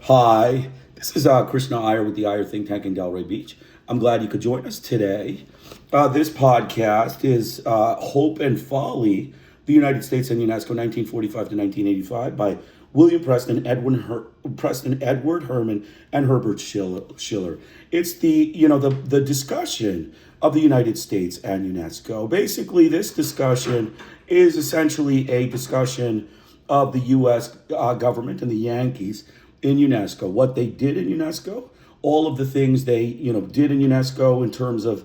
Hi, this is Krishna Iyer with the Iyer Think Tank in Delray Beach. I'm glad you could join us today. This podcast is Hope and Folly, the United States and Unesco, 1945 to 1985, by William Preston, Edward Herman, and Herbert Schiller. It's the discussion of the United States and UNESCO. Basically, this discussion is essentially a discussion of the U.S. Government and the Yankees in UNESCO, what they did in UNESCO, all of the things they did in UNESCO in terms of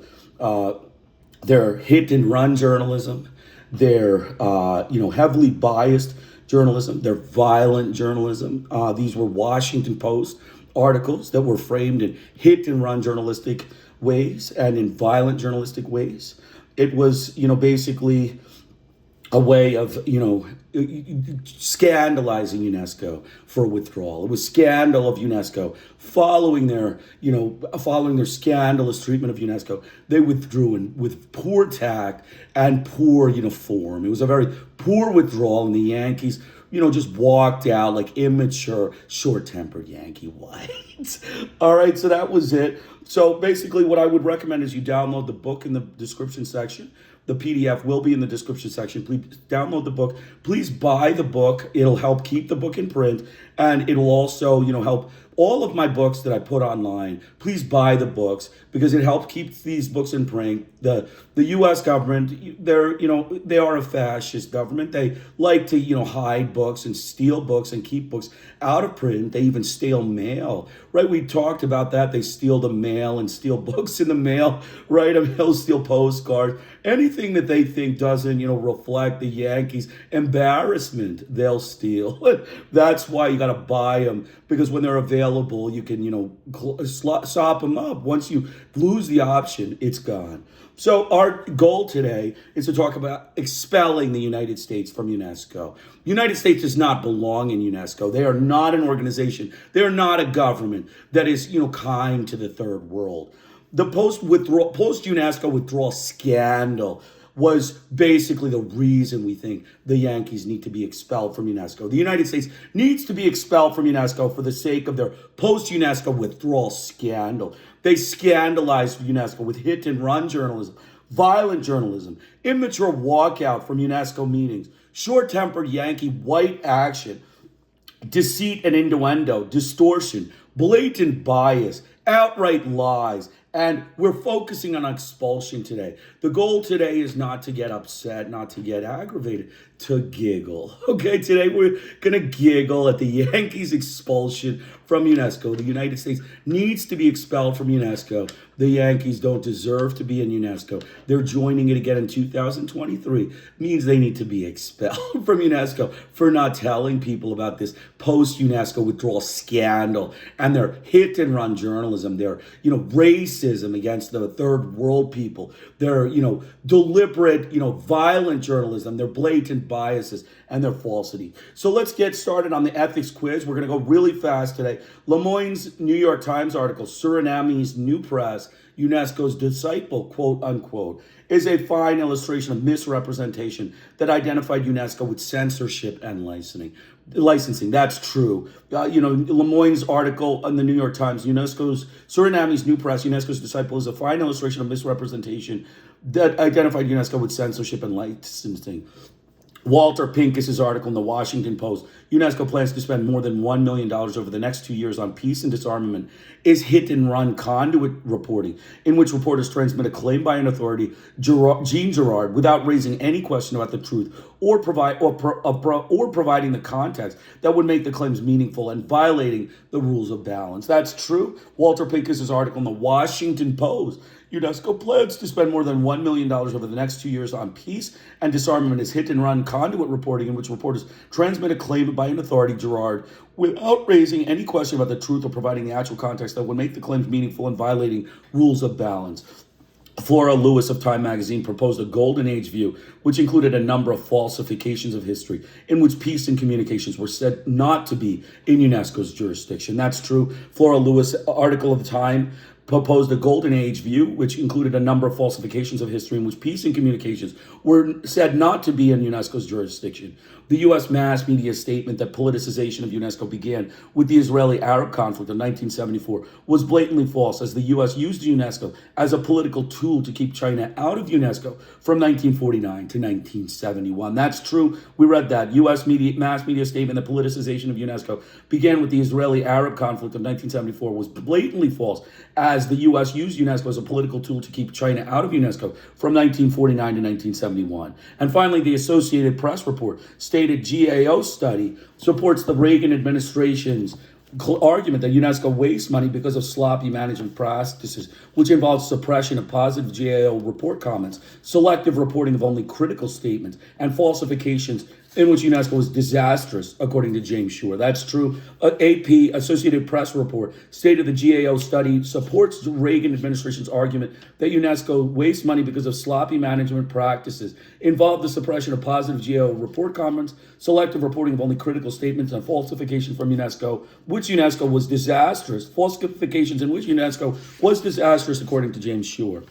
their hit and run journalism, their heavily biased journalism, their violent journalism. These were Washington Post articles that were framed in hit and run journalistic ways and in violent journalistic ways. It was basically a way of scandalizing UNESCO for withdrawal. It was scandal of UNESCO following their scandalous treatment of UNESCO. They withdrew with poor tact and poor form. It was a very poor withdrawal, and the Yankees just walked out like immature, short-tempered Yankee whites. All right, so that was it. So basically what I would recommend is you download the book in the description section. The PDF will be in the description section. Please download the book. Please buy the book. It'll help keep the book in print, and it'll also, help all of my books that I put online. Please buy the books because it helps keep these books in print. The U.S. government, they are a fascist government. They like to, hide books and steal books and keep books out of print. They even steal mail, right? We talked about that. They steal the mail and steal books in the mail, right? They'll steal postcards. Anything that they think doesn't, reflect the Yankees' embarrassment, they'll steal. That's why you got to buy them, because when they're available, you can, sop them up. Once you lose the option, it's gone. So our goal today is to talk about expelling the United States from UNESCO. The United States does not belong in UNESCO. They are not an organization. They are not a government that is, kind to the third world. The post-UNESCO withdrawal scandal was basically the reason we think the Yankees need to be expelled from UNESCO. The United States needs to be expelled from UNESCO for the sake of their post-UNESCO withdrawal scandal. They scandalized UNESCO with hit and run journalism, violent journalism, immature walkout from UNESCO meetings, short-tempered Yankee white action, deceit and innuendo, distortion, blatant bias, outright lies. And we're focusing on expulsion today. The goal today is not to get upset, not to get aggravated, to giggle. Okay, today we're going to giggle at the Yankees' expulsion from UNESCO. The United States needs to be expelled from UNESCO. The Yankees don't deserve to be in UNESCO. They're joining it again in 2023. Means they need to be expelled from UNESCO for not telling people about this post-UNESCO withdrawal scandal and their hit and run journalism, their, racism against the third world people, their, deliberate, violent journalism, their blatant biases, and their falsity. So let's get started on the ethics quiz. We're going to go really fast today. LeMoyne's New York Times article, Suriname's New Press, UNESCO's disciple, quote unquote, is a fine illustration of misrepresentation that identified UNESCO with censorship and licensing. That's true. LeMoyne's article in the New York Times, Suriname's New Press, UNESCO's disciple, is a fine illustration of misrepresentation that identified UNESCO with censorship and licensing. Walter Pincus's article in the Washington Post, UNESCO plans to spend more than $1 million over the next 2 years on peace and disarmament, is hit and run conduit reporting, in which reporters transmit a claim by an authority, Jean Girard, without raising any question about the truth or providing the context that would make the claims meaningful and violating the rules of balance. That's true. Walter Pincus's article in the Washington Post, UNESCO plans to spend more than $1 million over the next 2 years on peace and disarmament is hit and run conduit reporting, in which reporters transmit a claim by an authority, Girard, without raising any question about the truth or providing the actual context that would make the claims meaningful and violating rules of balance. Flora Lewis of Time magazine proposed a golden age view, which included a number of falsifications of history, in which peace and communications were said not to be in UNESCO's jurisdiction. That's true. Flora Lewis, article of the Time, proposed a golden age view, which included a number of falsifications of history in which peace and communications were said not to be in UNESCO's jurisdiction. The U.S. mass media statement that politicization of UNESCO began with the Israeli-Arab conflict of 1974 was blatantly false, as the U.S. used UNESCO as a political tool to keep China out of UNESCO from 1949 to 1971. That's true. We read that. U.S. mass media statement that politicization of UNESCO began with the Israeli-Arab conflict of 1974 was blatantly false, as the U.S. used UNESCO as a political tool to keep China out of UNESCO from 1949 to 1971. And finally, the Associated Press report stated GAO study supports the Reagan administration's argument that UNESCO wastes money because of sloppy management practices, which involves suppression of positive GAO report comments, selective reporting of only critical statements, and falsifications in which UNESCO was disastrous, according to James Shore. That's true. AP, Associated Press report, stated the GAO study supports the Reagan administration's argument that UNESCO wastes money because of sloppy management practices, involved the suppression of positive GAO report comments, selective reporting of only critical statements, and falsification from UNESCO, which UNESCO was disastrous. Falsifications in which UNESCO was disastrous, according to James Shore.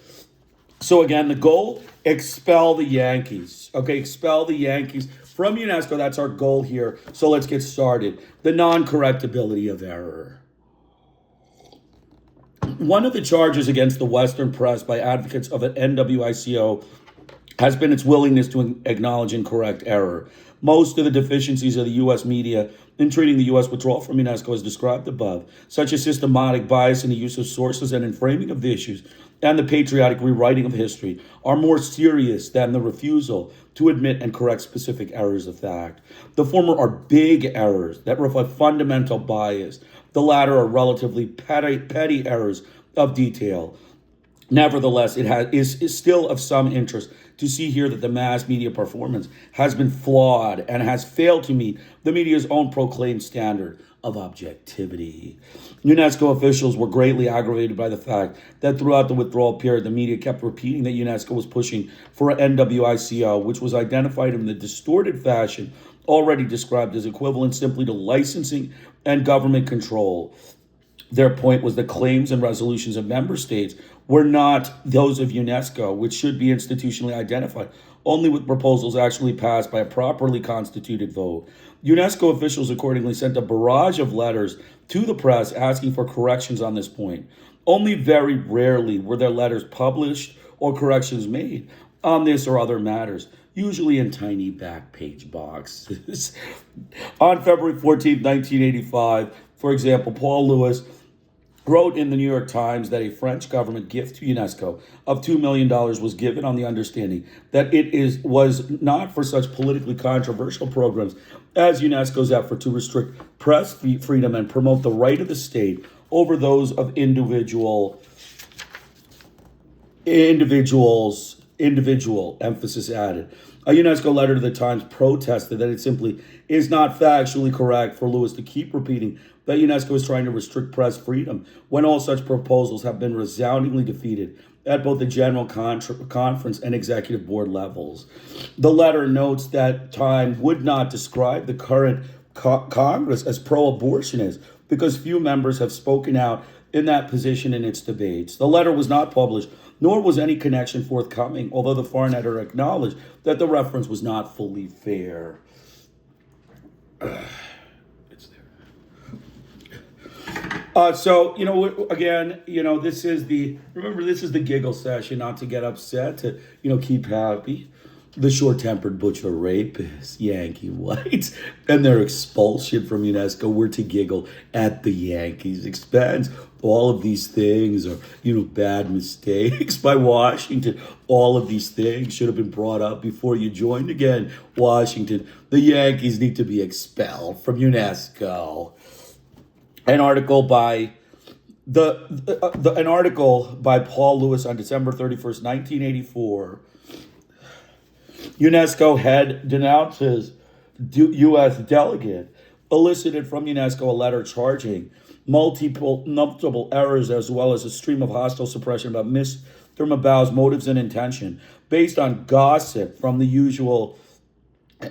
So again, the goal, expel the Yankees. Okay, expel the Yankees from UNESCO. That's our goal here. So let's get started. The non-correctability of error. One of the charges against the Western press by advocates of an NWICO has been its willingness to acknowledge and correct error. Most of the deficiencies of the U.S. media in treating the U.S. withdrawal from UNESCO as described above, such as systematic bias in the use of sources and in framing of the issues, and the patriotic rewriting of history, are more serious than the refusal to admit and correct specific errors of fact. The former are big errors that reflect fundamental bias. The latter are relatively petty errors of detail. Nevertheless, it is still of some interest to see here that the mass media performance has been flawed and has failed to meet the media's own proclaimed standard of objectivity. UNESCO officials were greatly aggravated by the fact that throughout the withdrawal period, the media kept repeating that UNESCO was pushing for an NWICO, which was identified in the distorted fashion already described as equivalent simply to licensing and government control. Their point was the claims and resolutions of member states were not those of UNESCO, which should be institutionally identified only with proposals actually passed by a properly constituted vote. UNESCO officials accordingly sent a barrage of letters to the press asking for corrections on this point. Only very rarely were their letters published or corrections made on this or other matters, usually in tiny back page boxes. On February 14, 1985, for example, Paul Lewis wrote in the New York Times that a French government gift to UNESCO of $2 million was given on the understanding that was not for such politically controversial programs as UNESCO's effort to restrict press freedom and promote the right of the state over those of individual, emphasis added. A UNESCO letter to the Times protested that it simply is not factually correct for Lewis to keep repeating that UNESCO is trying to restrict press freedom when all such proposals have been resoundingly defeated at both the General Conference and Executive Board levels. The letter notes that Time would not describe the current Congress as pro-abortionist because few members have spoken out in that position in its debates. The letter was not published, nor was any connection forthcoming, although the foreign editor acknowledged that the reference was not fully fair. So, again, this is the giggle session, not to get upset, to, keep happy. The short-tempered butcher rapists, Yankee whites, and their expulsion from UNESCO were to giggle at the Yankees' expense. All of these things are, bad mistakes by Washington. All of these things should have been brought up before you joined again, Washington. The Yankees need to be expelled from UNESCO. An article by Paul Lewis on December 31st, 1984. UNESCO head denounces U.S. delegate elicited from UNESCO a letter charging multiple errors as well as a stream of hostile suppression about Mr. Mabao's motives and intention based on gossip from the usual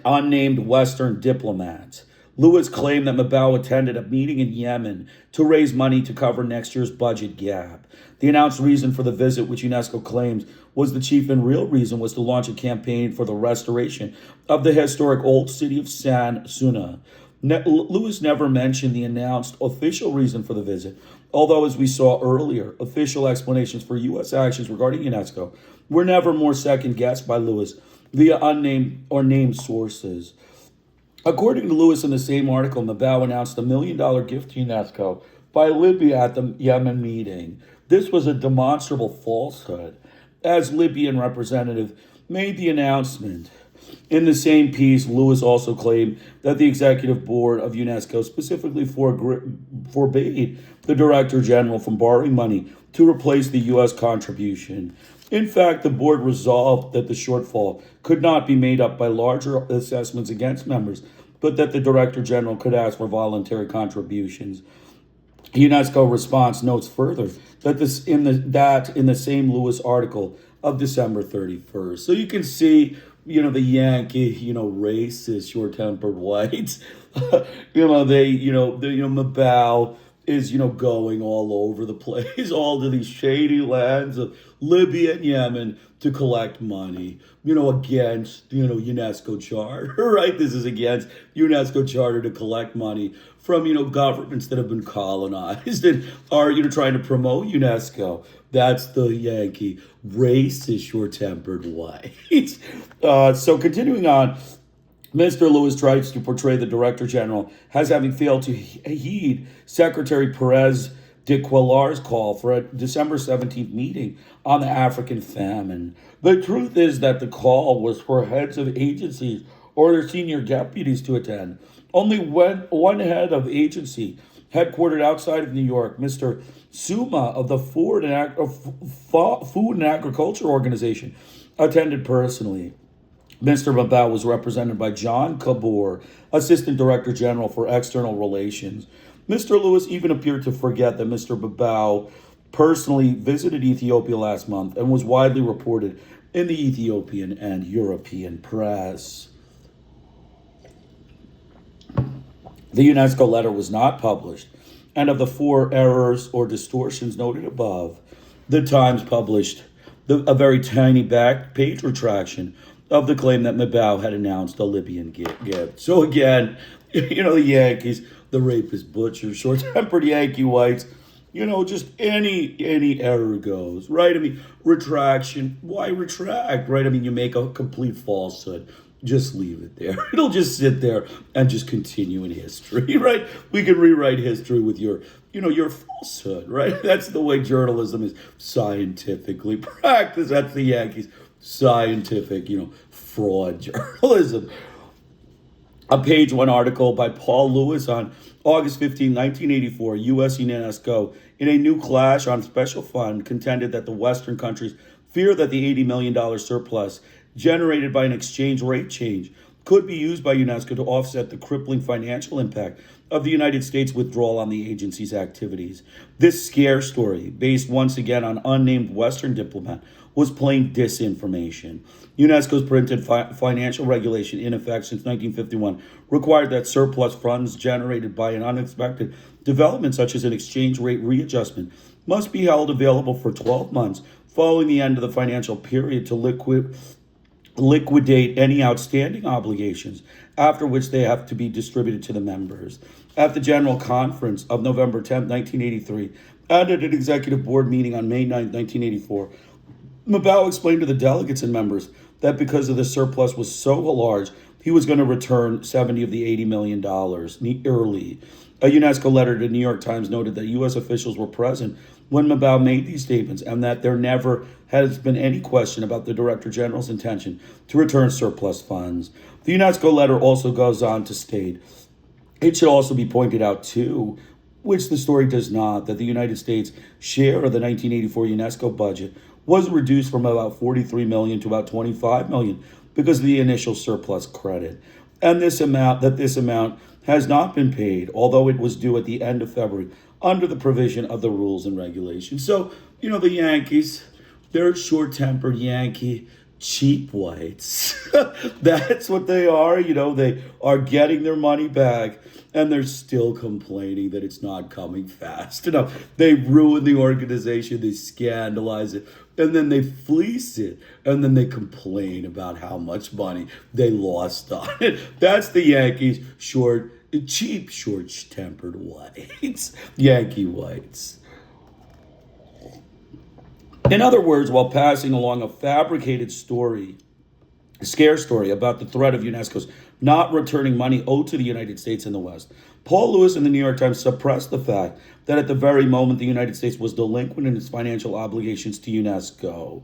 unnamed Western diplomats. Lewis claimed that Mabao attended a meeting in Yemen to raise money to cover next year's budget gap. The announced reason for the visit, which UNESCO claims was the chief and real reason, was to launch a campaign for the restoration of the historic old city of San Suna. Lewis never mentioned the announced official reason for the visit, although, as we saw earlier, official explanations for U.S. actions regarding UNESCO were never more second-guessed by Lewis via unnamed or named sources. According to Lewis in the same article, Mabao announced a $1 million gift to UNESCO by Libya at the Yemen meeting. This was a demonstrable falsehood, as Libyan representative made the announcement. In the same piece, Lewis also claimed that the executive board of UNESCO specifically forbade the director general from borrowing money to replace the U.S. contribution. In fact, the board resolved that the shortfall could not be made up by larger assessments against members, but that the director general could ask for voluntary contributions. UNESCO response notes further that in the same Lewis article of December 31st. So you can see, the Yankee, racist, short-tempered whites, Mabao is, going all over the place, all to these shady lands of Libya and Yemen to collect money, against, UNESCO charter, right? This is against UNESCO charter to collect money from, governments that have been colonized and are, trying to promote UNESCO. That's the Yankee racist, short-tempered whites. So continuing on, Mr. Lewis tries to portray the Director General as having failed to heed Secretary Perez de Cuellar's call for a December 17th meeting on the African famine. The truth is that the call was for heads of agencies or their senior deputies to attend. Only one head of agency, headquartered outside of New York, Mr. Suma of the Food and Agriculture Organization, attended personally. Mr. Mabao was represented by John Kabor, Assistant Director General for External Relations. Mr. Lewis even appeared to forget that Mr. Mabao personally visited Ethiopia last month and was widely reported in the Ethiopian and European press. The UNESCO letter was not published, and of the 4 errors or distortions noted above, the Times published a very tiny back page retraction of the claim that Mabao had announced a Libyan gift. So again, the Yankees, the rapist butcher, short-tempered Yankee whites, just any error goes, right? I mean, retraction, why retract, right? I mean, you make a complete falsehood. Just leave it there. It'll just sit there and just continue in history, right? We can rewrite history with your falsehood, right? That's the way journalism is scientifically practiced. That's the Yankees' scientific, fraud journalism. A page 1 article by Paul Lewis on August 15, 1984, U.S. UNESCO, in a new clash on special fund, contended that the Western countries fear that the $80 million surplus generated by an exchange rate change could be used by UNESCO to offset the crippling financial impact of the United States withdrawal on the agency's activities. This scare story, based once again on unnamed Western diplomat, was plain disinformation. UNESCO's printed financial regulation, in effect since 1951, required that surplus funds generated by an unexpected development, such as an exchange rate readjustment, must be held available for 12 months following the end of the financial period to liquidate any outstanding obligations, after which they have to be distributed to the members. At the General Conference of November 10, 1983, and at an executive board meeting on May 9, 1984, Mabao explained to the delegates and members that because of the surplus was so large, he was going to return 70 of the $80 million early. A UNESCO letter to the New York Times noted that U.S. officials were present when Mabao made these statements and that there never has been any question about the Director General's intention to return surplus funds. The UNESCO letter also goes on to state, it should also be pointed out too, which the story does not, that the United States' share of the 1984 UNESCO budget was reduced from about $43 million to about $25 million because of the initial surplus credit. And this amount has not been paid, although it was due at the end of February under the provision of the rules and regulations. So, the Yankees, they're short-tempered Yankee, cheap whites. That's what they are. They are getting their money back and they're still complaining that it's not coming fast enough. They ruin the organization, they scandalize it, and then they fleece it, and then they complain about how much money they lost on it. That's the Yankees, cheap, short-tempered whites. Yankee whites. In other words, while passing along a fabricated scare story about the threat of UNESCO's not returning money owed to the United States and the West, Paul Lewis and the New York Times suppressed the fact that at the very moment the United States was delinquent in its financial obligations to UNESCO.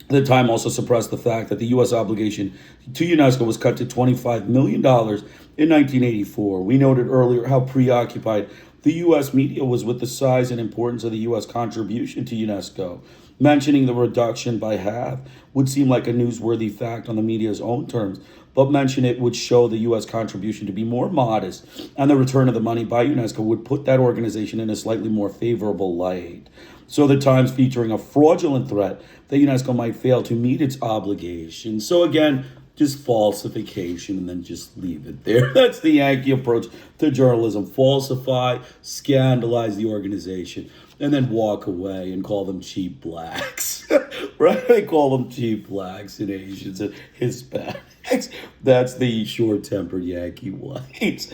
The Time also suppressed the fact that the U.S. obligation to UNESCO was cut to $25 million in 1984. We noted earlier how preoccupied the U.S. media was with the size and importance of the U.S. contribution to UNESCO. Mentioning the reduction by half would seem like a newsworthy fact on the media's own terms, but mention it would show the U.S. contribution to be more modest, and the return of the money by UNESCO would put that organization in a slightly more favorable light. So the Times featuring a fraudulent threat that UNESCO might fail to meet its obligations. So again, just falsification and then just leave it there. That's the Yankee approach to journalism. Falsify, scandalize the organization, and then walk away and call them cheap blacks. Right? They call them cheap blacks and Asians and Hispanics. That's the short-tempered Yankee whites.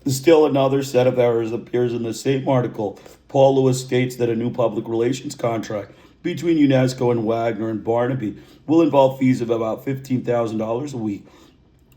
Still another set of errors appears in the same article. Paul Lewis states that a new public relations contract between UNESCO and Wagner and Barnaby will involve fees of about $15,000 a week,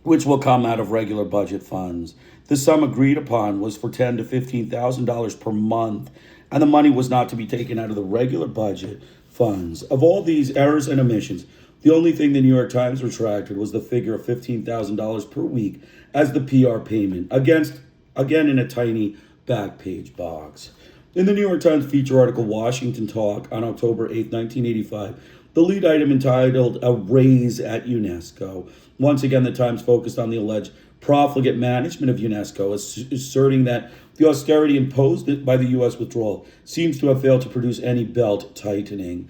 which will come out of regular budget funds. The sum agreed upon was for $10,000 to $15,000 per month, and the money was not to be taken out of the regular budget funds. Of all these errors and omissions, the only thing the New York Times retracted was the figure of $15,000 per week as the PR payment, again in a tiny back page box. In the New York Times feature article Washington Talk on October 8, 1985, the lead item entitled A Raise at UNESCO. Once again, the Times focused on the alleged profligate management of UNESCO, asserting that the austerity imposed by the U.S. withdrawal seems to have failed to produce any belt tightening.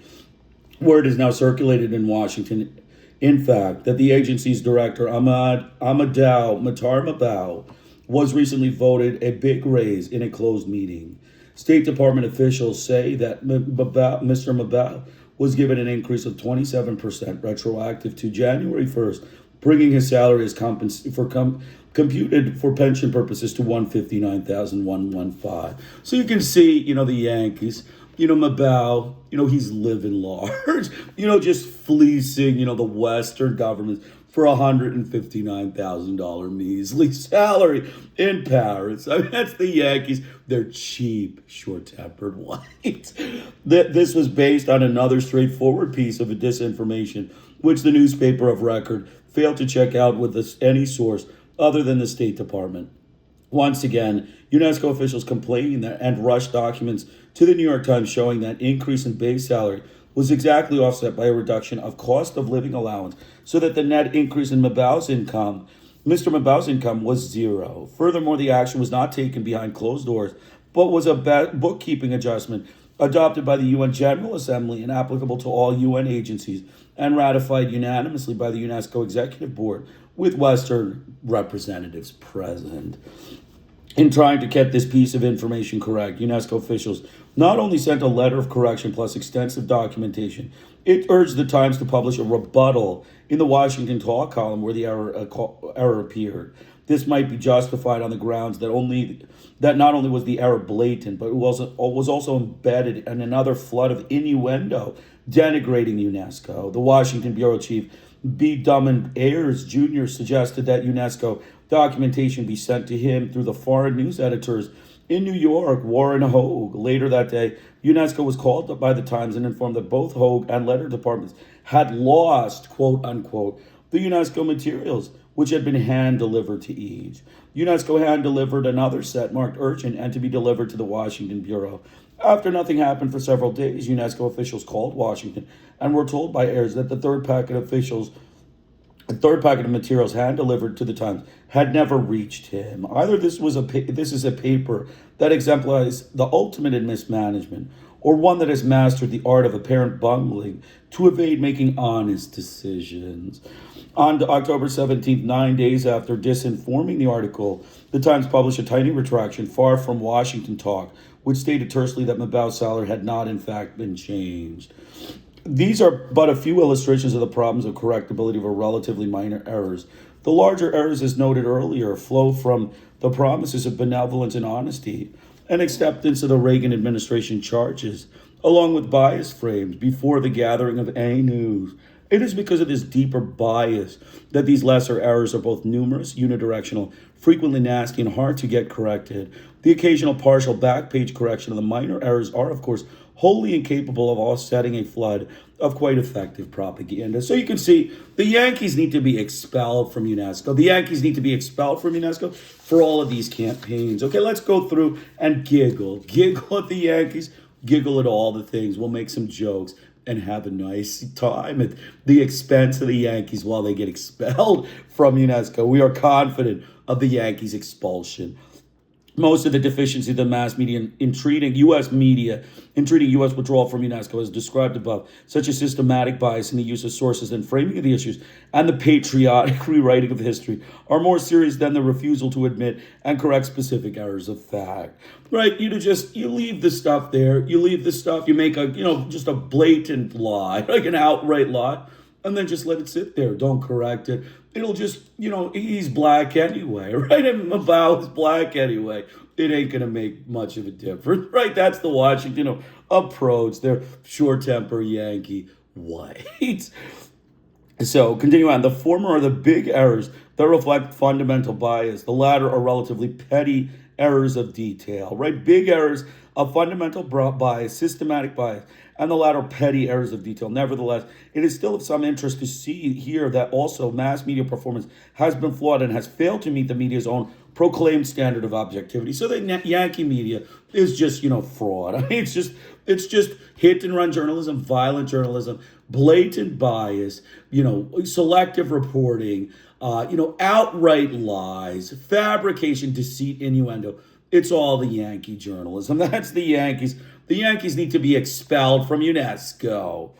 Word is now circulated in Washington, in fact, that the agency's director, Matar Mabao, was recently voted a big raise in a closed meeting. State Department officials say that Mr. Mabao was given an increase of 27% retroactive to January 1st, bringing his salary as computed for pension purposes to $159,115. So you can see, the Yankees, Mabao, he's living large, just fleecing, the Western government for $159,000 measly salary in Paris. I mean, that's the Yankees. They're cheap, short-tempered whites. This was based on another straightforward piece of disinformation, which the newspaper of record failed to check out with any source other than the State Department. Once again, UNESCO officials complained and rushed documents to the New York Times showing that increase in base salary was exactly offset by a reduction of cost of living allowance, so that the net increase in Mr. Mabao's income was zero. Furthermore, the action was not taken behind closed doors, but was a bookkeeping adjustment adopted by the UN General Assembly and applicable to all UN agencies and ratified unanimously by the UNESCO Executive Board with Western representatives present. In trying to get this piece of information correct, UNESCO officials not only sent a letter of correction plus extensive documentation, it urged the Times to publish a rebuttal in the Washington Talk column where the error appeared. This might be justified on the grounds that not only was the error blatant, but it was also embedded in another flood of innuendo denigrating UNESCO. The Washington bureau chief, B. Drummond Ayers Jr., suggested that UNESCO documentation be sent to him through the foreign news editors in New York, Warren Hogue. Later that day, UNESCO was called up by the Times and informed that both Hogue and letter departments had lost, quote unquote, the UNESCO materials, which had been hand-delivered to each. UNESCO hand-delivered another set marked urgent and to be delivered to the Washington Bureau. After nothing happened for several days, UNESCO officials called Washington and were told by Ayers that the third packet of materials hand-delivered to the Times had never reached him. Either this is a paper that exemplifies the ultimate in mismanagement, or one that has mastered the art of apparent bungling to evade making honest decisions. On October 17th, 9 days after disinforming the article, the Times published a tiny retraction far from Washington talk, which stated tersely that Mabau's salary had not, in fact, been changed. These are but a few illustrations of the problems of correctability of relatively minor errors. The larger errors, as noted earlier, flow from the promises of benevolence and honesty and acceptance of the Reagan administration charges, along with bias frames before the gathering of any news. It is because of this deeper bias that these lesser errors are both numerous, unidirectional, frequently nasty, and hard to get corrected. The occasional partial back page correction of the minor errors are, of course, wholly incapable of offsetting a flood of quite effective propaganda. So you can see the Yankees need to be expelled from UNESCO. The Yankees need to be expelled from UNESCO for all of these campaigns. Okay, let's go through and giggle. Giggle at the Yankees, giggle at all the things. We'll make some jokes and have a nice time at the expense of the Yankees while they get expelled from UNESCO. We are confident of the Yankees' expulsion. Most of the deficiency of the mass media in treating U.S. media in treating U.S. withdrawal from UNESCO as described above, such as systematic bias in the use of sources and framing of the issues and the patriotic rewriting of history, are more serious than the refusal to admit and correct specific errors of fact. Right? You leave the stuff there. You leave the stuff. You make just a blatant lie, like an outright lie, and then just let it sit there. Don't correct it. It'll just, he's black anyway, right? And Mabau is black anyway. It ain't going to make much of a difference, right? That's the Washington approach. They're short-temper Yankee whites. So, continue on. The former are the big errors that reflect fundamental bias. The latter are relatively petty errors of detail, right? Big errors of fundamental bias, systematic bias, and the latter petty errors of detail. Nevertheless, it is still of some interest to see here that also mass media performance has been flawed and has failed to meet the media's own proclaimed standard of objectivity. So the Yankee media is just, fraud. I mean, it's just hit and run journalism, violent journalism, blatant bias, selective reporting, outright lies, fabrication, deceit, innuendo. It's all the Yankee journalism. That's the Yankees. The Yankees need to be expelled from UNESCO.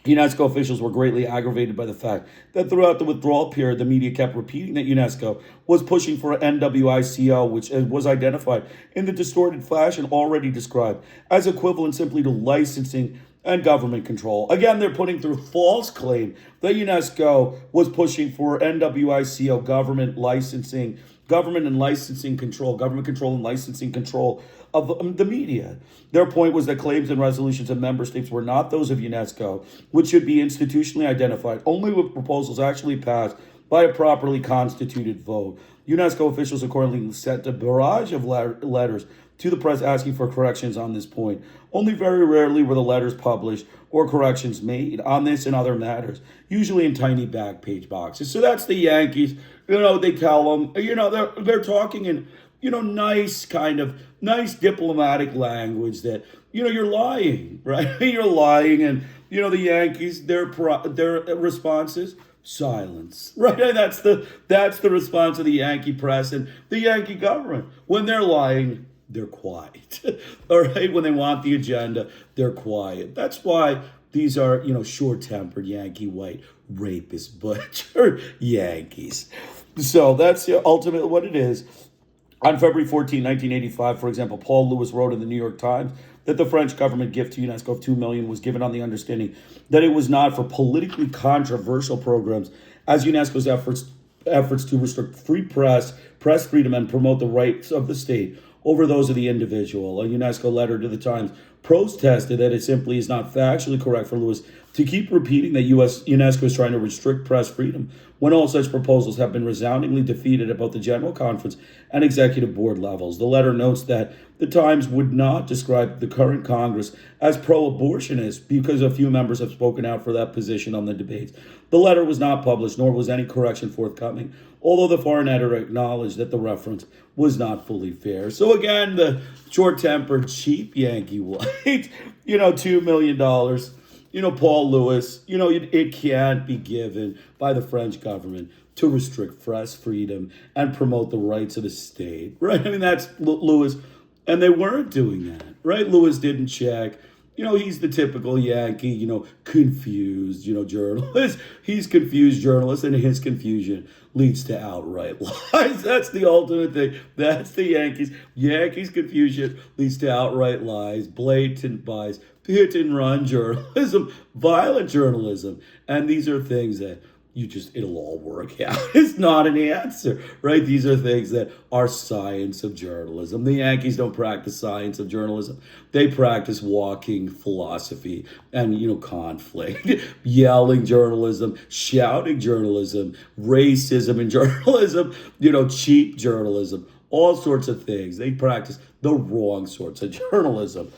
UNESCO officials were greatly aggravated by the fact that throughout the withdrawal period, the media kept repeating that UNESCO was pushing for an NWICO, which was identified in the distorted fashion already described as equivalent simply to licensing and government control. Again, they're putting through false claim that UNESCO was pushing for NWICO, government and licensing control, government control and licensing control of the media. Their point was that claims and resolutions of member states were not those of UNESCO, which should be institutionally identified only with proposals actually passed by a properly constituted vote. UNESCO officials accordingly sent a barrage of letters to the press asking for corrections on this point. Only very rarely were the letters published or corrections made on this and other matters, usually in tiny back page boxes. So that's the Yankees. They tell them, they're talking in, nice diplomatic language that, you're lying, right? You're lying. And, the Yankees, their responses, silence, right? That's the response of the Yankee press and the Yankee government. When they're lying, they're quiet. All right. When they want the agenda, they're quiet. That's why these are, short-tempered Yankee white rapist butcher Yankees. So that's ultimately what it is. On February 14, 1985, for example, Paul Lewis wrote in the New York Times that the French government gift to UNESCO of $2 million was given on the understanding that it was not for politically controversial programs, as UNESCO's efforts to restrict free press freedom, and promote the rights of the state over those of the individual. A UNESCO letter to the Times protested that it simply is not factually correct for Lewis to keep repeating that UNESCO is trying to restrict press freedom when all such proposals have been resoundingly defeated at both the General Conference and Executive Board levels. The letter notes that the Times would not describe the current Congress as pro-abortionist because a few members have spoken out for that position on the debates. The letter was not published, nor was any correction forthcoming, although the foreign editor acknowledged that the reference was not fully fair. So again, the short-tempered, cheap Yankee white, $2 million. Paul Lewis, it can't be given by the French government to restrict press freedom and promote the rights of the state, right? I mean, that's Lewis, and they weren't doing that. right? Lewis didn't check. He's the typical Yankee, confused, journalist. He's confused journalist, and his confusion leads to outright lies. That's the ultimate thing. That's the Yankees. Yankees confusion leads to outright lies, blatant lies, hit and run journalism, violent journalism. And these are things that it'll all work out. It's not an answer, right? These are things that are science of journalism. The Yankees don't practice science of journalism. They practice walking philosophy and, conflict, yelling journalism, shouting journalism, racism in journalism, cheap journalism, all sorts of things. They practice the wrong sorts of journalism.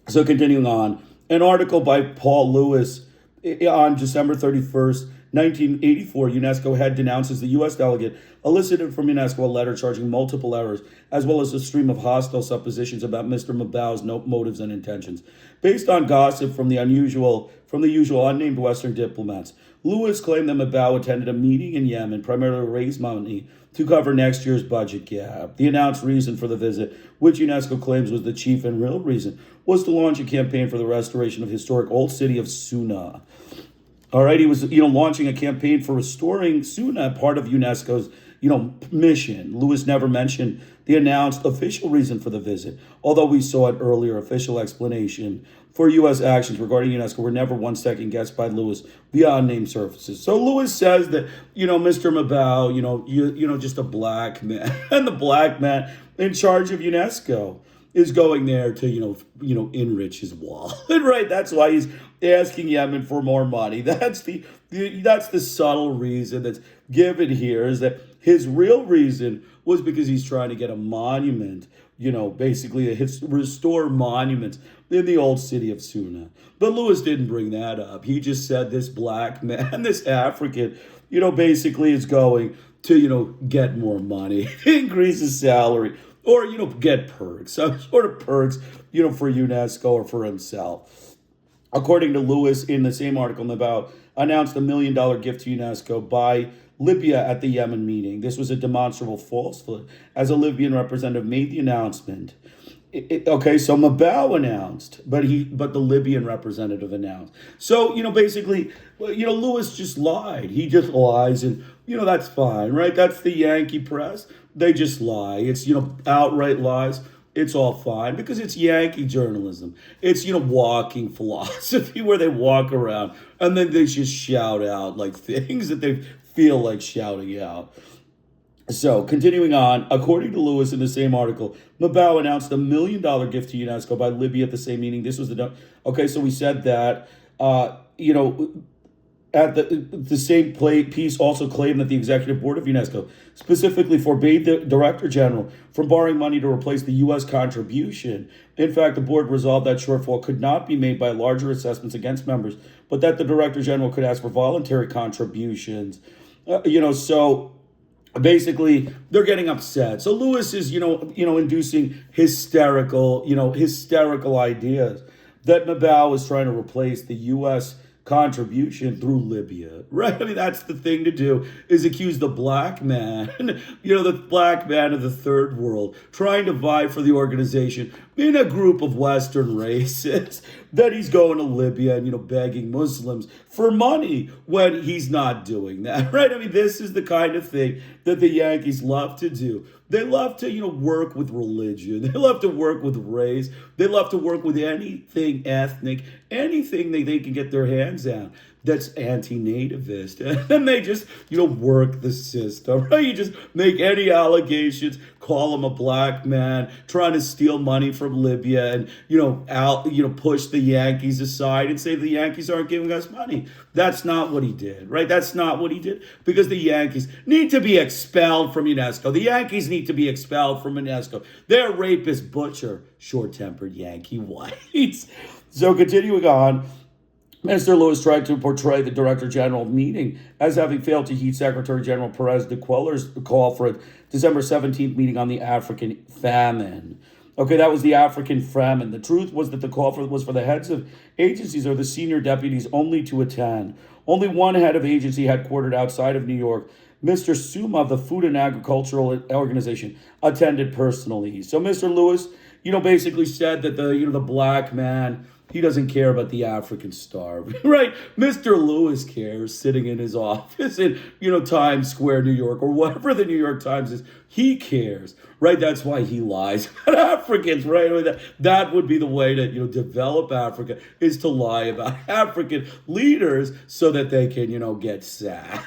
So continuing on, an article by Paul Lewis on December 31st, 1984, Unesco head denounces the U.S. delegate elicited from Unesco a letter charging multiple errors, as well as a stream of hostile suppositions about Mr. Mabau's motives and intentions. Based on gossip from the usual unnamed Western diplomats, Lewis claimed that Mabau attended a meeting in Yemen primarily to raise money to cover next year's budget gap. The announced reason for the visit, which UNESCO claims was the chief and real reason, was to launch a campaign for the restoration of historic old city of Suriname. All right, he was, launching a campaign for restoring Suriname, part of UNESCO's, mission. Lewis never mentioned the announced official reason for the visit, although we saw an earlier official explanation for U.S. actions regarding UNESCO were never 1 second guessed by Lewis via unnamed surfaces. So Lewis says that, Mr. Mabau, just a black man, and the black man in charge of UNESCO is going there to, enrich his wallet, right? That's why he's asking Yemen for more money. That's the subtle reason that's given here, is that his real reason was because he's trying to get a monument, basically restore monuments in the old city of Suriname. But Lewis didn't bring that up. He just said this black man, this African, basically is going to, get more money, increase his salary, or, get perks, some sort of perks, for UNESCO or for himself. According to Lewis, in the same article, Mabau announced $1 million gift to UNESCO by Libya at the Yemen meeting. This was a demonstrable falsehood, as a Libyan representative made the announcement. So Mabau announced, but the Libyan representative announced. So, basically, Lewis just lied. He just lies, and, that's fine, right? That's the Yankee press. They just lie. It's, outright lies. It's all fine because it's Yankee journalism. It's, walking philosophy where they walk around and then they just shout out like things that they feel like shouting out. So, continuing on, according to Lewis in the same article, Mabau announced $1 million gift to UNESCO by Libya at the same meeting. This was so we said that, at the same piece also claimed that the executive board of UNESCO specifically forbade the director general from borrowing money to replace the U.S. contribution. In fact, the board resolved that shortfall could not be made by larger assessments against members, but that the director general could ask for voluntary contributions. So basically they're getting upset. So Lewis is, inducing hysterical ideas that Mabau is trying to replace the U.S. contribution through Libya, right? I mean, that's the thing to do, is accuse the black man, the black man of the third world, trying to vie for the organization in a group of Western racists, that he's going to Libya and, begging Muslims for money when he's not doing that, right? I mean, this is the kind of thing that the Yankees love to do. They love to, work with religion. They love to work with race. They love to work with anything ethnic, anything they can get their hands on that's anti-nativist. And then they just, work the system, right? You just make any allegations, call him a black man, trying to steal money from Libya and, push the Yankees aside and say the Yankees aren't giving us money. That's not what he did, right? That's not what he did, because the Yankees need to be expelled from UNESCO. The Yankees need to be expelled from UNESCO. They're rapist, butcher, short-tempered Yankee whites. So continuing on, Mr. Lewis tried to portray the Director General meeting as having failed to heed Secretary General Perez de Cuellar's call for a December 17th meeting on the African famine. Okay, that was the African famine. The truth was that the call was for the heads of agencies or the senior deputies only to attend. Only one head of agency headquartered outside of New York, Mr. Suma of the Food and Agricultural Organization, attended personally. So Mr. Lewis, basically said that the black man, he doesn't care about the African starving, right? Mr. Lewis cares, sitting in his office in, Times Square, New York, or whatever the New York Times is. He cares, right? That's why he lies about Africans, right? I mean, that would be the way to, develop Africa, is to lie about African leaders so that they can, get sad.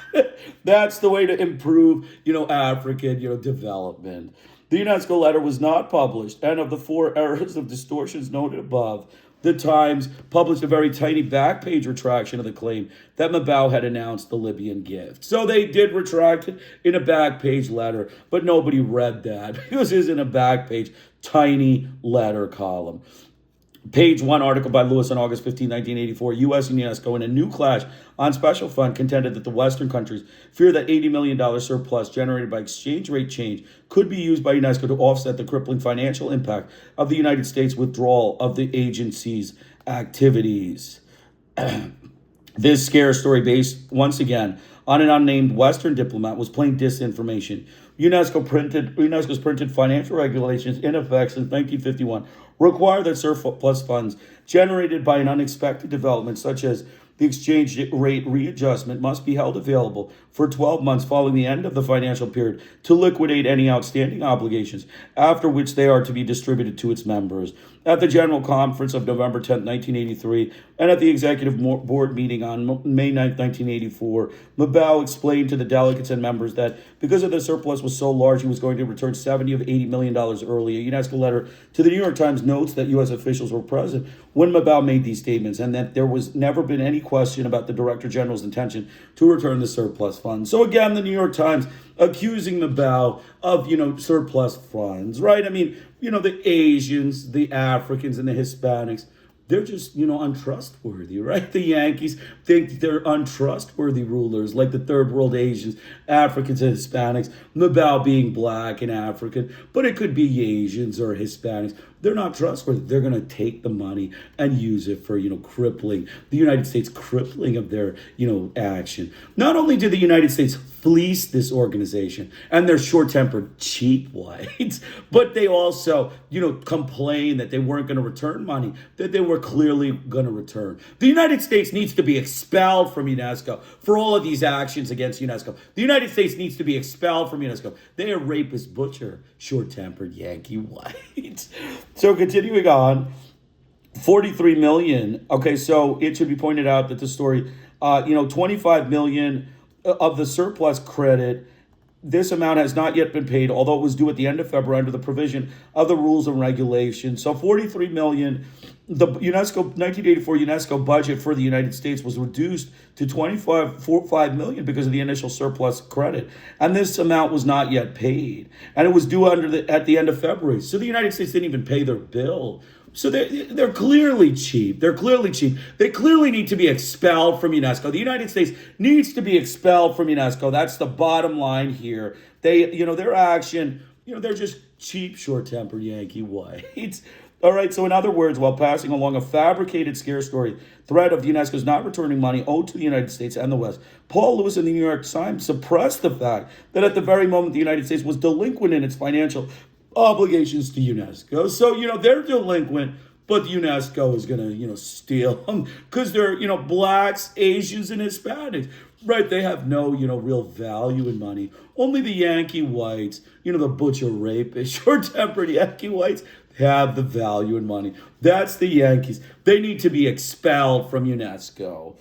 That's the way to improve, African, development. The UNESCO letter was not published, and of the 4 errors of distortions noted above, the Times published a very tiny back page retraction of the claim that Mabao had announced the Libyan gift. So they did retract it in a back page letter, but nobody read that because it's in a back page tiny letter column. Page 1 article by Lewis on August 15, 1984, U.S. and UNESCO in a new clash on special fund contended that the Western countries fear that $80 million surplus generated by exchange rate change could be used by UNESCO to offset the crippling financial impact of the United States withdrawal of the agency's activities. This scare story, based once again on an unnamed Western diplomat, was plain disinformation. UNESCO's printed financial regulations in effect since 1951 require that surplus funds generated by an unexpected development, such as the exchange rate readjustment, must be held available for 12 months following the end of the financial period to liquidate any outstanding obligations, after which they are to be distributed to its members. At the General Conference of November 10, 1983, and at the Executive Board meeting on May 9, 1984, Mabao explained to the delegates and members that because of the surplus was so large, he was going to return $70 of $80 million early. A UNESCO letter to the New York Times notes that U.S. officials were present when Mabao made these statements, and that there was never been any question about the Director General's intention to return the surplus funds. So again, the New York Times accusing Mabao of, surplus funds, right? I mean, the Asians, the Africans, and the Hispanics, they're just, untrustworthy, right? The Yankees think they're untrustworthy rulers, like the third world Asians, Africans, and Hispanics, Mabao being black and African, but it could be Asians or Hispanics. They're not trustworthy. They're going to take the money and use it for, crippling, the United States crippling of their, action. Not only did the United States fleece this organization and their short-tempered cheap whites, but they also, complained that they weren't going to return money that they were clearly going to return. The United States needs to be expelled from UNESCO for all of these actions against UNESCO. The United States needs to be expelled from UNESCO. They are rapist, butcher, short-tempered Yankee whites. So continuing on, 43 million. Okay, so it should be pointed out that the story, 25 million of the surplus credit, this amount has not yet been paid, although it was due at the end of February under the provision of the rules and regulations. So 43 million, the 1984 UNESCO budget for the United States was reduced to 25 million because of the initial surplus credit. And this amount was not yet paid. And it was due at the end of February. So the United States didn't even pay their bill. So they're clearly cheap. They're clearly cheap. They clearly need to be expelled from UNESCO. The United States needs to be expelled from UNESCO. That's the bottom line here. They, their action, they're just cheap, short-tempered Yankee whites. All right, so in other words, while passing along a fabricated scare story threat of UNESCO's not returning money owed to the United States and the West, Paul Lewis in the New York Times suppressed the fact that at the very moment the United States was delinquent in its financial obligations to UNESCO. So, they're delinquent, but UNESCO is going to, steal them because they're, blacks, Asians, and Hispanics, right? They have no, real value in money. Only the Yankee whites, the butcher rapist, short-tempered Yankee whites have the value in money. That's the Yankees. They need to be expelled from UNESCO.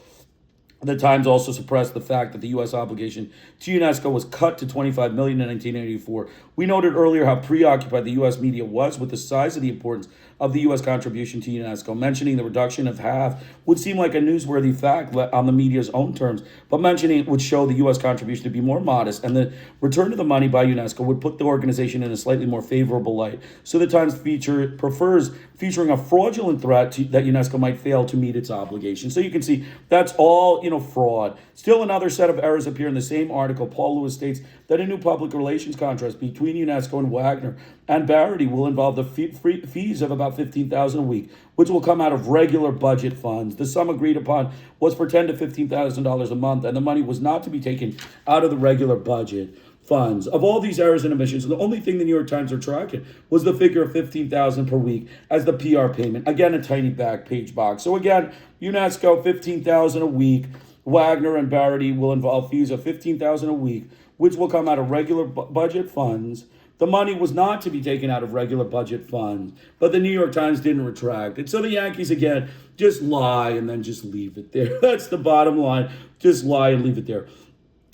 The Times also suppressed the fact that the U.S. obligation to UNESCO was cut to $25 million in 1984. We noted earlier how preoccupied the U.S. media was with the size of the importance of the U.S. contribution to UNESCO. Mentioning the reduction of half would seem like a newsworthy fact on the media's own terms, but mentioning it would show the U.S. contribution to be more modest, and the return of the money by UNESCO would put the organization in a slightly more favorable light. So the Times prefers featuring a fraudulent threat that UNESCO might fail to meet its obligations. So you can see that's all, fraud. Still another set of errors appear in the same article. Paul Lewis states that a new public relations contract between UNESCO and Wagner and Barity will involve the fees of about $15,000 a week, which will come out of regular budget funds. The sum agreed upon was for $10,000 to $15,000 a month, and the money was not to be taken out of the regular budget. funds. Of all these errors and omissions, the only thing the New York Times are tracking was the figure of $15,000 per week as the PR payment. Again, a tiny back page box. So again, UNESCO, $15,000 a week. Wagner and Barity will involve fees of $15,000 a week, which will come out of regular budget funds. The money was not to be taken out of regular budget funds, but the New York Times didn't retract it. So the Yankees, again, just lie and then just leave it there. That's the bottom line. Just lie and leave it there.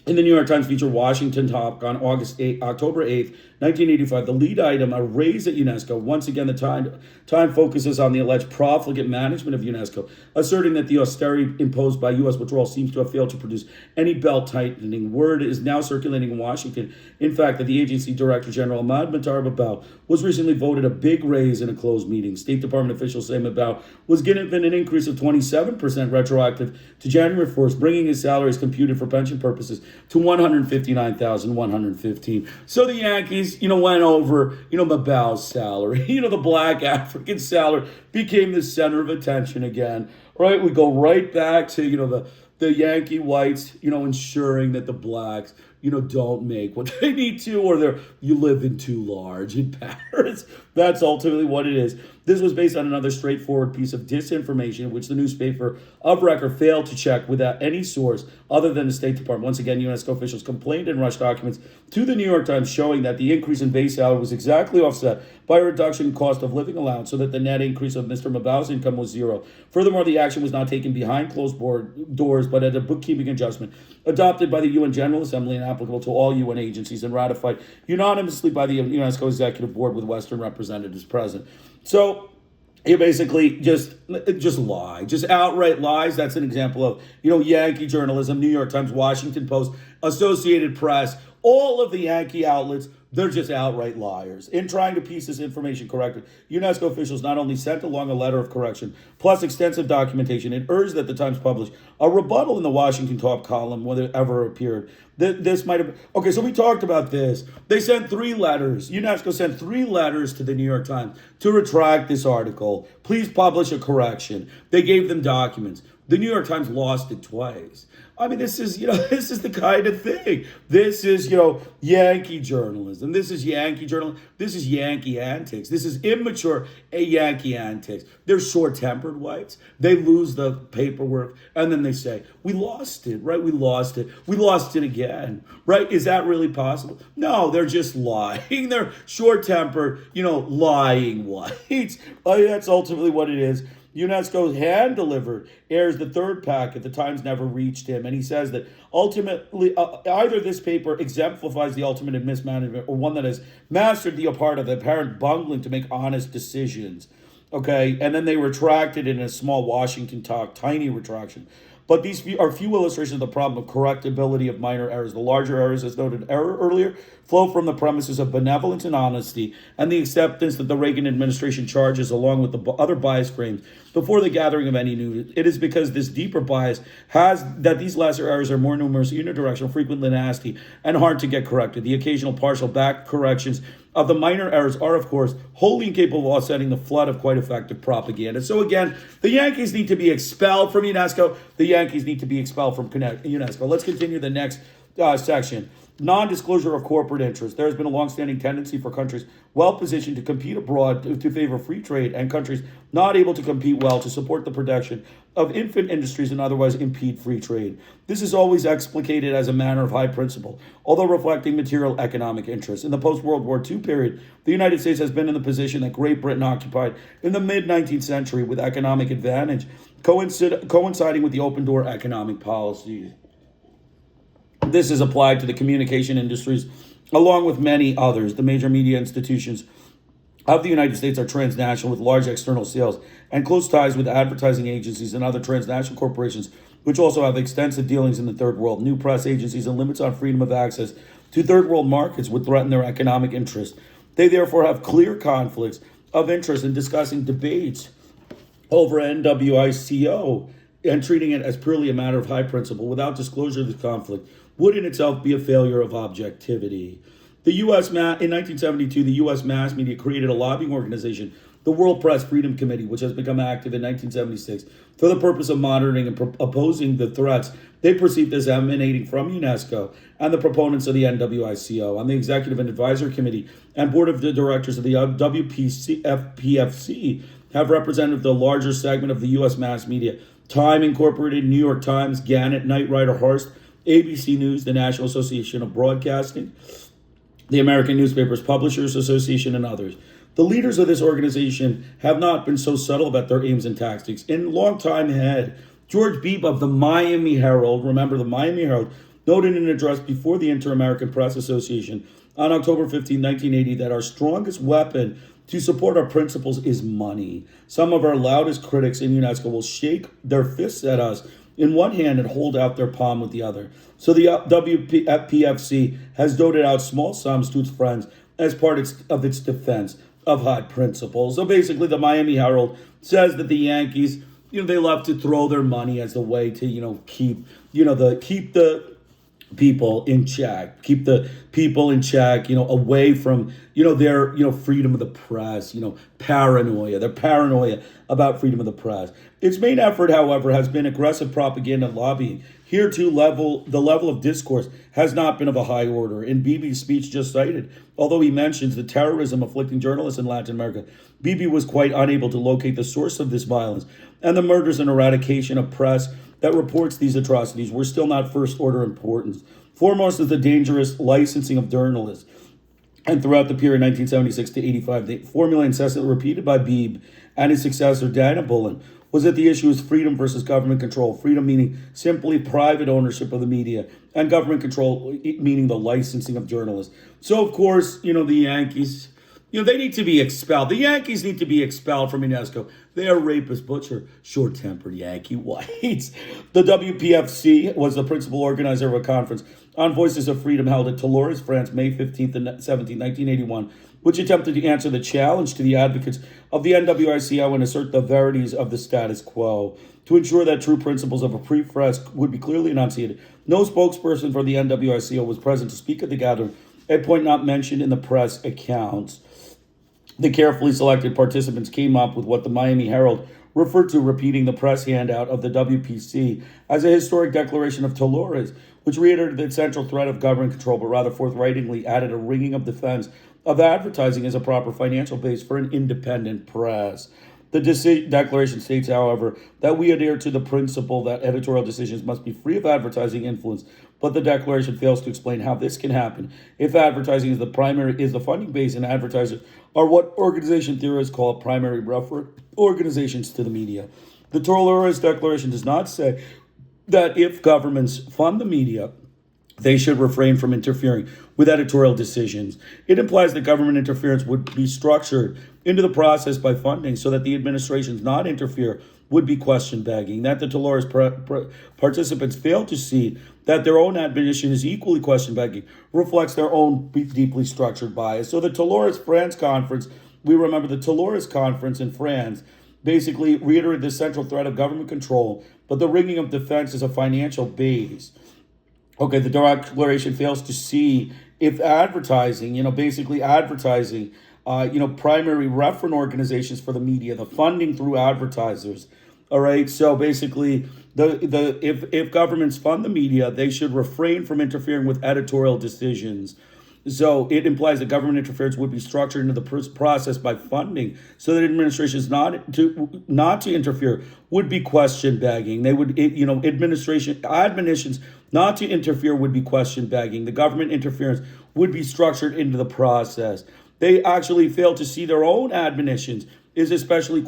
In the New York Times feature Washington Top on October 8th, 1985, the lead item, a raise at UNESCO. Once again, the time focuses on the alleged profligate management of UNESCO, asserting that the austerity imposed by U.S. withdrawal seems to have failed to produce any belt-tightening. Word is now circulating in Washington, in fact, that the agency Director General Ahmad Matar was recently voted a big raise in a closed meeting. State Department officials say Mabao was given an increase of 27% retroactive to January 1st, bringing his salaries computed for pension purposes to $159,115. So the Yankees, went over, Mabao's salary. The black African salary became the center of attention again, right? We go right back to, the Yankee whites, ensuring that the blacks, don't make what they need to, or you live in too large in Paris. That's ultimately what it is. This was based on another straightforward piece of disinformation, which the newspaper of record failed to check without any source other than the State Department. Once again, UNESCO officials complained and rushed documents to the New York Times showing that the increase in base salary was exactly offset by a reduction in cost of living allowance, so that the net increase of Mr. Mabao's income was zero. Furthermore, the action was not taken behind closed doors, but at a bookkeeping adjustment adopted by the UN General Assembly and applicable to all UN agencies and ratified unanimously by the UNESCO Executive Board with Western representatives present. So you basically just lie, just outright lies. That's an example of, Yankee journalism, New York Times, Washington Post, Associated Press, all of the Yankee outlets. They're just outright liars. In trying to piece this information correctly, UNESCO officials not only sent along a letter of correction, plus extensive documentation, and urged that the Times publish a rebuttal in the Washington Top column, whether it ever appeared. This might have... Okay, so we talked about this. They sent 3 letters. UNESCO sent 3 letters to the New York Times to retract this article. Please publish a correction. They gave them documents. The New York Times lost it twice. I mean, this is the kind of thing. This is, Yankee journalism. This is Yankee journalism. This is Yankee antics. This is immature Yankee antics. They're short-tempered whites. They lose the paperwork, and then they say, we lost it, right? We lost it. We lost it again, right? Is that really possible? No, they're just lying. They're short-tempered, lying whites. That's ultimately what it is. UNESCO hand-delivered airs the third packet. The Times never reached him. And he says that ultimately, either this paper exemplifies the ultimate in mismanagement or one that has mastered the art of the apparent bungling to make honest decisions. Okay, and then they retracted in a small Washington Talk, tiny retraction. But these are few illustrations of the problem of correctability of minor errors. The larger errors, as noted earlier, flow from the premises of benevolence and honesty and the acceptance that the Reagan administration charges, along with the other bias claims, before the gathering of any news. It is because this deeper bias has that these lesser errors are more numerous, unidirectional, frequently nasty, and hard to get corrected. The occasional partial back corrections of the minor errors are, of course, wholly incapable of offsetting the flood of quite effective propaganda. So again, the Yankees need to be expelled from UNESCO. The Yankees need to be expelled from UNESCO. Let's continue the next section. Non-disclosure of corporate interests. There has been a long-standing tendency for countries well-positioned to compete abroad to favor free trade, and countries not able to compete well to support the protection of infant industries and otherwise impede free trade. This is always explicated as a matter of high principle, although reflecting material economic interests. In the post-World War II period, the United States has been in the position that Great Britain occupied in the mid-19th century with economic advantage, coinciding with the open-door economic policies. This is applied to the communication industries, along with many others. The major media institutions of the United States are transnational with large external sales and close ties with advertising agencies and other transnational corporations, which also have extensive dealings in the third world. New press agencies and limits on freedom of access to third world markets would threaten their economic interests. They therefore have clear conflicts of interest in discussing debates over NWICO and treating it as purely a matter of high principle without disclosure of the conflict would in itself be a failure of objectivity. In 1972, the U.S. mass media created a lobbying organization the World Press Freedom Committee, which has become active in 1976 for the purpose of monitoring and opposing the threats they perceived as emanating from UNESCO and the proponents of the NWICO. On the Executive and Advisory Committee and Board of Directors of the WPFC have represented the larger segment of the U.S. mass media: Time Incorporated, New York Times, Gannett, Knight Ridder, Hearst, ABC News, the National Association of Broadcasting, the American Newspapers Publishers Association, and others. The leaders of this organization have not been so subtle about their aims and tactics. In long time ahead, George Beebe of the Miami Herald, remember the Miami Herald, noted in an address before the Inter-American Press Association on October 15, 1980, that our strongest weapon to support our principles is money. Some of our loudest critics in UNESCO will shake their fists at us in one hand and hold out their palm with the other. So the WPFC has doted out small sums to its friends as part of its defense of high principles. So basically, the Miami Herald says that the Yankees, they love to throw their money as the way to, keep the people in check, away from, their, freedom of the press, paranoia. They're paranoia about freedom of the press. Its main effort, however, has been aggressive propaganda and lobbying. Here, too, the level of discourse has not been of a high order. In Beebe's speech just cited, although he mentions the terrorism afflicting journalists in Latin America, Beebe was quite unable to locate the source of this violence, and the murders and eradication of press that reports these atrocities were still not first-order importance. Foremost is the dangerous licensing of journalists. And throughout the period 1976 to 85, the formula incessantly repeated by Beebe and his successor, Dana Bullen, was that the issue is freedom versus government control. Freedom meaning simply private ownership of the media, and government control meaning the licensing of journalists. So, of course, the Yankees, they need to be expelled. The Yankees need to be expelled from UNESCO. They are rapist, butcher, short-tempered Yankee whites. The WPFC was the principal organizer of a conference on Voices of Freedom held at Toulouse, France, May 15th and 17th, 1981, which attempted to answer the challenge to the advocates of the NWICO and assert the verities of the status quo. To ensure that true principles of a free press would be clearly enunciated, no spokesperson for the NWICO was present to speak at the gathering, a point not mentioned in the press accounts. The carefully selected participants came up with what the Miami Herald referred to, repeating the press handout of the WPC as a historic declaration of Toulouse, which reiterated the central threat of government control, but rather forthrightly added a ringing of defense of advertising as a proper financial base for an independent press. The Deceit declaration states, however, that we adhere to the principle that editorial decisions must be free of advertising influence, but the declaration fails to explain how this can happen if advertising is the funding base, and advertisers are what organization theorists call primary reference organizations to the media. The Toulouse Declaration does not say that if governments fund the media, they should refrain from interfering with editorial decisions. It implies that government interference would be structured into the process by funding so that the administrations not interfere would be question-begging. That the Toulouse participants fail to see that their own admonition is equally question-begging reflects their own deeply structured bias. So the Toulouse France conference, we remember the Toulouse conference in France, basically reiterated the central threat of government control, but the ringing of defense is a financial base. Okay, the declaration fails to see if advertising, primary reference organizations for the media, the funding through advertisers. All right, so basically, if governments fund the media, they should refrain from interfering with editorial decisions. So it implies that government interference would be structured into the process by funding, so that administrations not to interfere would be question begging. They would, admonitions not to interfere would be question begging. The government interference would be structured into the process. They actually fail to see their own admonitions is especially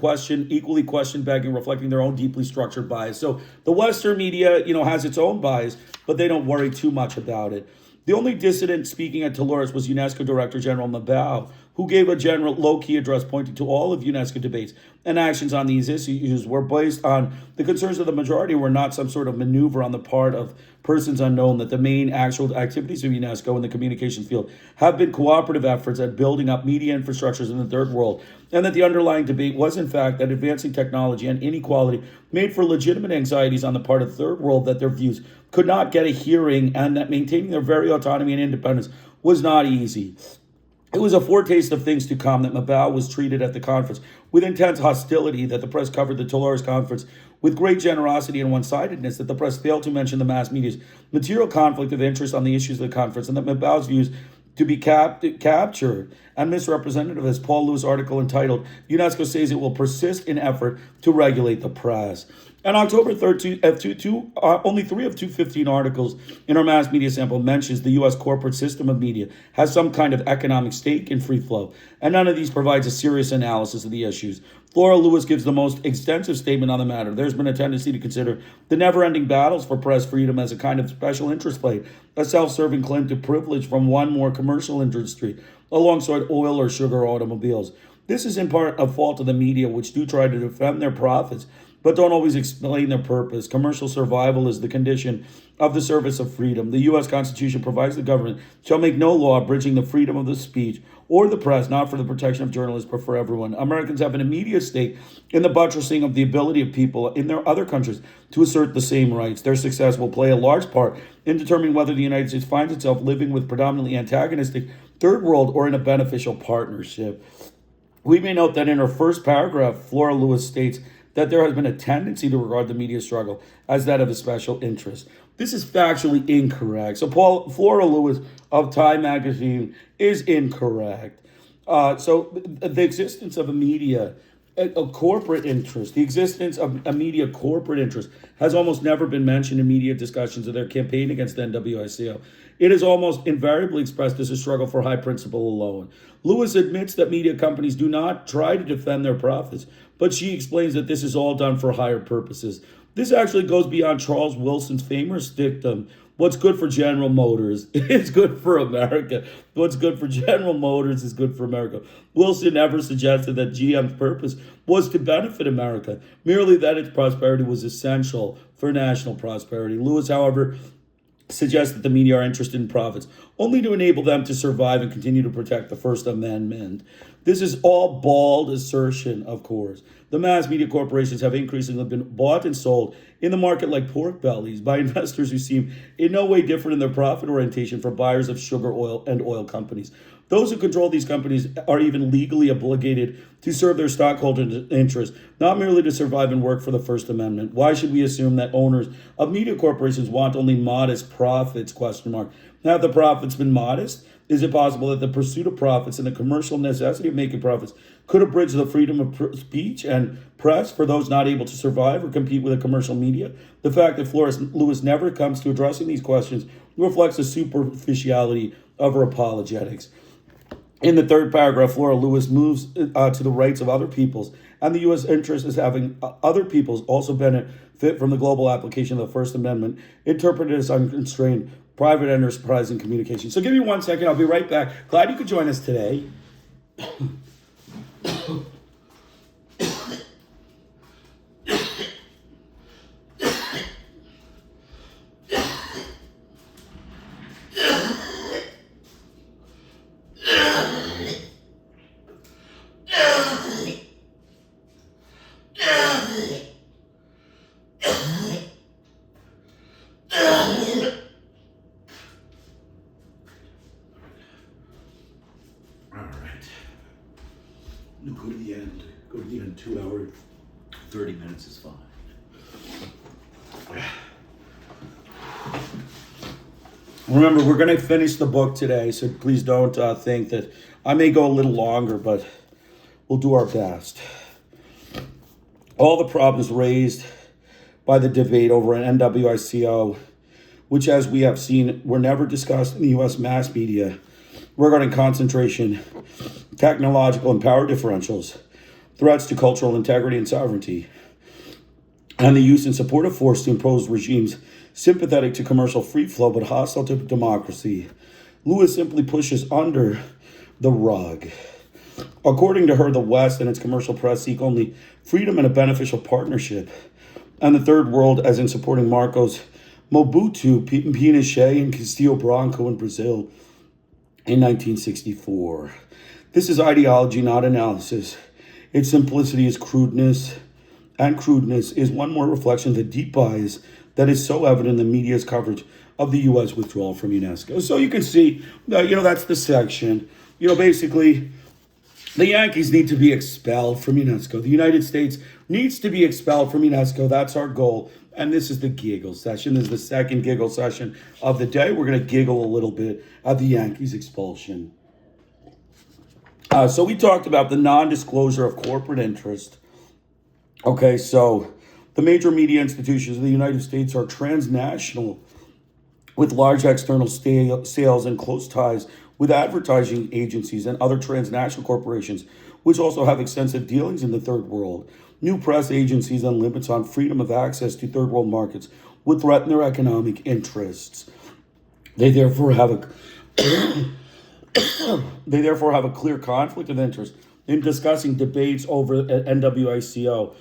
equally question begging, reflecting their own deeply structured bias. So the Western media, has its own bias, but they don't worry too much about it. The only dissident speaking at Toulouse was UNESCO Director General Mabau, who gave a general low-key address pointing to all of UNESCO debates and actions on these issues were based on the concerns of the majority, were not some sort of maneuver on the part of persons unknown, that the main actual activities of UNESCO in the communications field have been cooperative efforts at building up media infrastructures in the third world, and that the underlying debate was, in fact, that advancing technology and inequality made for legitimate anxieties on the part of the third world that their views could not get a hearing, and that maintaining their very autonomy and independence was not easy. It was a foretaste of things to come that Mabao was treated at the conference with intense hostility, that the press covered the Dolores conference with great generosity and one-sidedness, that the press failed to mention the mass media's material conflict of interest on the issues of the conference, and that Mabao's views to be captured and misrepresented, as Paul Lewis' article entitled, UNESCO says it will persist in effort to regulate the press. On October 3rd, only 3 of 215 articles in our mass media sample mentions the U.S. corporate system of media has some kind of economic stake in free flow, and none of these provides a serious analysis of the issues. Flora Lewis gives the most extensive statement on the matter. There's been a tendency to consider the never-ending battles for press freedom as a kind of special interest play, a self-serving claim to privilege from one more commercial industry, alongside oil or sugar automobiles. This is in part a fault of the media, which do try to defend their profits, but don't always explain their purpose. Commercial survival is the condition of the service of freedom. The U.S. Constitution provides the government shall make no law abridging the freedom of the speech or the press, not for the protection of journalists, but for everyone. Americans have an immediate stake in the buttressing of the ability of people in their other countries to assert the same rights. Their success will play a large part in determining whether the United States finds itself living with predominantly antagonistic third world or in a beneficial partnership. We may note that in her first paragraph, Flora Lewis states that there has been a tendency to regard the media struggle as that of a special interest. This is factually incorrect. So Flora Lewis of Time magazine is incorrect. So the existence of a corporate interest, the existence of a media corporate interest has almost never been mentioned in media discussions of their campaign against the NWICO. It is almost invariably expressed as a struggle for high principle alone. Lewis admits that media companies do not try to defend their profits, but she explains that this is all done for higher purposes. This actually goes beyond Charles Wilson's famous dictum, what's good for General Motors is good for America. What's good for General Motors is good for America. Wilson never suggested that GM's purpose was to benefit America, merely that its prosperity was essential for national prosperity. Lewis, however, suggests that the media are interested in profits only to enable them to survive and continue to protect the First Amendment. This is all bald assertion, of course. The mass media corporations have increasingly been bought and sold in the market like pork bellies by investors who seem in no way different in their profit orientation from buyers of sugar, oil, and oil companies. Those who control these companies are even legally obligated to serve their stockholders' interests, not merely to survive and work for the First Amendment. Why should we assume that owners of media corporations want only modest profits? Have the profits been modest? Is it possible that the pursuit of profits and the commercial necessity of making profits could abridge the freedom of speech and press for those not able to survive or compete with the commercial media? The fact that Flora Lewis never comes to addressing these questions reflects the superficiality of her apologetics. In the third paragraph, Flora Lewis moves to the rights of other peoples, and the U.S. interest is having other peoples also benefit from the global application of the First Amendment, interpreted as unconstrained private enterprise and communication. So give me 1 second. I'll be right back. Glad you could join us today. Go to the end. Go to the end. 2 hours, 30 minutes is fine. Remember, we're going to finish the book today, so please don't think that I may go a little longer, but we'll do our best. All the problems raised by the debate over an NWICO, which, as we have seen, were never discussed in the U.S. mass media, regarding concentration, technological and power differentials, threats to cultural integrity and sovereignty, and the use and support of force to impose regimes sympathetic to commercial free flow but hostile to democracy, Lewis simply pushes under the rug. According to her, the West and its commercial press seek only freedom and a beneficial partnership, and the third world, as in supporting Marcos Mobutu, Pinochet, and Castillo Branco in Brazil in 1964. This is ideology, not analysis. Its simplicity is crudeness, and crudeness is one more reflection of the deep bias that is so evident in the media's coverage of the U.S. withdrawal from UNESCO. So you can see, that's the section. basically, the Yankees need to be expelled from Unesco. The United States needs to be expelled from Unesco. That's our goal. And this is the giggle session. This is the second giggle session of the day. We're going to giggle a little bit at the Yankees expulsion. So we talked about the non-disclosure of corporate interest. Okay, so the major media institutions of the United States are transnational with large external sales and close ties with advertising agencies and other transnational corporations, which also have extensive dealings in the third world. New press agencies and limits on freedom of access to third world markets would threaten their economic interests. They therefore have a clear conflict of interest in discussing debates over NWICO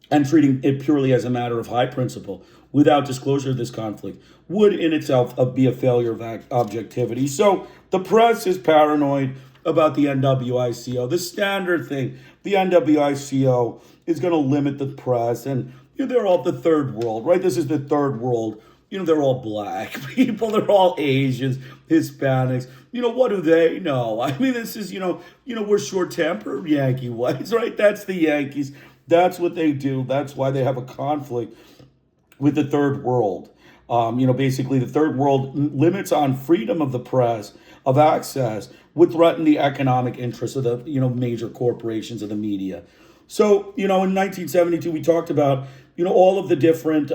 and treating it purely as a matter of high principle without disclosure of this conflict would in itself be a failure of objectivity. So the press is paranoid about the NWICO. The standard thing, the NWICO is going to limit the press, and they're all the third world, right? This is the third world. They're all black people. They're all Asians, Hispanics. What do they know? I mean, this is, we're short-tempered Yankee whites, right? That's the Yankees. That's what they do. That's why they have a conflict with the third world. Basically, the third world limits on freedom of the press, of access, would threaten the economic interests of the, major corporations of the media. So, in 1972, we talked about, all of the different,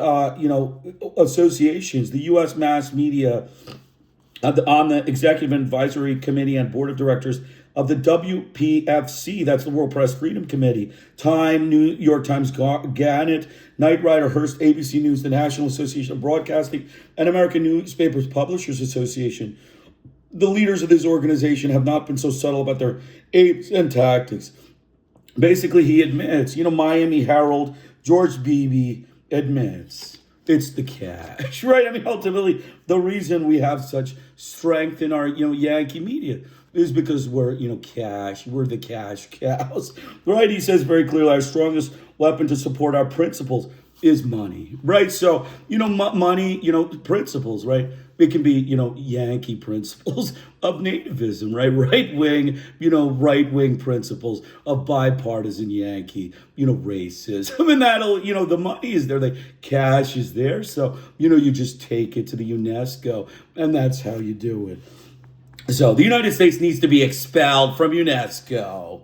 associations, the U.S. mass media, on the Executive Advisory Committee and Board of Directors of the WPFC, that's the World Press Freedom Committee, Time, New York Times, Gannett, Knight Ridder, Hearst, ABC News, the National Association of Broadcasting, and American Newspapers Publishers Association. The leaders of this organization have not been so subtle about their aims and tactics. Basically, he admits, Miami Herald, George Beebe admits it's the cash, right? I mean, ultimately, the reason we have such strength in our, Yankee media is because we're, cash. We're the cash cows, right? He says very clearly, our strongest weapon to support our principles is money, right? So, money, principles, right? It can be, Yankee principles of nativism, right? Right-wing principles of bipartisan Yankee, racism. And that'll, the money is there, the cash is there. So, you just take it to the Unesco, and that's how you do it. So the United States needs to be expelled from Unesco.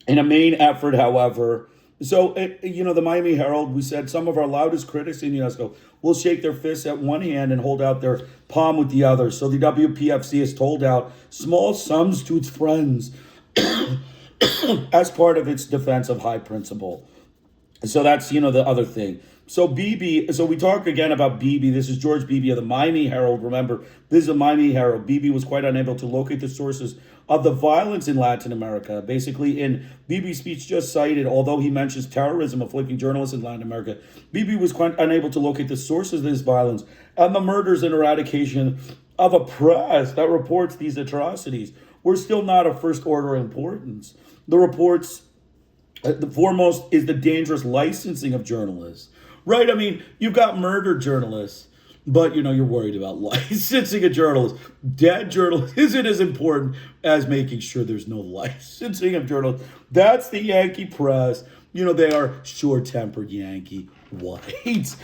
In a main effort, however, the Miami Herald, we said some of our loudest critics in UNESCO will shake their fists at one hand and hold out their palm with the other. So the WPFC has told out small sums to its friends as part of its defense of high principle. So that's, the other thing. So Beebe, so we talk again about Beebe. This is George Beebe of the Miami Herald. Remember, this is the Miami Herald. Beebe was quite unable to locate the sources of the violence in Latin America. Basically, in Beebe's speech just cited, although he mentions terrorism afflicting journalists in Latin America, Beebe was quite unable to locate the sources of this violence and the murders and eradication of a press that reports these atrocities were still not of first order importance. The reports, the foremost is the dangerous licensing of journalists. Right? I mean, you've got murdered journalists, but, you're worried about licensing a journalist. Dead journalists isn't as important as making sure there's no licensing of journalists. That's the Yankee press. They are short-tempered Yankee whites.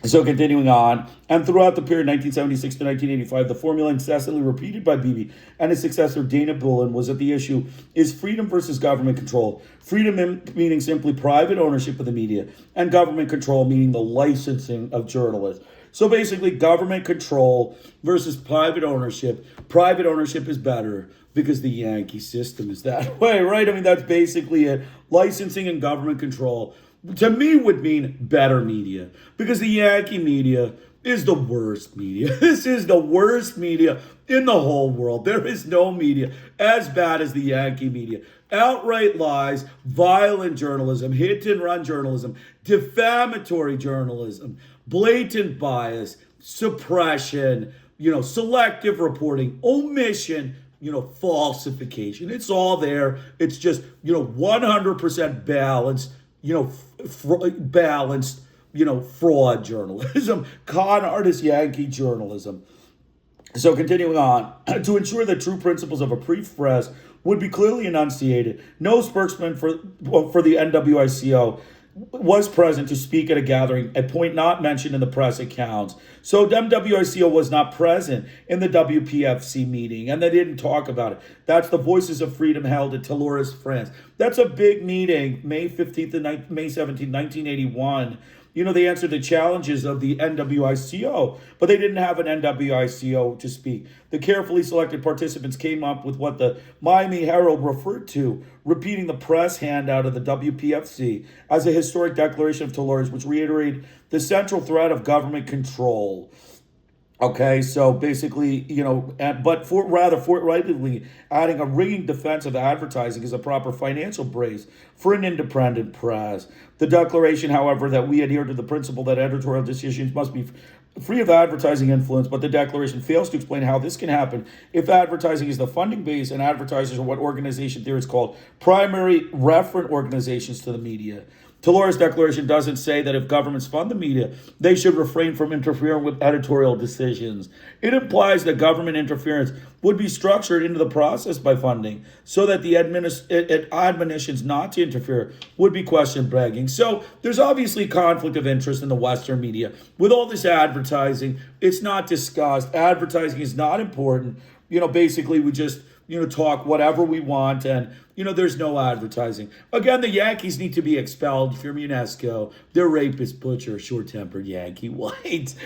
So continuing on, and throughout the period 1976 to 1985, the formula incessantly repeated by Beebe and his successor Dana Bullen was that the issue is freedom versus government control. Freedom meaning simply private ownership of the media, and government control meaning the licensing of journalists. So basically, government control versus private ownership. Private ownership is better because the Yankee system is that way, right? I mean, that's basically it. Licensing and government control, to me, would mean better media, because the Yankee media is the worst media. This is the worst media in the whole world. There is no media as bad as the Yankee media. Outright lies, violent journalism, hit and run journalism, defamatory journalism, blatant bias, suppression, selective reporting, omission, falsification. It's all there. It's just, 100% balanced, fraud journalism, con artist Yankee journalism. So continuing on, to ensure that true principles of a free press would be clearly enunciated, no spokesman for the NWICO was present to speak at a gathering, a point not mentioned in the press accounts. So NWICO was not present in the WPFC meeting, and they didn't talk about it. That's the Voices of Freedom held at Toulouse, France. That's a big meeting, May 15th and May 17th, 1981. They answered the challenges of the NWICO, but they didn't have an NWICO to speak. The carefully selected participants came up with what the Miami Herald referred to, repeating the press handout of the WPFC as a historic declaration of Toulouse, which reiterated the central threat of government control. Okay, so basically, but forthrightly adding a ringing defense of advertising as a proper financial brace for an independent press. The declaration, however, that we adhere to the principle that editorial decisions must be free of advertising influence, but the declaration fails to explain how this can happen if advertising is the funding base and advertisers are what organization theorists call primary referent organizations to the media. Toulouse Declaration doesn't say that if governments fund the media, they should refrain from interfering with editorial decisions. It implies that government interference would be structured into the process by funding so that the admonitions not to interfere would be question begging. So there's obviously conflict of interest in the Western media. With all this advertising, it's not discussed. Advertising is not important. Basically we just talk whatever we want, and there's no advertising. Again, the Yankees need to be expelled from Unesco. They're rapist, butcher, short-tempered Yankee whites.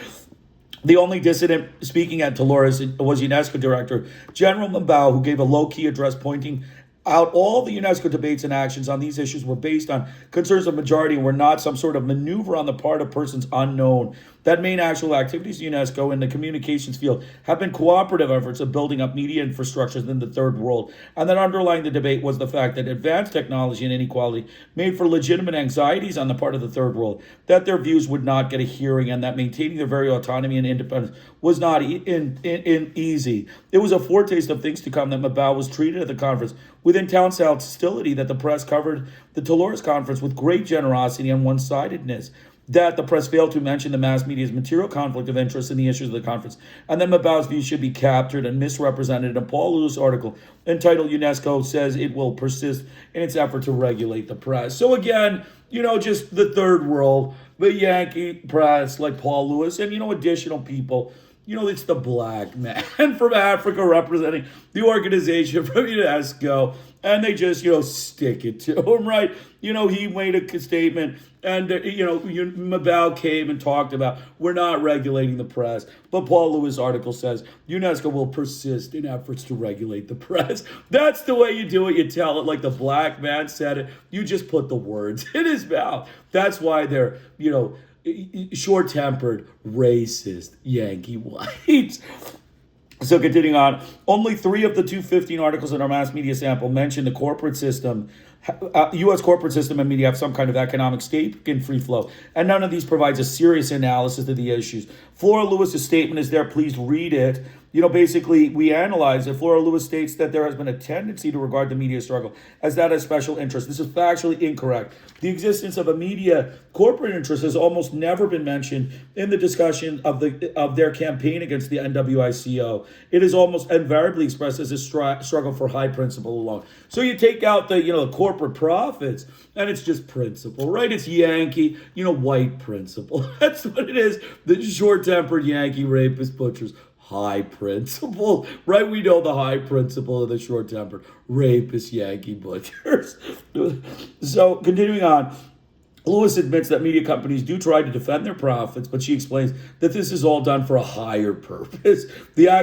The only dissident speaking at Toulouse was UNESCO Director General Mabao, who gave a low-key address pointing out all the UNESCO debates and actions on these issues were based on concerns of majority and were not some sort of maneuver on the part of persons unknown. That main actual activities of UNESCO in the communications field have been cooperative efforts of building up media infrastructures in the third world. And that underlying the debate was the fact that advanced technology and inequality made for legitimate anxieties on the part of the third world, that their views would not get a hearing, and that maintaining their very autonomy and independence was not easy. It was a foretaste of things to come that Mabao was treated at the conference with intense hostility, that the press covered the Toulouse conference with great generosity and one-sidedness, that the press failed to mention the mass media's material conflict of interest in the issues of the conference, and that Mabao's views should be captured and misrepresented in a Paul Lewis article entitled UNESCO Says It Will Persist in Its Effort to Regulate the Press. So again, just the third world, the Yankee press like Paul Lewis and, additional people. It's the black man from Africa representing the organization from UNESCO, and they just, stick it to him, right? He made a statement, and, Mabao came and talked about, we're not regulating the press. But Paul Lewis' article says, UNESCO will persist in efforts to regulate the press. That's the way you do it. You tell it like the black man said it. You just put the words in his mouth. That's why they're, short-tempered, racist Yankee whites. So continuing on, only 3 of the 215 articles in our mass media sample mention the corporate system. U.S. corporate system and media have some kind of economic stake in free flow, and none of these provides a serious analysis of the issues. Flora Lewis's statement is there. Please read it. Basically, we analyze it. Flora Lewis states that there has been a tendency to regard the media struggle as that of special interest. This is factually incorrect. The existence of a media corporate interest has almost never been mentioned in the discussion of their campaign against the NWICO. It is almost invariably expressed as a struggle for high principle alone. So you take out the corporate profits, and it's just principle, right? It's Yankee, white principle. That's what it is. The short-tempered Yankee rapist butchers. High principle, right? We know the high principle of the short-tempered rapist Yankee butchers. So continuing on, Lewis admits that media companies do try to defend their profits, but she explains that this is all done for a higher purpose. This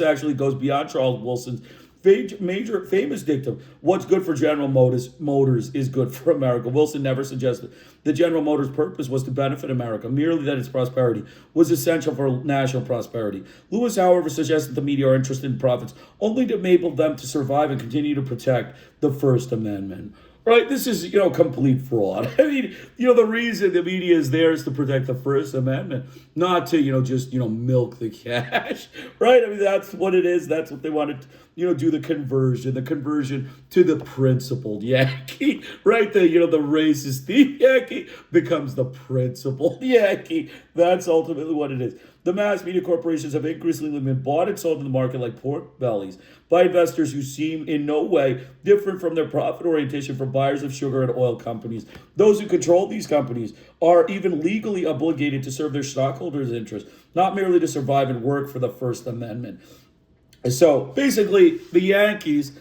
actually goes beyond Charles Wilson's famous dictum, what's good for General Motors is good for America. Wilson never suggested that General Motors' purpose was to benefit America, merely that its prosperity was essential for national prosperity. Lewis, however, suggests that the media are interested in profits only to enable them to survive and continue to protect the First Amendment. Right, this is, complete fraud. I mean, the reason the media is there is to protect the First Amendment, not to, just, milk the cash. Right? I mean, that's what it is. That's what they wanted. do the conversion to the principled Yankee, right? The racist thief Yankee becomes the principled Yankee. That's ultimately what it is. The mass media corporations have increasingly been bought and sold in the market like pork bellies by investors who seem in no way different from their profit orientation from buyers of sugar and oil companies. Those who control these companies are even legally obligated to serve their stockholders' interests, not merely to survive and work for the First Amendment. So basically, the Yankees,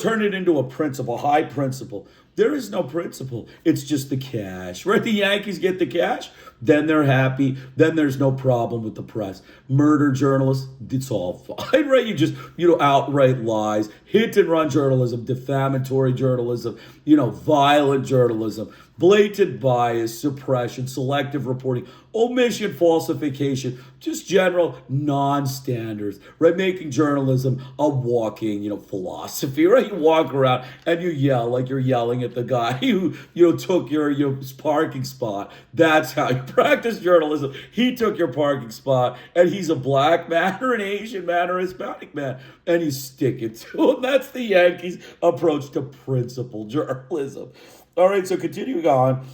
turn it into a principle, high principle. There is no principle. It's just the cash, right? The Yankees get the cash, then they're happy. Then there's no problem with the press. Murder journalists, it's all fine, right? You just, outright lies, hit and run journalism, defamatory journalism, violent journalism, blatant bias, suppression, selective reporting, omission, falsification, just general non-standards, right? Making journalism a walking, philosophy, right? You walk around and you yell like you're yelling at the guy who, took your parking spot. That's how you practice journalism. He took your parking spot and he's a black man or an Asian man or a Hispanic man and you stick it to him. That's the Yankees' approach to principled journalism. All right, so continuing on,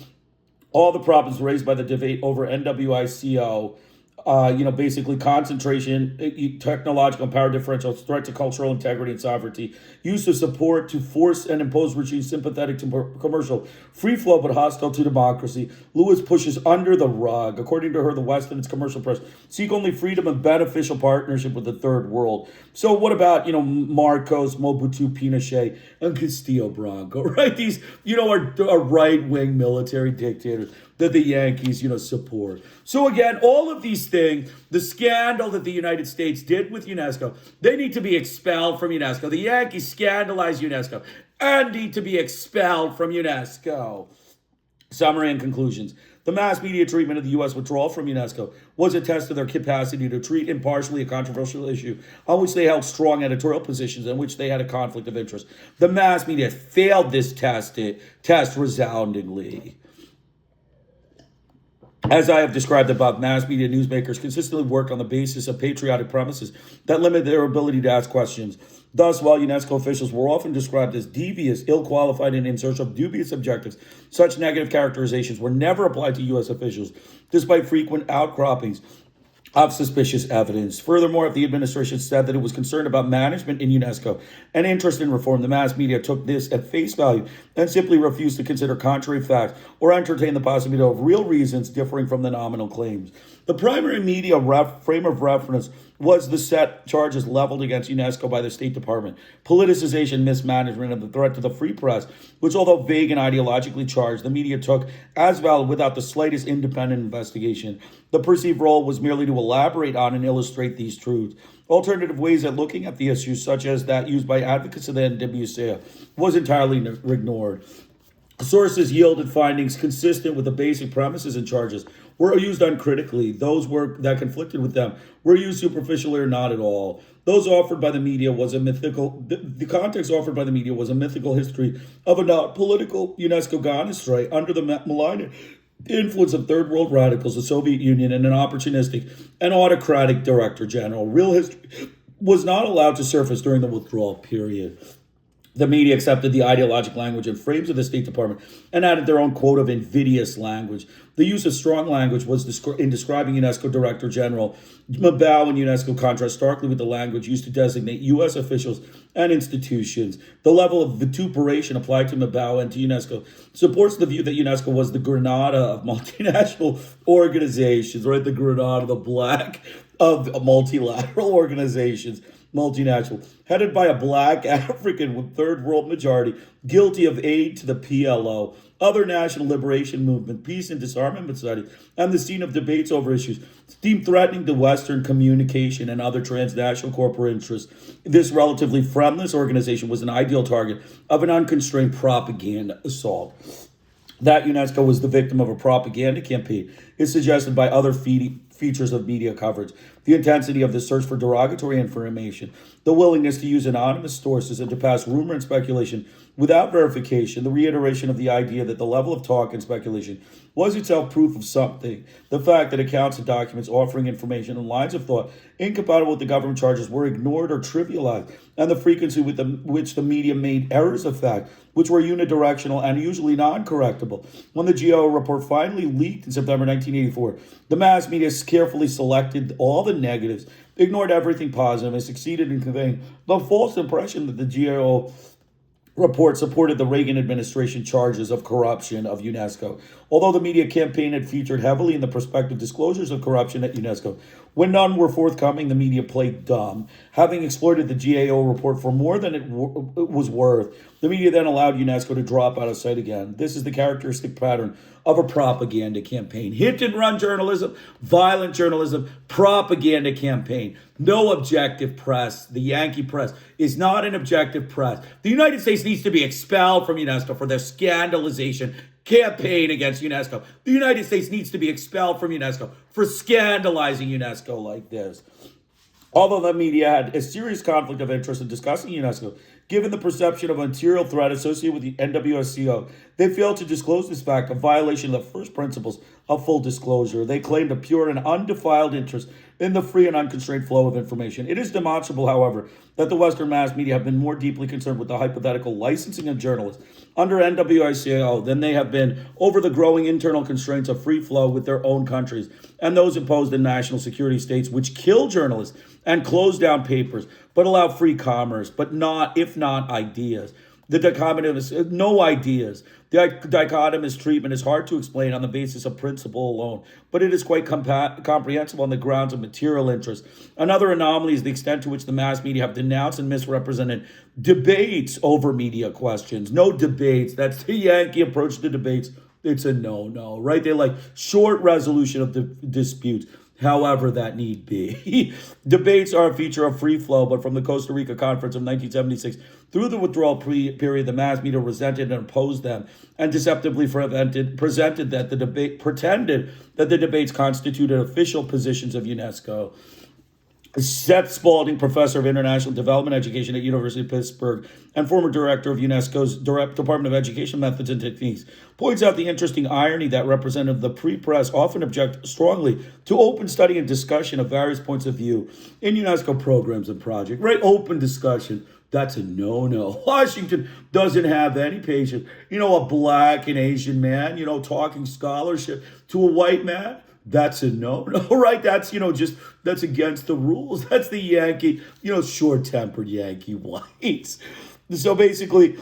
all the problems raised by the debate over NWICO, basically concentration, technological and power differentials, threat to cultural integrity and sovereignty, use of support to force and impose regimes sympathetic to commercial, free flow but hostile to democracy. Lewis pushes under the rug. According to her, the West and its commercial press seek only freedom and beneficial partnership with the third world. So what about, Marcos, Mobutu, Pinochet, and Castillo Branco, right? These, are right-wing military dictators that the Yankees, support. So again, all of these things, the scandal that the United States did with UNESCO, they need to be expelled from UNESCO. The Yankees scandalized UNESCO and need to be expelled from UNESCO. Summary and conclusions. The mass media treatment of the U.S. withdrawal from UNESCO was a test of their capacity to treat impartially a controversial issue on which they held strong editorial positions and which they had a conflict of interest. The mass media failed this test resoundingly. As I have described above, mass media newsmakers consistently work on the basis of patriotic premises that limit their ability to ask questions. Thus, while UNESCO officials were often described as devious, ill-qualified, and in search of dubious objectives, such negative characterizations were never applied to U.S. officials, despite frequent outcroppings of suspicious evidence. Furthermore, if the administration said that it was concerned about management in UNESCO and interest in reform, the mass media took this at face value and simply refused to consider contrary facts or entertain the possibility of real reasons differing from the nominal claims. The primary media frame of reference was the set charges leveled against UNESCO by the State Department, politicization, mismanagement, and the threat to the free press, which, although vague and ideologically charged, the media took as valid without the slightest independent investigation. The perceived role was merely to elaborate on and illustrate these truths. Alternative ways at looking at the issues, such as that used by advocates of the NWCA, was entirely ignored. Sources yielded findings consistent with the basic premises and charges were used uncritically. Those that conflicted with them were used superficially or not at all. The context offered by the media was a mythical history of a not political UNESCO gone astray under the malign influence of third world radicals, the Soviet Union, and an opportunistic and autocratic director general. Real history was not allowed to surface during the withdrawal period. The media accepted the ideological language and frames of the State Department and added their own quote of invidious language. The use of strong language was in describing UNESCO Director General Mabao, and UNESCO contrasts starkly with the language used to designate U.S. officials and institutions. The level of vituperation applied to Mabao and to UNESCO supports the view that UNESCO was the Grenada of multinational organizations, right? The Grenada, the black of multilateral organizations. Multinational, headed by a black African with third world majority, guilty of aid to the PLO, other national liberation movement, peace and disarmament society, and the scene of debates over issues deemed threatening to Western communication and other transnational corporate interests. This relatively friendless organization was an ideal target of an unconstrained propaganda assault. That UNESCO was the victim of a propaganda campaign is suggested by other features of media coverage: the intensity of the search for derogatory information, the willingness to use anonymous sources and to pass rumor and speculation without verification, the reiteration of the idea that the level of talk and speculation was itself proof of something, the fact that accounts and documents offering information and lines of thought incompatible with the government charges were ignored or trivialized, and the frequency with which the media made errors of fact, which were unidirectional and usually non-correctable. When the GAO report finally leaked in September 1984, the mass media carefully selected all the negatives, ignored everything positive, and succeeded in conveying the false impression that the GAO report supported the Reagan administration charges of corruption of Unesco. Although the media campaign had featured heavily in the prospective disclosures of corruption at Unesco, when none were forthcoming, the media played dumb. Having exploited the GAO report for more than it was worth, the media then allowed Unesco to drop out of sight again. This is the characteristic pattern of a propaganda campaign. Hit and run journalism, violent journalism, propaganda campaign. No objective press. The Yankee press is not an objective press. The United States needs to be expelled from UNESCO for their scandalization campaign against UNESCO. The United States needs to be expelled from UNESCO for scandalizing UNESCO like this. Although the media had a serious conflict of interest in discussing UNESCO, given the perception of a material threat associated with the NWSCO, they failed to disclose this fact, a violation of the first principles of full disclosure. They claimed a pure and undefiled interest in the free and unconstrained flow of information. It is demonstrable, however, that the Western mass media have been more deeply concerned with the hypothetical licensing of journalists under NWSCO than they have been over the growing internal constraints of free flow with their own countries and those imposed in national security states which kill journalists and close down papers, but allow free commerce, but not, if not, ideas. The dichotomous, no ideas. The dichotomous treatment is hard to explain on the basis of principle alone, but it is quite comprehensible on the grounds of material interest. Another anomaly is the extent to which the mass media have denounced and misrepresented debates over media questions. No debates. That's the Yankee approach to debates. It's a no-no, right? They like short resolution of disputes, however that need be. Debates are a feature of free flow, but from the Costa Rica Conference of 1976 through the withdrawal period, the mass media resented and opposed them, and deceptively pretended that the debates constituted official positions of UNESCO. Seth Spalding, professor of international development education at University of Pittsburgh and former director of UNESCO's Department of Education Methods and Techniques, points out the interesting irony that representatives of the pre-press often object strongly to open study and discussion of various points of view in UNESCO programs and projects. Right? Open discussion. That's a no-no. Washington doesn't have any patience. A black and Asian man, talking scholarship to a white man. That's a no-no, right? That's, that's against the rules. That's the Yankee, short-tempered Yankee whites. So basically,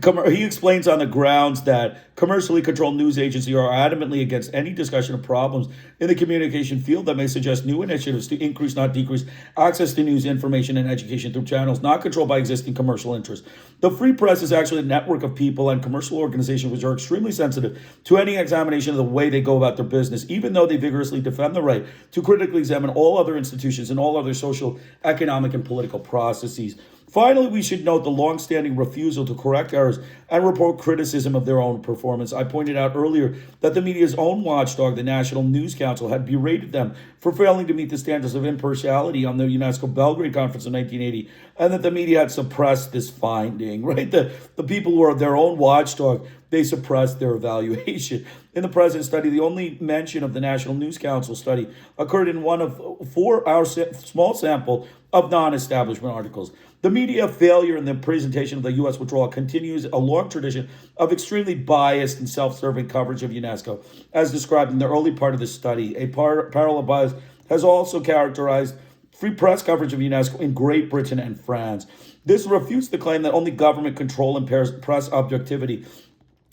he explains on the grounds that commercially controlled news agencies are adamantly against any discussion of problems in the communication field that may suggest new initiatives to increase, not decrease, access to news, information, and education through channels not controlled by existing commercial interests. The free press is actually a network of people and commercial organizations which are extremely sensitive to any examination of the way they go about their business, even though they vigorously defend the right to critically examine all other institutions and all other social, economic, and political processes. Finally, we should note the long-standing refusal to correct errors and report criticism of their own performance. I pointed out earlier that the media's own watchdog, the National News Council, had berated them for failing to meet the standards of impartiality on the UNESCO Belgrade Conference of 1980, and that the media had suppressed this finding, right? The people who are their own watchdog, they suppressed their evaluation. In the present study, the only mention of the National News Council study occurred in one of 4 small sample of non-establishment articles. The media failure in the presentation of the U.S. withdrawal continues a long tradition of extremely biased and self-serving coverage of UNESCO, as described in the early part of the study. A parallel bias has also characterized free press coverage of UNESCO in Great Britain and France. This refutes the claim that only government control impairs press objectivity.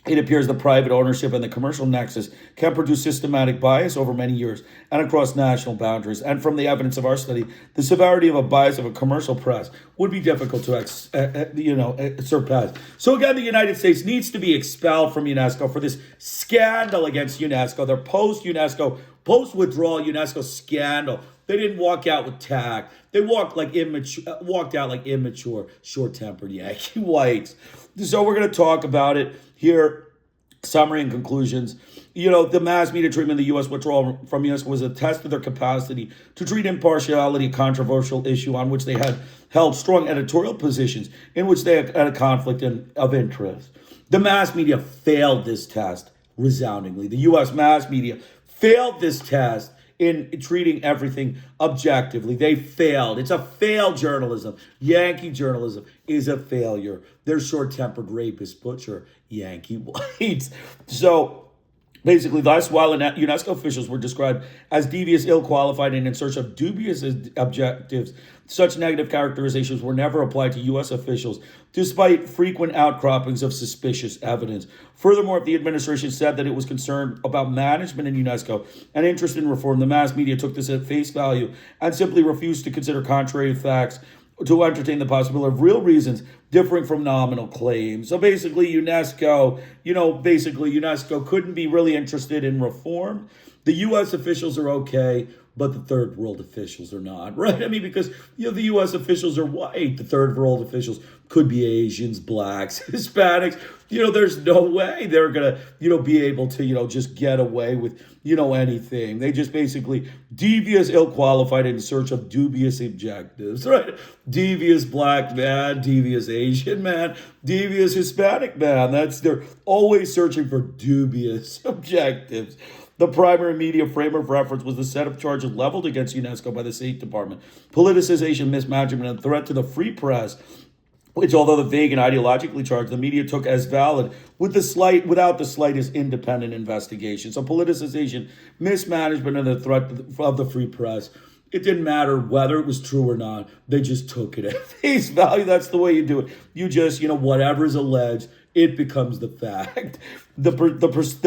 It appears the private ownership and the commercial nexus can produce systematic bias over many years and across national boundaries. And from the evidence of our study, the severity of a bias of a commercial press would be difficult to surpass. So again, the United States needs to be expelled from UNESCO for this scandal against UNESCO, their post-UNESCO, post-withdrawal UNESCO scandal. They didn't walk out with tact. They walked out like immature, short-tempered Yankee whites. So we're going to talk about it here Summary and conclusions. The mass media treatment of the U.S. withdrawal from UNESCO was a test of their capacity to treat impartiality a controversial issue on which they had held strong editorial positions, in which they had a conflict of interest. The mass media failed this test resoundingly. The U.S. mass media failed this test in treating everything objectively. They failed. It's a failed journalism. Yankee journalism is a failure. They're short-tempered rapist butcher Yankee whites. So basically, thus, while UNESCO officials were described as devious, ill-qualified, and in search of dubious objectives, such negative characterizations were never applied to U.S. officials, despite frequent outcroppings of suspicious evidence. Furthermore, if the administration said that it was concerned about management in UNESCO and interest in reform, the mass media took this at face value and simply refused to consider contrary facts to entertain the possibility of real reasons differing from nominal claims. So basically, UNESCO couldn't be really interested in reform. The U.S. officials are okay, but the third world officials are not, right? I mean, because, the U.S. officials are white. The third world officials could be Asians, blacks, Hispanics. There's no way they're going to, be able to, just get away with, anything. They just basically devious, ill-qualified in search of dubious objectives, right? Devious black man, devious Asian man, devious Hispanic man. They're always searching for dubious objectives. The primary media frame of reference was the set of charges leveled against UNESCO by the State Department: politicization, mismanagement, and threat to the free press, which, although the vague and ideologically charged, the media took as valid without the slightest independent investigation. So politicization, mismanagement, and the threat of the free press. It didn't matter whether it was true or not. They just took it at face value. That's the way you do it. You just, whatever is alleged, it becomes the fact. Their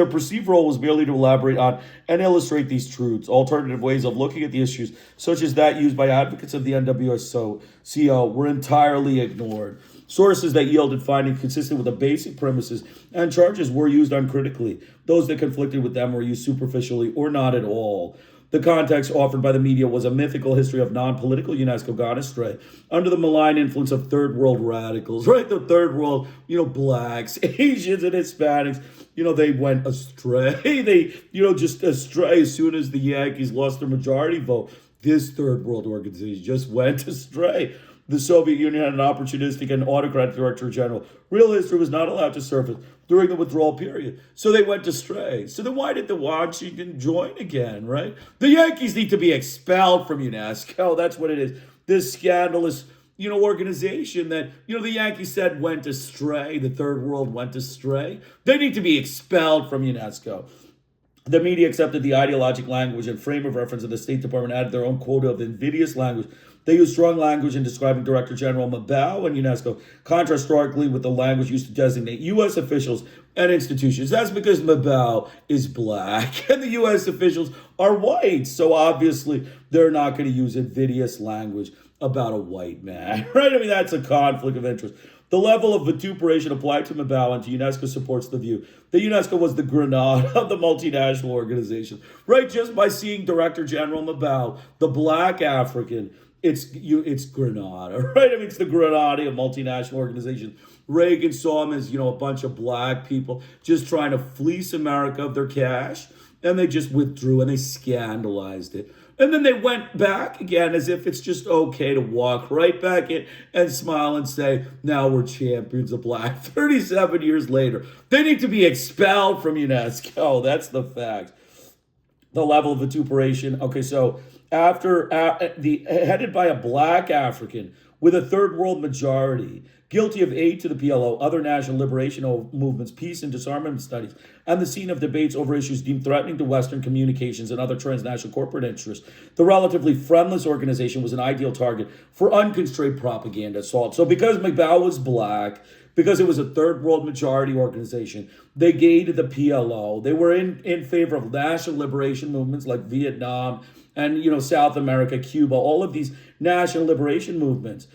perceived role was merely to elaborate on and illustrate these truths. Alternative ways of looking at the issues, such as that used by advocates of the NWSCO, were entirely ignored. Sources that yielded findings consistent with the basic premises and charges were used uncritically. Those that conflicted with them were used superficially or not at all. The context offered by the media was a mythical history of non-political UNESCO gone astray under the malign influence of third world radicals, right? The third world, blacks, Asians, and Hispanics, they went astray. They, just astray as soon as the Yankees lost their majority vote. This third world organization just went astray. The Soviet Union had an opportunistic and autocratic director general. Real history was not allowed to surface during the withdrawal period. So they went astray. So then why did the Washington join again, right? The Yankees need to be expelled from UNESCO. That's what it is. This scandalous, organization that, the Yankees said went astray. The third world went astray. They need to be expelled from UNESCO. The media accepted the ideologic language and frame of reference of the State Department, added their own quota of invidious language. They used strong language in describing Director General Mabao and UNESCO, contrast starkly with the language used to designate U.S. officials and institutions. That's because Mabao is black and the U.S. officials are white. So obviously, they're not going to use invidious language about a white man, right? I mean, that's a conflict of interest. The level of vituperation applied to Mabao and to UNESCO supports the view that UNESCO was the Grenada of the multinational organization, right? Just by seeing Director General Mabao, the black African, it's Grenada, right? I mean, it's the Grenada of multinational organizations. Reagan saw him as, a bunch of black people just trying to fleece America of their cash, and they just withdrew and they scandalized it. And then they went back again as if it's just okay to walk right back in and smile and say, now we're champions of black 37 years later. They need to be expelled from UNESCO. That's the fact. The level of vituperation. Okay, so headed by a black African with a third world majority, guilty of aid to the PLO, other national liberation movements, peace and disarmament studies, and the scene of debates over issues deemed threatening to Western communications and other transnational corporate interests, the relatively friendless organization was an ideal target for unconstrained propaganda assault. So because Mabao was black, because it was a third world majority organization, they gained the PLO. They were in favor of national liberation movements like Vietnam and, South America, Cuba, all of these national liberation movements.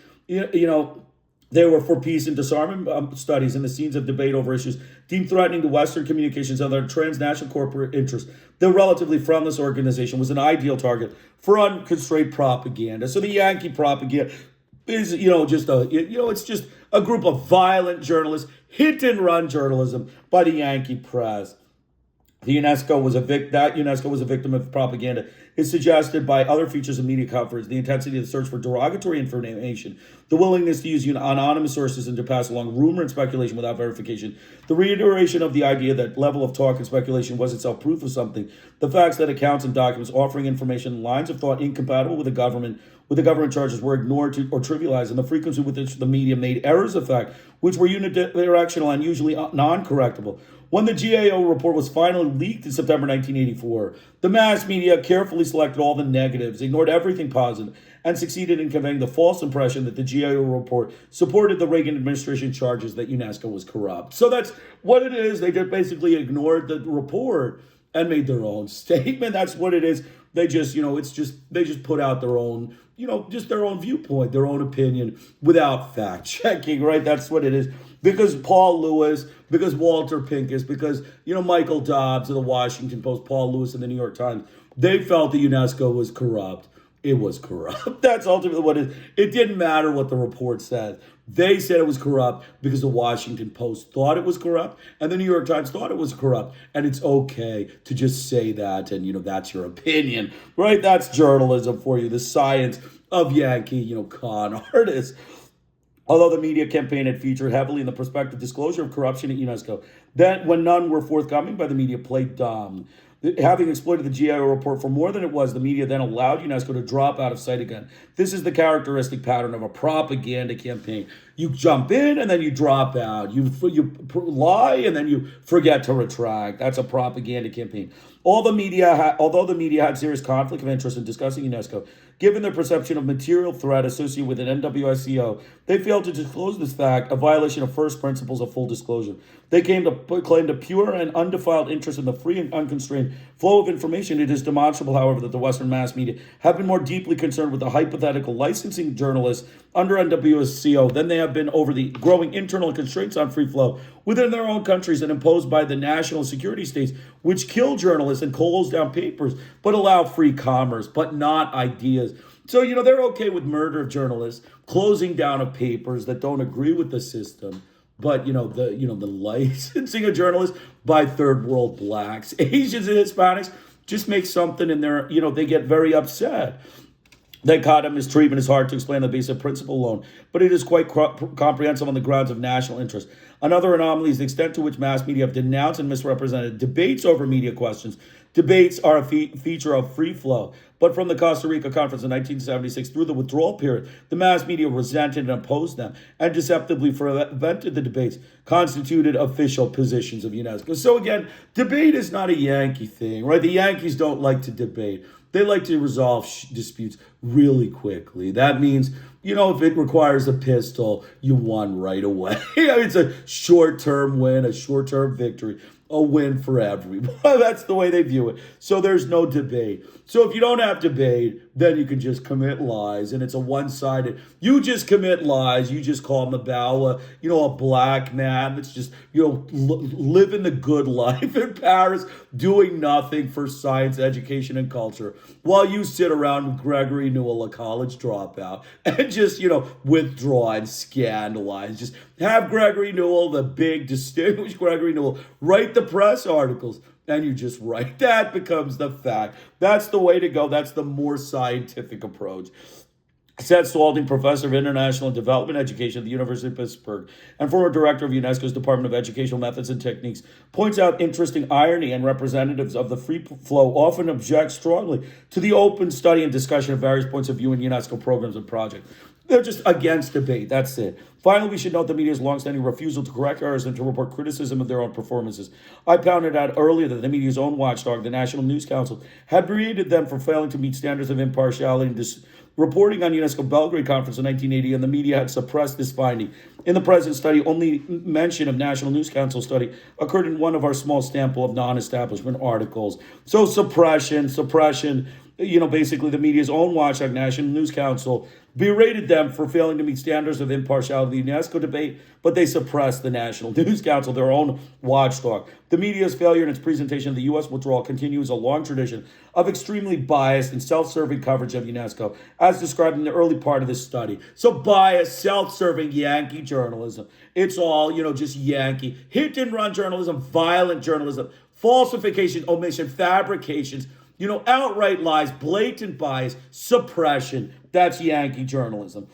They were for peace and disarmament studies and the scenes of debate over issues deemed threatening to Western communications and other transnational corporate interests. The relatively friendless organization was an ideal target for unconstrained propaganda. So the Yankee propaganda is, it's just a group of violent journalists, hit and run journalism by the Yankee press. The UNESCO was a victim of propaganda. Is suggested by other features of media coverage, the intensity of the search for derogatory information, the willingness to use anonymous sources and to pass along rumor and speculation without verification, the reiteration of the idea that level of talk and speculation was itself proof of something, the facts that accounts and documents offering information, lines of thought incompatible with the government charges were ignored or trivialized, and the frequency with which the media made errors of fact, which were unidirectional and usually non-correctable. When the GAO report was finally leaked in September 1984, the mass media carefully selected all the negatives, ignored everything positive, and succeeded in conveying the false impression that the GAO report supported the Reagan administration charges that Unesco was corrupt. So that's what it is. They just basically ignored the report and made their own statement. That's what it is. They just, they just put out their own, just their own viewpoint, their own opinion without fact checking, right? That's what it is. Because Paul Lewis, because Walter Pincus, because, Michael Dobbs of the Washington Post, Paul Lewis of the New York Times, they felt the UNESCO was corrupt. It was corrupt. That's ultimately what it is. It didn't matter what the report said. They said it was corrupt because the Washington Post thought it was corrupt and the New York Times thought it was corrupt. And it's okay to just say that and, that's your opinion, right? That's journalism for you, the science of Yankee, con artists. Although the media campaign had featured heavily in the prospective disclosure of corruption at UNESCO, then when none were forthcoming by the media, played dumb. Having exploited the GIO report for more than it was, the media then allowed UNESCO to drop out of sight again. This is the characteristic pattern of a propaganda campaign. You jump in and then you drop out. You lie and then you forget to retract. That's a propaganda campaign. Although the media had serious conflict of interest in discussing UNESCO, given their perception of material threat associated with an NWSCO, they failed to disclose this fact, a violation of first principles of full disclosure. They claimed a pure and undefiled interest in the free and unconstrained flow of information. It is demonstrable, however, that the Western mass media have been more deeply concerned with the hypothetical licensing journalists under NWSCO than they have been over the growing internal constraints on free flow within their own countries and imposed by the national security states, which kill journalists and close down papers, but allow free commerce, but not ideas. So, they're okay with murder of journalists, closing down of papers that don't agree with the system. But, the licensing of journalists by third world blacks, Asians and Hispanics just make something in there, they get very upset. That mistreatment is hard to explain on the basis of principle alone, but it is quite comprehensive on the grounds of national interest. Another anomaly is the extent to which mass media have denounced and misrepresented debates over media questions. Debates are a feature of free flow, but from the Costa Rica conference in 1976 through the withdrawal period, the mass media resented and opposed them and deceptively prevented the debates, constituted official positions of UNESCO. So again, debate is not a Yankee thing, right? The Yankees don't like to debate. They like to resolve disputes really quickly. That means, if it requires a pistol, you won right away. It's a short-term win, a short-term victory, a win for everyone. That's the way they view it. So there's no debate. So if you don't have debate, then you can just commit lies, and it's a one-sided. You just commit lies. You just call him about a black man that's just living the good life in Paris, doing nothing for science, education, and culture, while you sit around with Gregory Newell, a college dropout, and just withdraw and scandalize. Just have Gregory Newell, the big distinguished Gregory Newell, write the press articles. And you just write. That becomes the fact. That's the way to go. That's the more scientific approach. Seth Spalding, professor of international development education at the University of Pittsburgh and former director of UNESCO's Department of Educational Methods and Techniques, points out interesting irony, and representatives of the free flow often object strongly to the open study and discussion of various points of view in UNESCO programs and projects. They're just against debate. That's it. Finally, we should note the media's longstanding refusal to correct errors and to report criticism of their own performances. I pointed out earlier that the media's own watchdog, the National News Council, had berated them for failing to meet standards of impartiality and reporting on UNESCO Belgrade Conference in 1980, and the media had suppressed this finding. In the present study, only mention of National News Council study occurred in one of our small sample of non-establishment articles. So suppression, basically the media's own watchdog, National News Council, berated them for failing to meet standards of impartiality in the UNESCO debate, but they suppressed the National News Council, their own watchdog. The media's failure in its presentation of the U.S. withdrawal continues a long tradition of extremely biased and self-serving coverage of UNESCO, as described in the early part of this study. So biased, self-serving Yankee journalism. It's all, just Yankee. Hit-and-run journalism, violent journalism, falsification, omission, fabrications, outright lies, blatant bias, suppression. That's Yankee journalism.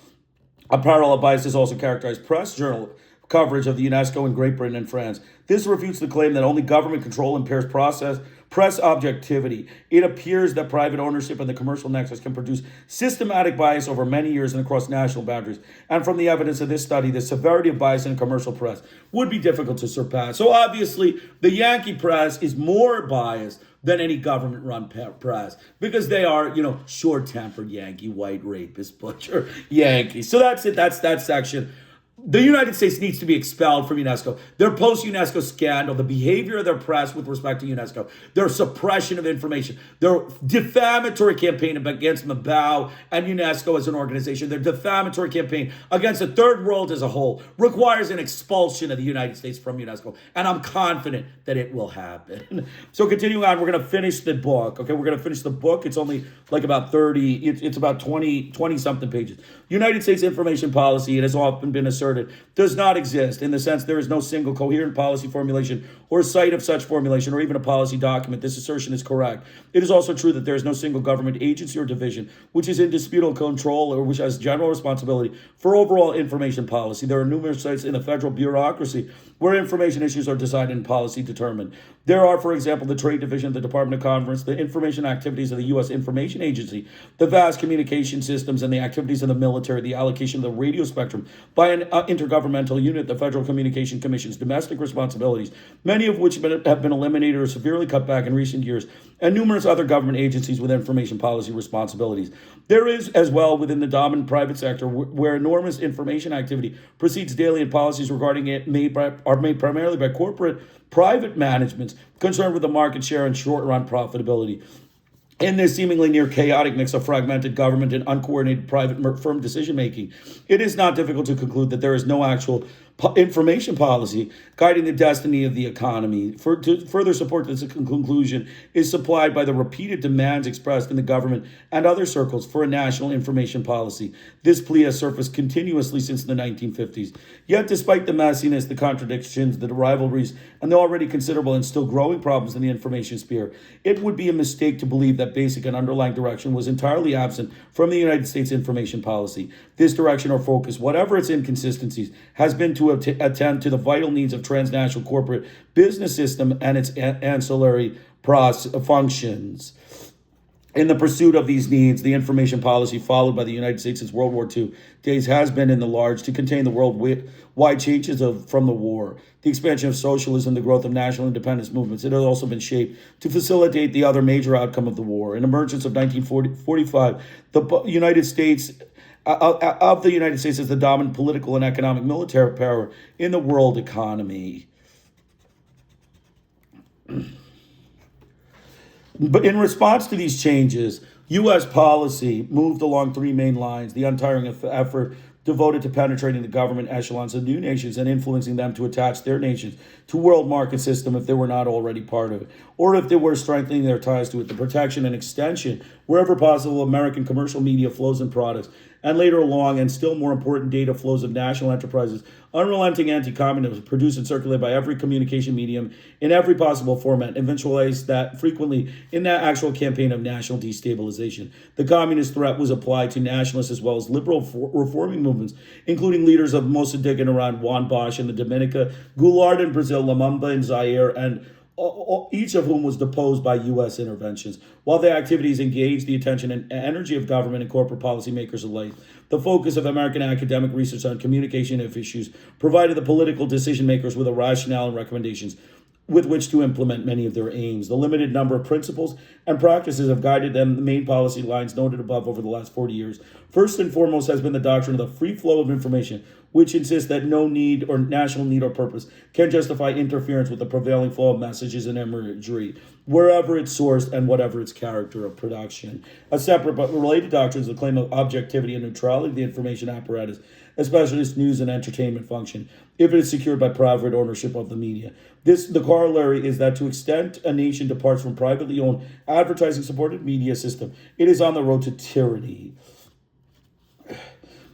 A parallel bias has also characterized press journal coverage of the UNESCO in Great Britain and France. This refutes the claim that only government control impairs press objectivity. It appears that private ownership and the commercial nexus can produce systematic bias over many years and across national boundaries. And from the evidence of this study, the severity of bias in commercial press would be difficult to surpass. So obviously, the Yankee press is more biased than any government-run press because they are, short-tempered Yankee, white rapist, butcher Yankees. So that's it. That's that section. The United States needs to be expelled from UNESCO. Their post-UNESCO scandal, the behavior of their press with respect to UNESCO, their suppression of information, their defamatory campaign against Mabau and UNESCO as an organization, their defamatory campaign against the third world as a whole requires an expulsion of the United States from UNESCO. And I'm confident that it will happen. So continuing on, we're going to finish the book. Okay, we're going to finish the book. It's only like about 30, it's about 20-something pages. United States information policy, it has often been asserted, does not exist in the sense there is no single coherent policy formulation or site of such formulation or even a policy document. This assertion is correct. It is also true that there is no single government agency or division which is in disputable control or which has general responsibility for overall information policy. There are numerous sites in the federal bureaucracy where information issues are decided and policy determined. There are, for example, the Trade Division of the Department of Commerce, the information activities of the U.S. Information Agency, the vast communication systems and the activities of the military, the allocation of the radio spectrum by an intergovernmental unit, the Federal Communication Commission's domestic responsibilities, many of which have been eliminated or severely cut back in recent years, and numerous other government agencies with information policy responsibilities. There is, as well, within the dominant private sector, where enormous information activity proceeds daily and policies regarding it are made primarily by corporate private managements concerned with the market share and short-run profitability. In this seemingly near chaotic mix of fragmented government and uncoordinated private firm decision-making, it is not difficult to conclude that there is no actual information policy guiding the destiny of the economy. To further support this conclusion is supplied by the repeated demands expressed in the government and other circles for a national information policy. This plea has surfaced continuously since the 1950s. Yet, despite the messiness, the contradictions, the rivalries, and the already considerable and still growing problems in the information sphere, it would be a mistake to believe that basic and underlying direction was entirely absent from the United States information policy. This direction or focus, whatever its inconsistencies, has been to attend to the vital needs of transnational corporate business system and its ancillary functions. In the pursuit of these needs, the information policy followed by the United States since World War II days has been, in the large, to contain the worldwide changes from the war, the expansion of socialism, the growth of national independence movements. It has also been shaped to facilitate the other major outcome of the war. An emergence of 1945, the United States as the dominant political and economic military power in the world economy. But in response to these changes, U.S. policy moved along three main lines: the untiring effort devoted to penetrating the government echelons of new nations and influencing them to attach their nations to world market system if they were not already part of it, or if they were strengthening their ties to it, the protection and extension, wherever possible, American commercial media flows and products, and later along, and still more important, data flows of national enterprises, unrelenting anti-communism produced and circulated by every communication medium in every possible format, eventualized that frequently in that actual campaign of national destabilization. The communist threat was applied to nationalists as well as liberal reforming movements, including leaders of Mossadegh in Iran, Juan Bosch in the Dominica, Goulart in Brazil, Lumumba in Zaire, and each of whom was deposed by U.S. interventions. While the activities engaged the attention and energy of government and corporate policymakers alike, the focus of American academic research on communication issues provided the political decision makers with a rationale and recommendations with which to implement many of their aims. The limited number of principles and practices have guided them the main policy lines noted above over the last 40 years. First and foremost has been the doctrine of the free flow of information, which insists that no need or national need or purpose can justify interference with the prevailing flow of messages and imagery, wherever it's sourced and whatever its character of production. A separate but related doctrine is the claim of objectivity and neutrality of the information apparatus, especially its news and entertainment function, if it is secured by private ownership of the media. The corollary is that to extent a nation departs from privately owned, advertising-supported media system, it is on the road to tyranny.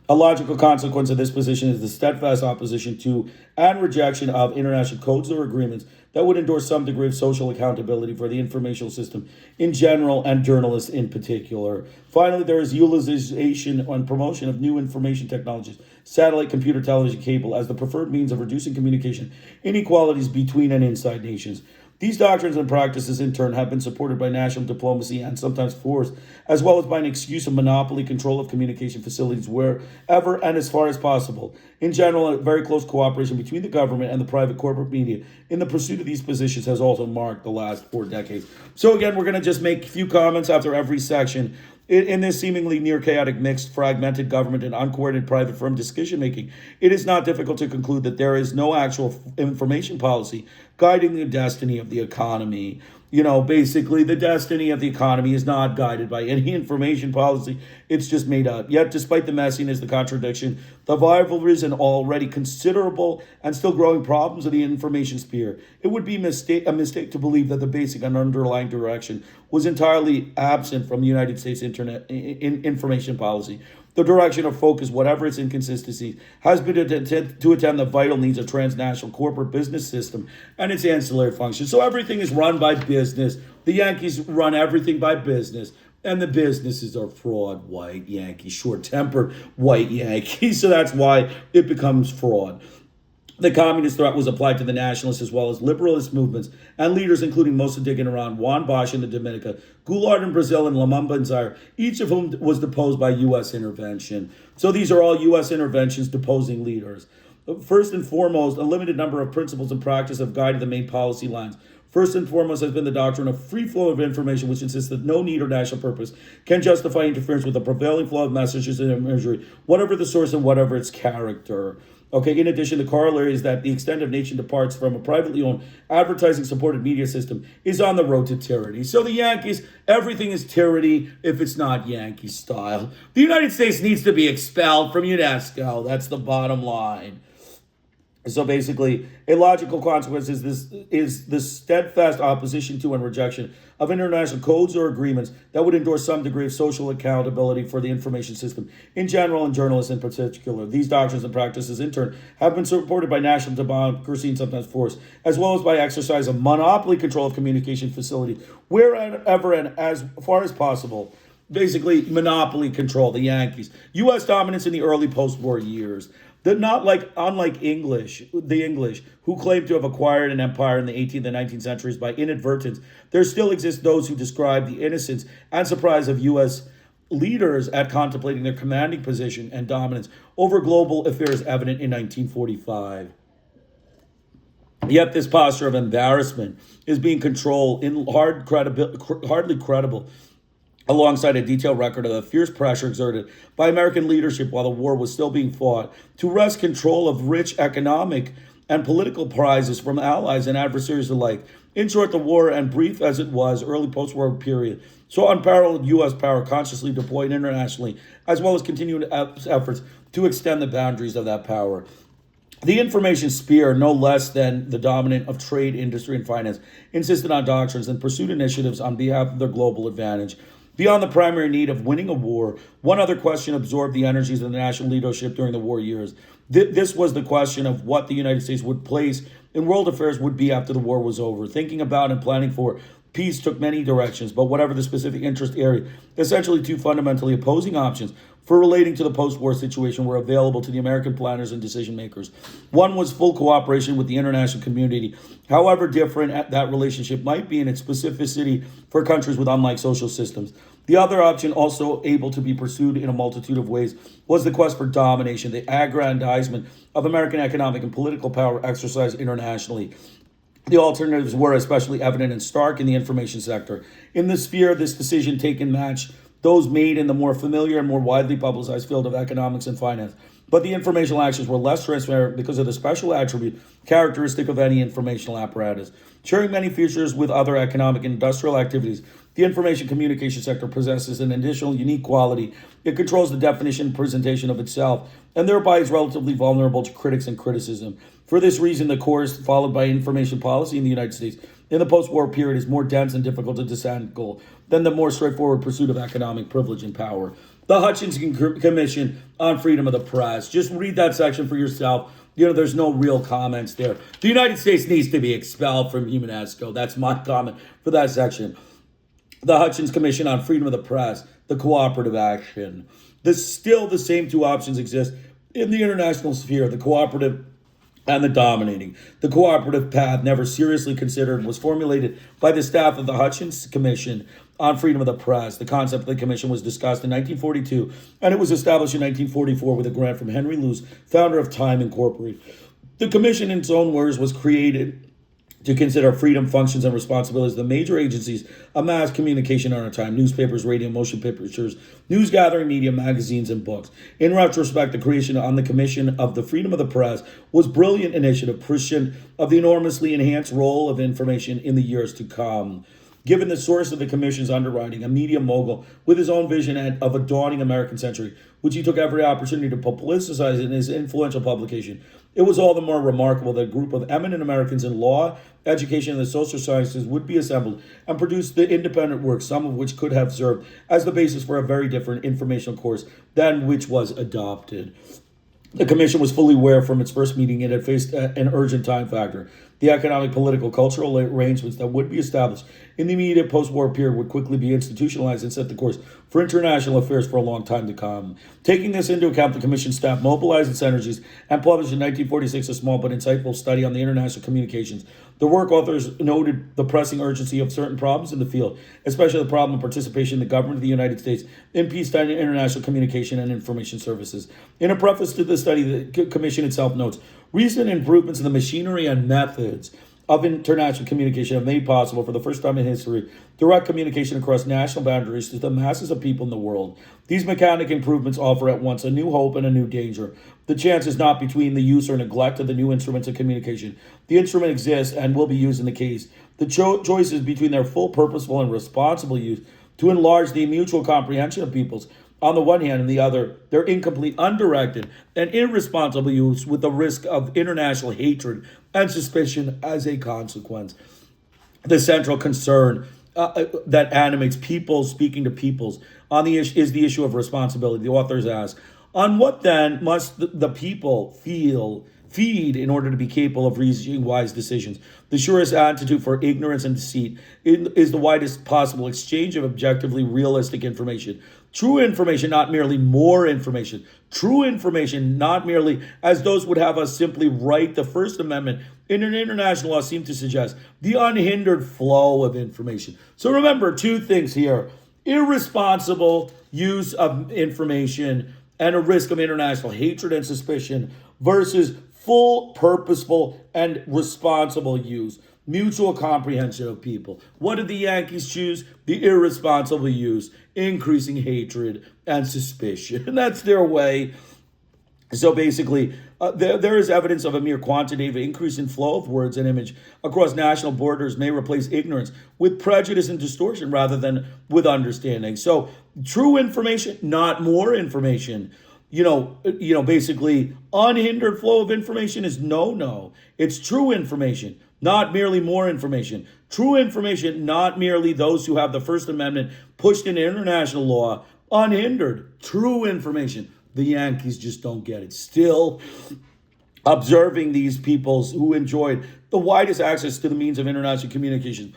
A logical consequence of this position is the steadfast opposition to and rejection of international codes or agreements that would endorse some degree of social accountability for the informational system in general and journalists in particular. Finally, there is utilization and promotion of new information technologies, satellite, computer, television, cable, as the preferred means of reducing communication inequalities between and inside nations. These doctrines and practices, in turn, have been supported by national diplomacy and sometimes forced, as well as by an excuse of monopoly control of communication facilities wherever and as far as possible. In general, a very close cooperation between the government and the private corporate media in the pursuit of these positions has also marked the last 4 decades. So again, we're going to just make a few comments after every section. In this seemingly near chaotic, mixed, fragmented government and uncoordinated private firm decision-making, it is not difficult to conclude that there is no actual information policy guiding the destiny of the economy. Basically, the destiny of the economy is not guided by any information policy. It's just made up. Yet, despite the messiness, the contradiction, the rivalries, and already considerable and still growing problems of the information sphere, it would be a mistake to believe that the basic and underlying direction was entirely absent from the United States information policy. The direction of focus, whatever its inconsistencies, has been to attend the vital needs of transnational corporate business system and its ancillary functions. So everything is run by business. The Yankees run everything by business. And the businesses are fraud, white Yankees, short-tempered white Yankees. So that's why it becomes fraud. The communist threat was applied to the nationalists as well as liberalist movements and leaders, including Mossadegh in Iran, Juan Bosch in the Dominica, Goulart in Brazil, and Lumumba in Zaire, each of whom was deposed by U.S. intervention. So these are all U.S. interventions deposing leaders. First and foremost, a limited number of principles and practice have guided the main policy lines. First and foremost has been the doctrine of free flow of information, which insists that no need or national purpose can justify interference with the prevailing flow of messages and imagery, whatever the source and whatever its character. Okay, in addition, the corollary is that the extent of nation departs from a privately owned, advertising-supported media system is on the road to tyranny. So the Yankees, everything is tyranny if it's not Yankee style. The United States needs to be expelled from Unesco. That's the bottom line. So basically, a logical consequence is the steadfast opposition to and rejection of international codes or agreements that would endorse some degree of social accountability for the information system in general and journalists in particular. These doctrines and practices, in turn, have been supported by national democracy and sometimes force, as well as by exercise of monopoly control of communication facilities wherever and as far as possible. Basically, monopoly control, the Yankees. U.S. dominance in the early post-war years. Unlike the English, who claimed to have acquired an empire in the 18th and 19th centuries by inadvertence, there still exist those who describe the innocence and surprise of U.S. leaders at contemplating their commanding position and dominance over global affairs evident in 1945. Yet this posture of embarrassment is being controlled in hardly credible, alongside a detailed record of the fierce pressure exerted by American leadership while the war was still being fought to wrest control of rich economic and political prizes from allies and adversaries alike. In short, the war, and brief as it was, early post-war period, saw unparalleled U.S. power consciously deployed internationally, as well as continued efforts to extend the boundaries of that power. The information sphere, no less than the dominant of trade, industry, and finance, insisted on doctrines and pursued initiatives on behalf of their global advantage. Beyond the primary need of winning a war, one other question absorbed the energies of the national leadership during the war years. This was the question of what the United States would place in world affairs would be after the war was over. Thinking about and planning for peace took many directions, but whatever the specific interest area, essentially two fundamentally opposing options for relating to the post-war situation were available to the American planners and decision makers. One was full cooperation with the international community, however different that relationship might be in its specificity for countries with unlike social systems. The other option, also able to be pursued in a multitude of ways, was the quest for domination, the aggrandizement of American economic and political power exercised internationally. The alternatives were especially evident and stark in the information sector. In the sphere, this decision-taking matched those made in the more familiar and more widely publicized field of economics and finance. but the informational actions were less transparent because of the special attribute characteristic of any informational apparatus. Sharing many features with other economic and industrial activities, the information communication sector possesses an additional unique quality. It controls the definition and presentation of itself, and thereby is relatively vulnerable to critics and criticism. For this reason, the course followed by information policy in the United States in the post-war period is more dense and difficult to disentangle than the more straightforward pursuit of economic privilege and power. The Hutchins Commission on Freedom of the Press. Just read that section for yourself. There's no real comments there. The United States needs to be expelled from Unesco. That's my comment for that section. The Hutchins Commission on Freedom of the Press, the cooperative action. Still the same two options exist in the international sphere, the cooperative and the dominating. The cooperative path, never seriously considered, was formulated by the staff of the Hutchins Commission on Freedom of the Press. The concept of the commission was discussed in 1942, and it was established in 1944 with a grant from Henry Luce, founder of Time Incorporated. The commission, in its own words, was created to consider freedom, functions, and responsibilities of the major agencies of mass communication in our time: newspapers, radio, motion pictures, news gathering media, magazines, and books. In retrospect, the creation on the Commission of the Freedom of the Press was a brilliant initiative, prescient of the enormously enhanced role of information in the years to come. Given the source of the commission's underwriting, a media mogul with his own vision of a dawning American century, which he took every opportunity to publicize in his influential publication, it was all the more remarkable that a group of eminent Americans in law, education, and the social sciences would be assembled and produce the independent work, some of which could have served as the basis for a very different informational course than which was adopted. The commission was fully aware from its first meeting it had faced an urgent time factor. The economic, political, cultural arrangements that would be established in the immediate post-war period would quickly be institutionalized and set the course for international affairs for a long time to come. Taking this into account, the commission staff mobilized its energies and published in 1946 a small but insightful study on the international communications. The work authors noted the pressing urgency of certain problems in the field, especially the problem of participation in the government of the United States in peacetime international communication and information services. In a preface to the study, the commission itself notes, recent improvements in the machinery and methods of international communication have made possible, for the first time in history, direct communication across national boundaries to the masses of people in the world. These mechanic improvements offer at once a new hope and a new danger. The chance is not between the use or neglect of the new instruments of communication. The instrument exists and will be used in the case. The choice is between their full, purposeful, and responsible use to enlarge the mutual comprehension of peoples on the one hand, and the other, their incomplete, undirected, and irresponsible use with the risk of international hatred and suspicion as a consequence. The central concern that animates peoples speaking to peoples on the issue is the issue of responsibility. The authors ask, on what then must the people feed in order to be capable of reaching wise decisions? The surest antidote for ignorance and deceit is the widest possible exchange of objectively realistic information. True information, not merely more information. True information, not merely as those would have us simply write the First Amendment in an international law seem to suggest, the unhindered flow of information. So remember two things here: irresponsible use of information and a risk of international hatred and suspicion versus full, purposeful, and responsible use. Mutual comprehension of people. What did the Yankees choose? The irresponsible use, increasing hatred and suspicion. And that's their way. So basically, there is evidence of a mere quantitative increase in flow of words and image across national borders may replace ignorance with prejudice and distortion rather than with understanding. So true information, not more information. Basically, unhindered flow of information is no. It's true information, not merely more information. True information, not merely those who have the First Amendment pushed into international law, unhindered. True information. The Yankees just don't get it. Still, observing these peoples who enjoyed the widest access to the means of international communication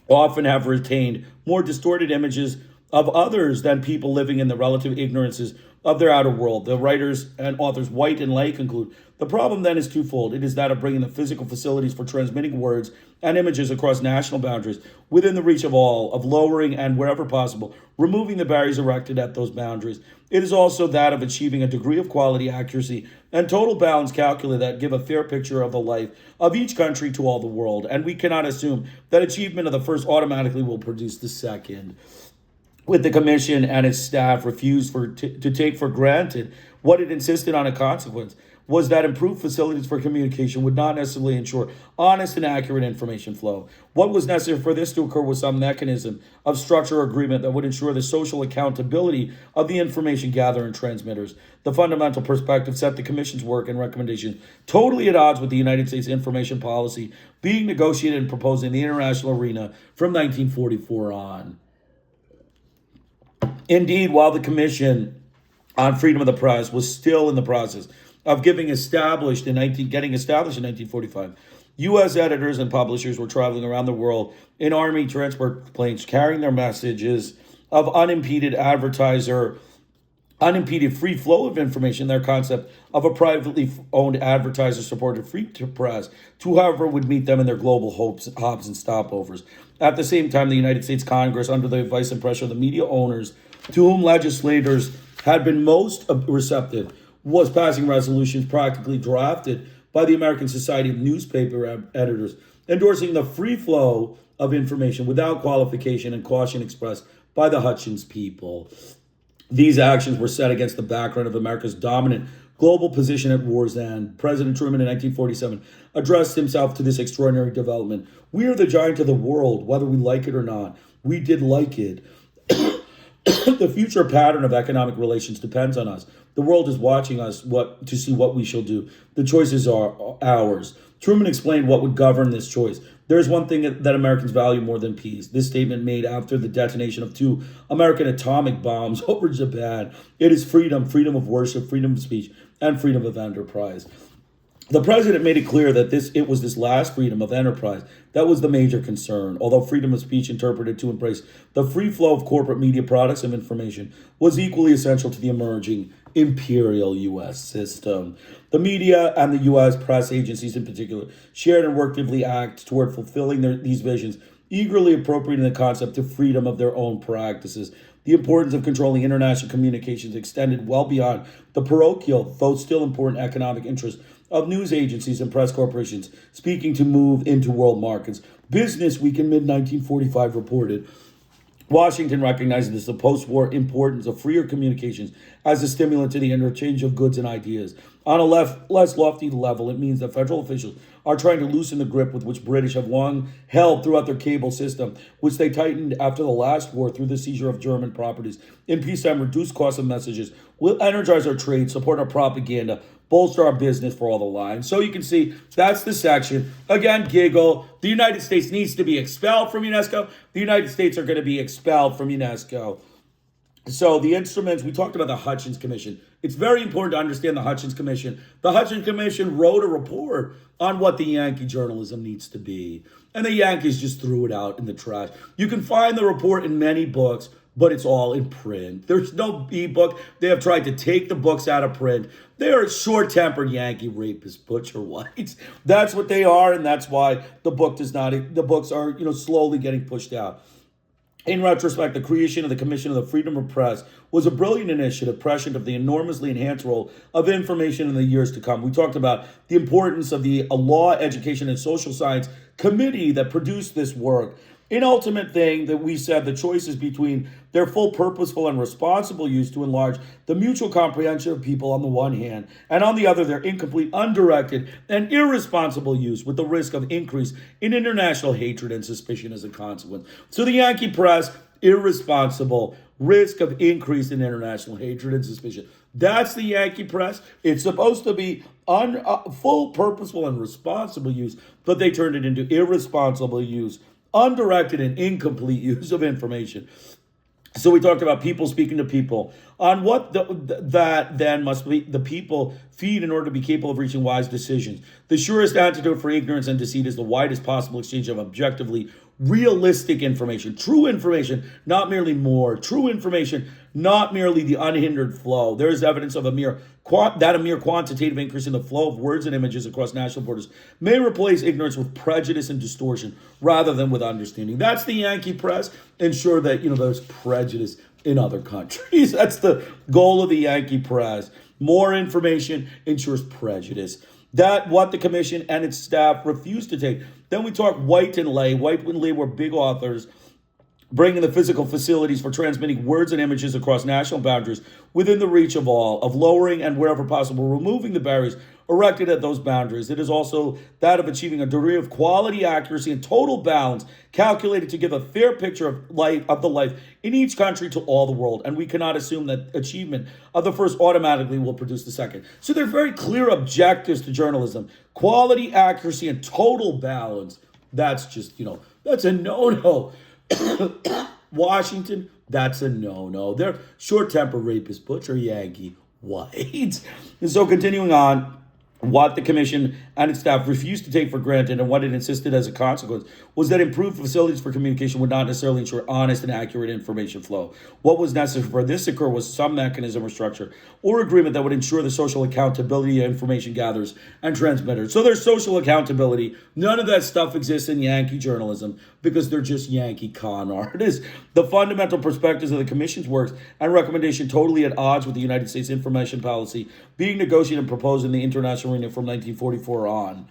often have retained more distorted images of others than people living in the relative ignorances of their outer world. The writers and authors White and Lay conclude, the problem then is twofold. It is that of bringing the physical facilities for transmitting words and images across national boundaries within the reach of all, of lowering and, wherever possible, removing the barriers erected at those boundaries. It is also that of achieving a degree of quality, accuracy, and total balance calculated that give a fair picture of the life of each country to all the world. And we cannot assume that achievement of the first automatically will produce the second. with the commission and its staff refused to take for granted what it insisted on a consequence was that improved facilities for communication would not necessarily ensure honest and accurate information flow. What was necessary for this to occur was some mechanism of structure or agreement that would ensure the social accountability of the information gatherer and transmitters. The fundamental perspective set the Commission's work and recommendations totally at odds with the United States information policy being negotiated and proposed in the international arena from 1944 on. Indeed, while the Commission on Freedom of the Press was still in the process of getting established in 1945, U.S. editors and publishers were traveling around the world in Army transport planes carrying their messages of unimpeded free flow of information, their concept of a privately owned advertiser-supported free press to whoever would meet them in their global hopes, hobs, and stopovers. At the same time, the United States Congress, under the advice and pressure of the media owners, to whom legislators had been most receptive, was passing resolutions practically drafted by the American Society of Newspaper Editors, endorsing the free flow of information without qualification and caution expressed by the Hutchins people. These actions were set against the background of America's dominant global position at war's end. President Truman in 1947 addressed himself to this extraordinary development. We are the giant of the world, whether we like it or not. We did like it. The future pattern of economic relations depends on us. The world is watching us to see what we shall do. The choices are ours. Truman explained what would govern this choice. There is one thing that Americans value more than peace. This statement made after the detonation of 2 American atomic bombs over Japan. It is freedom, freedom of worship, freedom of speech, and freedom of enterprise. The president made it clear that it was this last freedom of enterprise that was the major concern, although freedom of speech interpreted to embrace the free flow of corporate media products and information was equally essential to the emerging imperial U.S. system. The media and the U.S. press agencies in particular shared and worked actively act toward fulfilling these visions, eagerly appropriating the concept of freedom of their own practices. The importance of controlling international communications extended well beyond the parochial, though still important economic interests of news agencies and press corporations speaking to move into world markets. Business Week in mid-1945 reported, Washington recognizes the post-war importance of freer communications as a stimulant to the interchange of goods and ideas. On a less lofty level, it means that federal officials are trying to loosen the grip with which British have long held throughout their cable system, which they tightened after the last war through the seizure of German properties. In peacetime, reduce costs of messages will energize our trade, support our propaganda, bolster our business for all the lines. So you can see that's the section. Again, giggle. The United States needs to be expelled from UNESCO. The United States are going to be expelled from UNESCO. So the instruments, we talked about the Hutchins Commission. It's very important to understand the Hutchins Commission. The Hutchins Commission wrote a report on what the Yankee journalism needs to be. And the Yankees just threw it out in the trash. You can find the report in many books, but it's all in print. There's no ebook. They have tried to take the books out of print. They are short-tempered Yankee rapists, butcher whites. That's what they are, and that's why the books are, slowly getting pushed out. In retrospect, the creation of the Commission of the Freedom of Press was a brilliant initiative prescient of the enormously enhanced role of information in the years to come. We talked about the importance of the Law, Education, and Social Science Committee that produced this work. An ultimate thing that we said the choice is between their full, purposeful, and responsible use to enlarge the mutual comprehension of people on the one hand, and on the other, their incomplete, undirected, and irresponsible use with the risk of increase in international hatred and suspicion as a consequence. So the Yankee press, irresponsible, risk of increase in international hatred and suspicion. That's the Yankee press. It's supposed to be full, purposeful, and responsible use, but they turned it into irresponsible use, undirected and incomplete use of information. So we talked about people speaking to people on what that then must be the people feed in order to be capable of reaching wise decisions. The surest antidote for ignorance and deceit is the widest possible exchange of objectively realistic information, true information, not merely more, true information, not merely the unhindered flow. There is evidence of a mere quantitative increase in the flow of words and images across national borders may replace ignorance with prejudice and distortion rather than with understanding. That's the Yankee press. Ensure that, there's prejudice in other countries. That's the goal of the Yankee press. More information ensures prejudice. That what the commission and its staff refused to take. Then we talk White and Lay. White and Lay were big authors bringing the physical facilities for transmitting words and images across national boundaries within the reach of all, of lowering and wherever possible, removing the barriers erected at those boundaries. It is also that of achieving a degree of quality, accuracy, and total balance calculated to give a fair picture of the life in each country to all the world. And we cannot assume that achievement of the first automatically will produce the second. So they're very clear objectives to journalism: quality, accuracy, and total balance. That's just, that's a no-no. Washington, that's a no-no. They're short-tempered rapist, butcher, Yankee, white. And so continuing on, what the commission and its staff refused to take for granted and what it insisted as a consequence was that improved facilities for communication would not necessarily ensure honest and accurate information flow. What was necessary for this to occur was some mechanism or structure or agreement that would ensure the social accountability of information gatherers and transmitters. So there's social accountability. None of that stuff exists in Yankee journalism because they're just Yankee con artists. The fundamental perspectives of the commission's works and recommendation totally at odds with the United States information policy being negotiated and proposed in the international arena from 1944 on.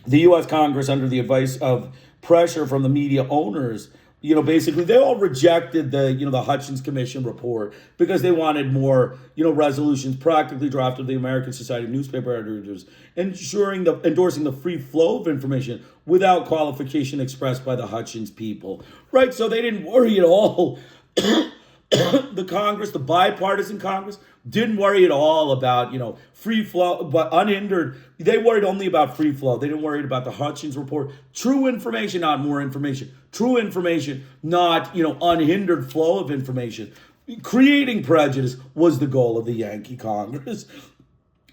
The U.S. Congress, under the advice of pressure from the media owners, basically they all rejected the Hutchins Commission report because they wanted more, resolutions practically drafted the American Society of Newspaper Editors, endorsing the free flow of information without qualification expressed by the Hutchins people, right? So they didn't worry at all. The Congress, the bipartisan Congress, didn't worry at all about, free flow, but unhindered. They worried only about free flow. They didn't worry about the Hutchins report. True information, not more information. True information, not, unhindered flow of information. Creating prejudice was the goal of the Yankee Congress.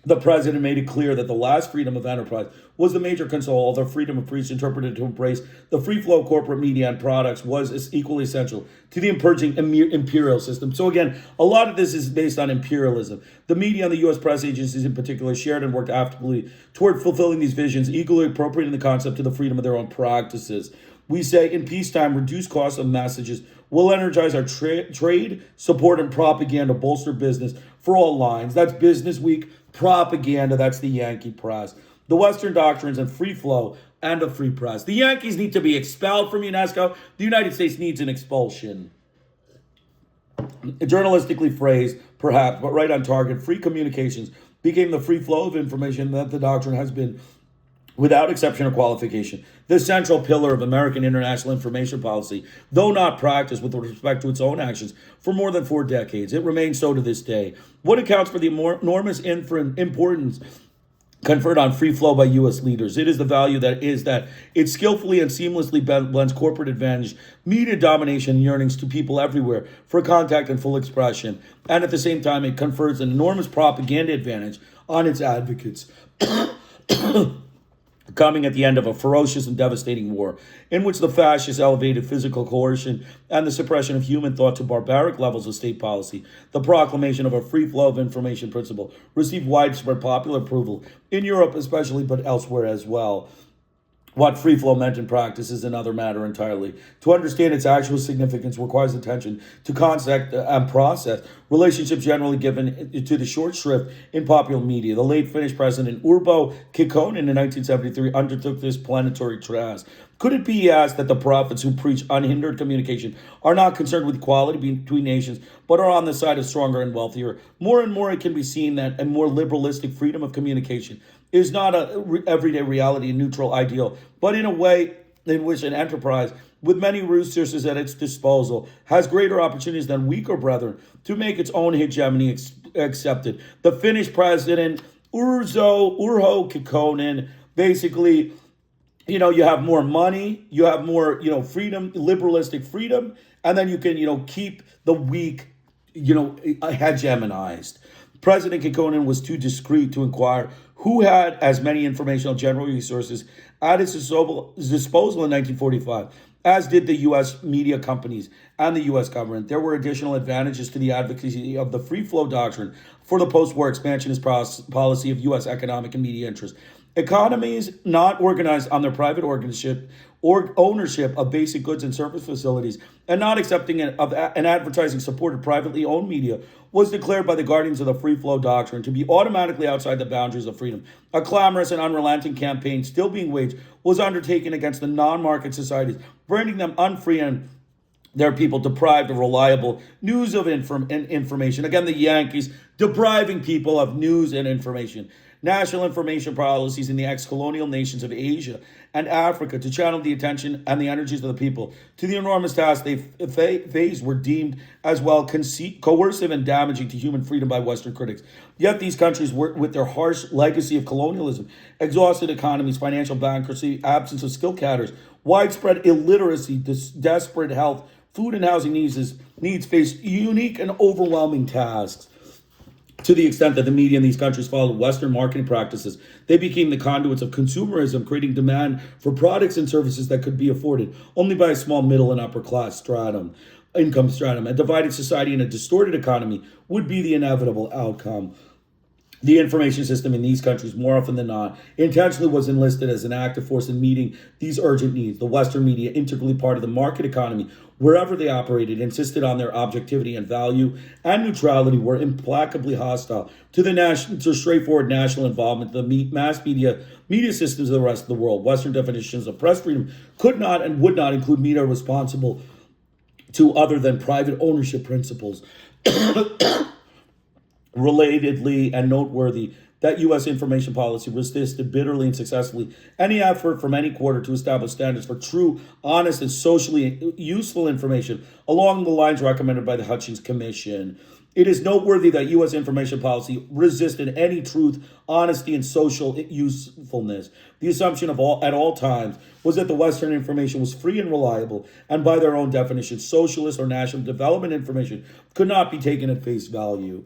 The president made it clear that the last freedom of enterprise was the major concern, although freedom of press interpreted to embrace the free flow of corporate media and products was equally essential to the emerging imperial system. So again, a lot of this is based on imperialism. The media and the U.S. press agencies in particular shared and worked actively toward fulfilling these visions, equally appropriating the concept to the freedom of their own practices. We say in peacetime, reduced costs of messages will energize our trade, support, and propaganda, bolster business for all lines. That's Business Week. Propaganda, that's the Yankee press. The Western doctrines and free flow and a free press. The Yankees need to be expelled from Unesco. The United States needs an expulsion. Journalistically phrased, perhaps, but right on target, free communications became the free flow of information that the doctrine has been, without exception or qualification, the central pillar of American international information policy, though not practiced with respect to its own actions for more than 4 decades. It remains so to this day. What accounts for the enormous importance conferred on free flow by U.S. leaders? It is the value that it skillfully and seamlessly blends corporate advantage, media domination, and yearnings to people everywhere for contact and full expression. And at the same time, it confers an enormous propaganda advantage on its advocates. Coming at the end of a ferocious and devastating war in which the fascists elevated physical coercion and the suppression of human thought to barbaric levels of state policy, the proclamation of a free flow of information principle received widespread popular approval in Europe especially, but elsewhere as well. What free flow meant in practice is another matter entirely. To understand its actual significance requires attention to concept and process, relationships generally given to the short shrift in popular media. The late Finnish president Urho Kekkonen in 1973 undertook this planetary task. Could it be asked that the prophets who preach unhindered communication are not concerned with equality between nations, but are on the side of stronger and wealthier? More and more it can be seen that a more liberalistic freedom of communication is not an everyday reality and neutral ideal, but in a way in which an enterprise with many resources at its disposal has greater opportunities than weaker brethren to make its own hegemony accepted. The Finnish president, Urho Kekkonen, basically, you have more money, you have more, freedom, liberalistic freedom, and then you can, keep the weak, hegemonized. President Kekkonen was too discreet to inquire who had as many informational general resources at its disposal in 1945, as did the U.S. media companies and the U.S. government. There were additional advantages to the advocacy of the free flow doctrine for the post-war expansionist policy of U.S. economic and media interests. Economies not organized on their private ownership of basic goods and service facilities and not accepting of an advertising supported privately owned media was declared by the guardians of the free flow doctrine to be automatically outside the boundaries of freedom. A clamorous and unrelenting campaign still being waged was undertaken against the non-market societies, branding them unfree and There are people deprived of reliable news of and information. Again, the Yankees depriving people of news and information. National information policies in the ex-colonial nations of Asia and Africa to channel the attention and the energies of the people to the enormous tasks they faced were deemed as well coercive and damaging to human freedom by Western critics. Yet these countries, with their harsh legacy of colonialism, exhausted economies, financial bankruptcy, absence of skilled cadres, widespread illiteracy, desperate health, food and housing needs face unique and overwhelming tasks. To the extent that the media in these countries followed Western marketing practices, they became the conduits of consumerism, creating demand for products and services that could be afforded only by a small middle and upper class income stratum. A divided society and a distorted economy would be the inevitable outcome. The information system in these countries, more often than not, intentionally was enlisted as an active force in meeting these urgent needs. The Western media, integrally part of the market economy, wherever they operated, insisted on their objectivity and value and neutrality, were implacably hostile to straightforward national involvement, the mass media systems of the rest of the world. Western definitions of press freedom could not and would not include media responsible to other than private ownership principles. Relatedly and noteworthy that U.S. information policy resisted bitterly and successfully any effort from any quarter to establish standards for true, honest, and socially useful information along the lines recommended by the Hutchins Commission. It is noteworthy that U.S. information policy resisted any truth, honesty, and social usefulness. The assumption at all times was that the Western information was free and reliable, and by their own definition, socialist or national development information could not be taken at face value.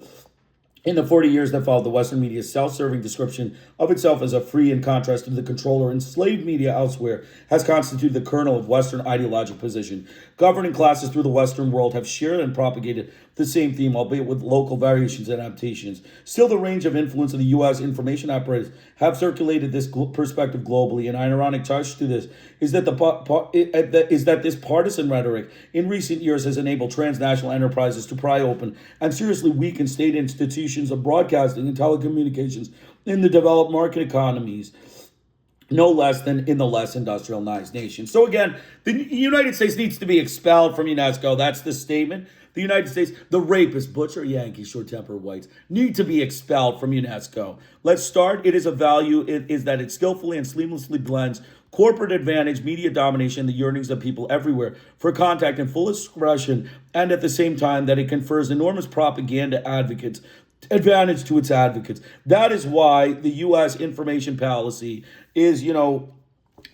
In the 40 years that followed, the Western media's self-serving description of itself as a free, in contrast to the control or enslaved media elsewhere, has constituted the kernel of Western ideological position. Governing classes through the Western world have shared and propagated the same theme, albeit with local variations and adaptations. Still, the range of influence of the U.S. information apparatus have circulated this perspective globally. An ironic touch to this is that this partisan rhetoric in recent years has enabled transnational enterprises to pry open and seriously weaken state institutions of broadcasting and telecommunications in the developed market economies, no less than in the less industrialized nations. So again, the United States needs to be expelled from UNESCO. That's the statement. The United States, the rapist, butcher, Yankees, short-tempered whites, need to be expelled from UNESCO. Let's start. It is a value. It is that it skillfully and seamlessly blends corporate advantage, media domination, the yearnings of people everywhere for contact and full expression, and at the same time that it confers enormous propaganda advantage to its advocates. That is why the U.S. information policy is,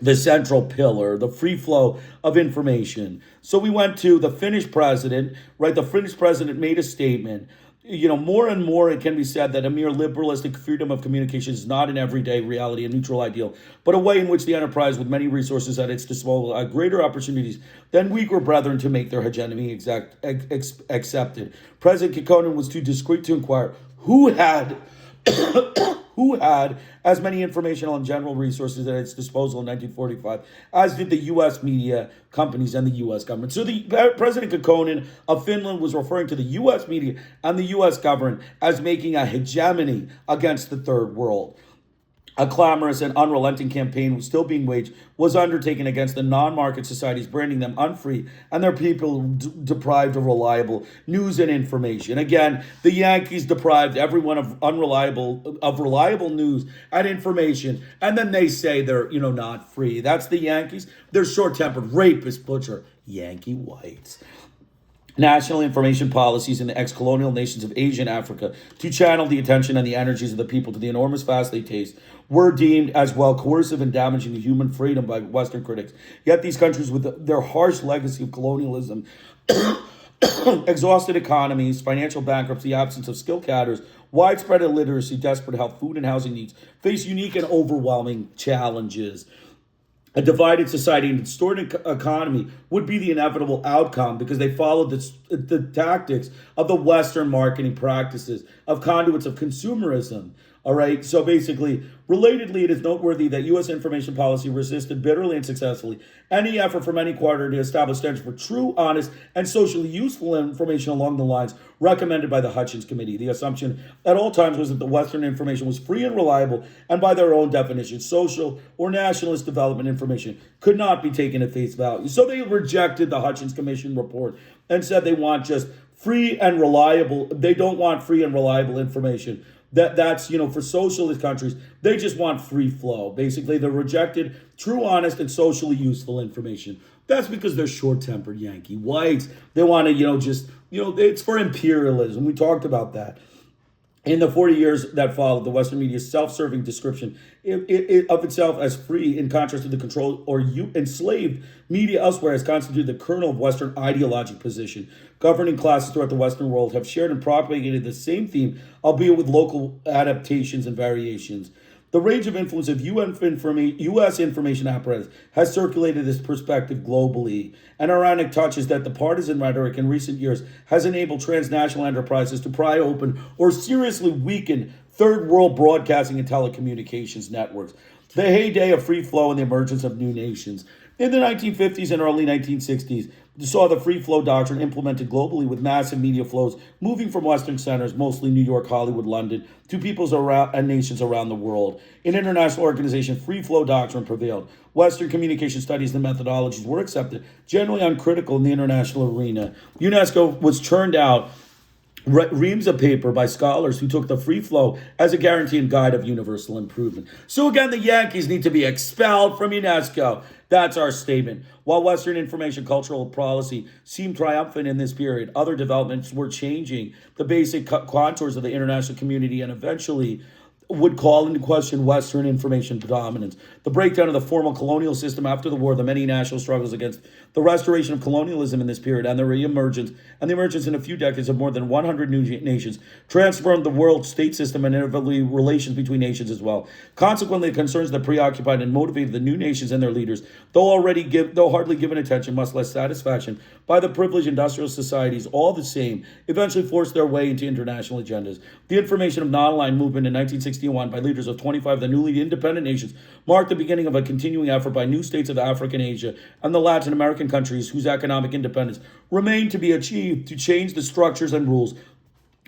the central pillar, the free flow of information. So we went to the Finnish president, right? The Finnish president made a statement. More and more it can be said that a mere liberalistic freedom of communication is not an everyday reality, a neutral ideal, but a way in which the enterprise with many resources at its disposal had greater opportunities than weaker brethren to make their hegemony accepted. President Kekkonen was too discreet to inquire who had as many informational and general resources at its disposal in 1945 as did the U.S. media companies and the U.S. government. So the President Kekkonen of Finland was referring to the U.S. media and the U.S. government as making a hegemony against the third world. A clamorous and unrelenting campaign was still being waged, was undertaken against the non-market societies, branding them unfree and their people deprived of reliable news and information. Again, the Yankees deprived everyone of reliable news and information, and then they say they're, not free. That's the Yankees. They're short-tempered, rapist, butcher, Yankee whites. National information policies in the ex-colonial nations of Asia and Africa to channel the attention and the energies of the people to the enormous fast they taste were deemed as well coercive and damaging to human freedom by Western critics. Yet these countries, with their harsh legacy of colonialism, exhausted economies, financial bankruptcy, absence of skilled cadres, widespread illiteracy, desperate health, food and housing needs, face unique and overwhelming challenges. A divided society and distorted economy would be the inevitable outcome because they followed the tactics of the Western marketing practices of conduits of consumerism. All right. So basically, relatedly, it is noteworthy that U.S. information policy resisted bitterly and successfully any effort from any quarter to establish standards for true, honest, and socially useful information along the lines recommended by the Hutchins Committee. The assumption at all times was that the Western information was free and reliable, and by their own definition, social or nationalist development information could not be taken at face value. So they rejected the Hutchins Commission report and said they want just free and reliable. They don't want free and reliable information. That's for socialist countries, they just want free flow. Basically, they rejected true, honest, and socially useful information. That's because they're short-tempered Yankee whites. They want to, it's for imperialism. We talked about that. In the 40 years that followed, the Western media's self-serving description of itself as free, in contrast to the controlled or enslaved media elsewhere, has constituted the kernel of Western ideologic position. Governing classes throughout the Western world have shared and propagated the same theme, albeit with local adaptations and variations. The range of influence of U.S. information apparatus has circulated this perspective globally. An ironic touch is that the partisan rhetoric in recent years has enabled transnational enterprises to pry open or seriously weaken third world broadcasting and telecommunications networks. The heyday of free flow and the emergence of new nations. In the 1950s and early 1960s, you saw the free flow doctrine implemented globally with massive media flows moving from Western centers, mostly New York, Hollywood, London, to peoples around and nations around the world. In international organizations, free flow doctrine prevailed. Western communication studies and methodologies were accepted, generally uncritical in the international arena. Unesco was churned out reams of paper by scholars who took the free flow as a guarantee and guide of universal improvement. So again, the Yankees need to be expelled from Unesco. That's our statement. While Western information cultural policy seemed triumphant in this period, other developments were changing the basic contours of the international community and eventually would call into question Western information predominance. The breakdown of the formal colonial system after the war, the many national struggles against the restoration of colonialism in this period, and the reemergence and the emergence in a few decades of more than 100 new nations transformed the world state system and inevitably relations between nations as well. Consequently, the concerns that preoccupied and motivated the new nations and their leaders, though hardly given attention, much less satisfaction by the privileged industrial societies, all the same, eventually forced their way into international agendas. The information of non-aligned movement in 1961 by leaders of 25 of the newly independent nations marked the beginning of a continuing effort by new states of Africa and Asia and the Latin American countries whose economic independence remained to be achieved to change the structures and rules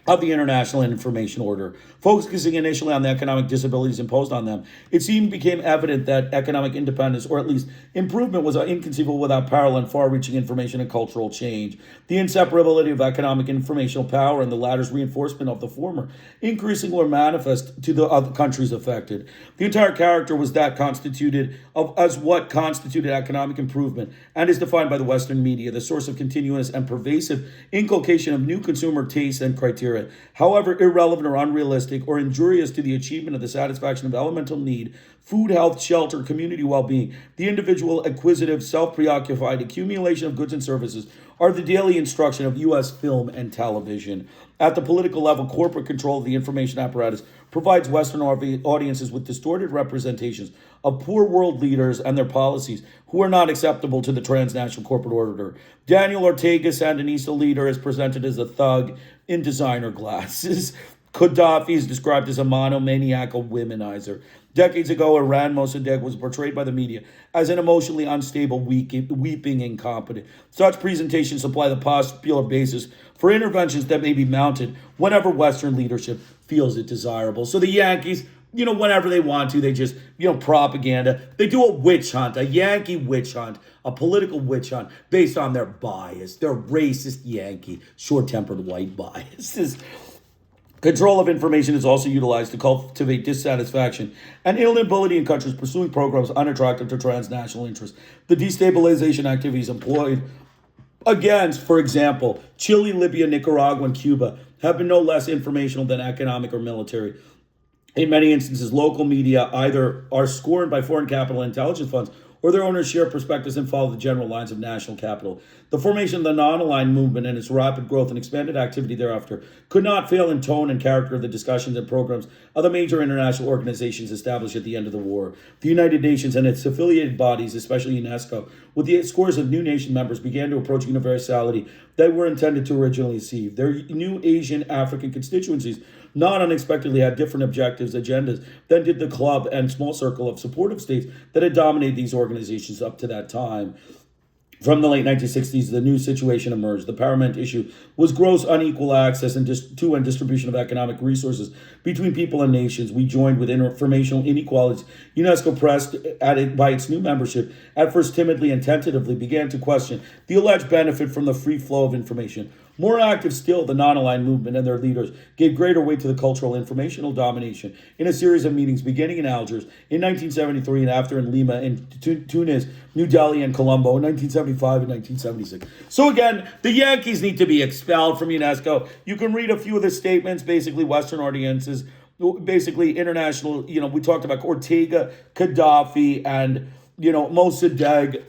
of the international information order. Focusing initially on the economic disabilities imposed on them, it soon became evident that economic independence, or at least improvement, was inconceivable without parallel and far-reaching information and cultural change. The inseparability of economic and informational power and the latter's reinforcement of the former increasingly were manifest to the other countries affected. The entire character was that constituted as what constituted economic improvement and is defined by the Western media, the source of continuous and pervasive inculcation of new consumer tastes and criteria. However irrelevant or unrealistic or injurious to the achievement of the satisfaction of elemental need, food, health, shelter, community well-being, the individual acquisitive, self-preoccupied accumulation of goods and services are the daily instruction of U.S. film and television. At the political level, corporate control of the information apparatus provides Western audiences with distorted representations of poor world leaders and their policies who are not acceptable to the transnational corporate order. Daniel Ortega's Sandinista leader is presented as a thug in designer glasses. Gaddafi is described as a monomaniacal womanizer. Decades ago, Iran Mossadegh was portrayed by the media as an emotionally unstable, weeping incompetent. Such presentations supply the popular basis for interventions that may be mounted whenever Western leadership feels it desirable. So the Yankees, whenever they want to, they just, propaganda. They do a witch hunt, a Yankee witch hunt, a political witch hunt based on their bias, their racist Yankee, short-tempered white bias. Control of information is also utilized to cultivate dissatisfaction and inability in countries pursuing programs unattractive to transnational interests. The destabilization activities employed against, for example, Chile, Libya, Nicaragua, and Cuba have been no less informational than economic or military. In many instances, local media either are scorned by foreign capital and intelligence funds or their owners share perspectives and follow the general lines of national capital. The formation of the non-aligned movement and its rapid growth and expanded activity thereafter could not fail in tone and character of the discussions and programs of the major international organizations established at the end of the war. The United Nations and its affiliated bodies, especially UNESCO, with the scores of new nation members, began to approach universality they were intended to originally achieve. Their new Asian African constituencies not unexpectedly had different objectives, agendas than did the club and small circle of supportive states that had dominated these organizations up to that time. From the late 1960s, the new situation emerged. The paramount issue was gross unequal access to and distribution of economic resources between people and nations. We joined with informational inequalities. UNESCO pressed at it by its new membership, at first timidly and tentatively, began to question the alleged benefit from the free flow of information. More active still, the non-aligned movement and their leaders gave greater weight to the cultural informational domination in a series of meetings beginning in Algiers in 1973 and after in Lima, in Tunis, New Delhi, and Colombo in 1975 and 1976. So again, the Yankees need to be expelled from UNESCO. You can read a few of the statements, basically Western audiences, basically international, we talked about Ortega, Gaddafi, and, Mossadegh,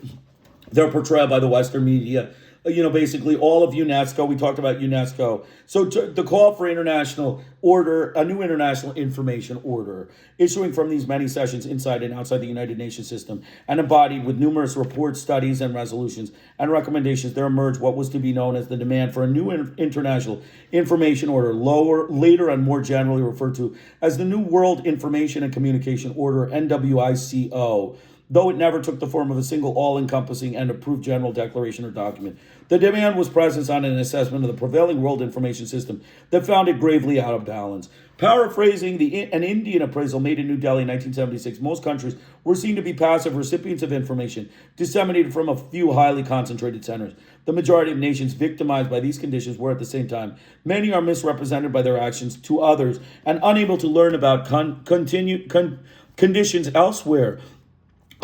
their portrayal by the Western media. Basically all of UNESCO. We talked about UNESCO. So the call for international order, a new international information order, issuing from these many sessions inside and outside the United Nations system, and embodied with numerous reports, studies, and resolutions and recommendations, there emerged what was to be known as the demand for a new international information order, later and more generally referred to as the New World Information and Communication Order, NWICO. Though it never took the form of a single all-encompassing and approved general declaration or document. The demand was present on an assessment of the prevailing world information system that found it gravely out of balance. Paraphrasing an Indian appraisal made in New Delhi in 1976, most countries were seen to be passive recipients of information disseminated from a few highly concentrated centers. The majority of nations victimized by these conditions were, at the same time, many are misrepresented by their actions to others and unable to learn about conditions elsewhere,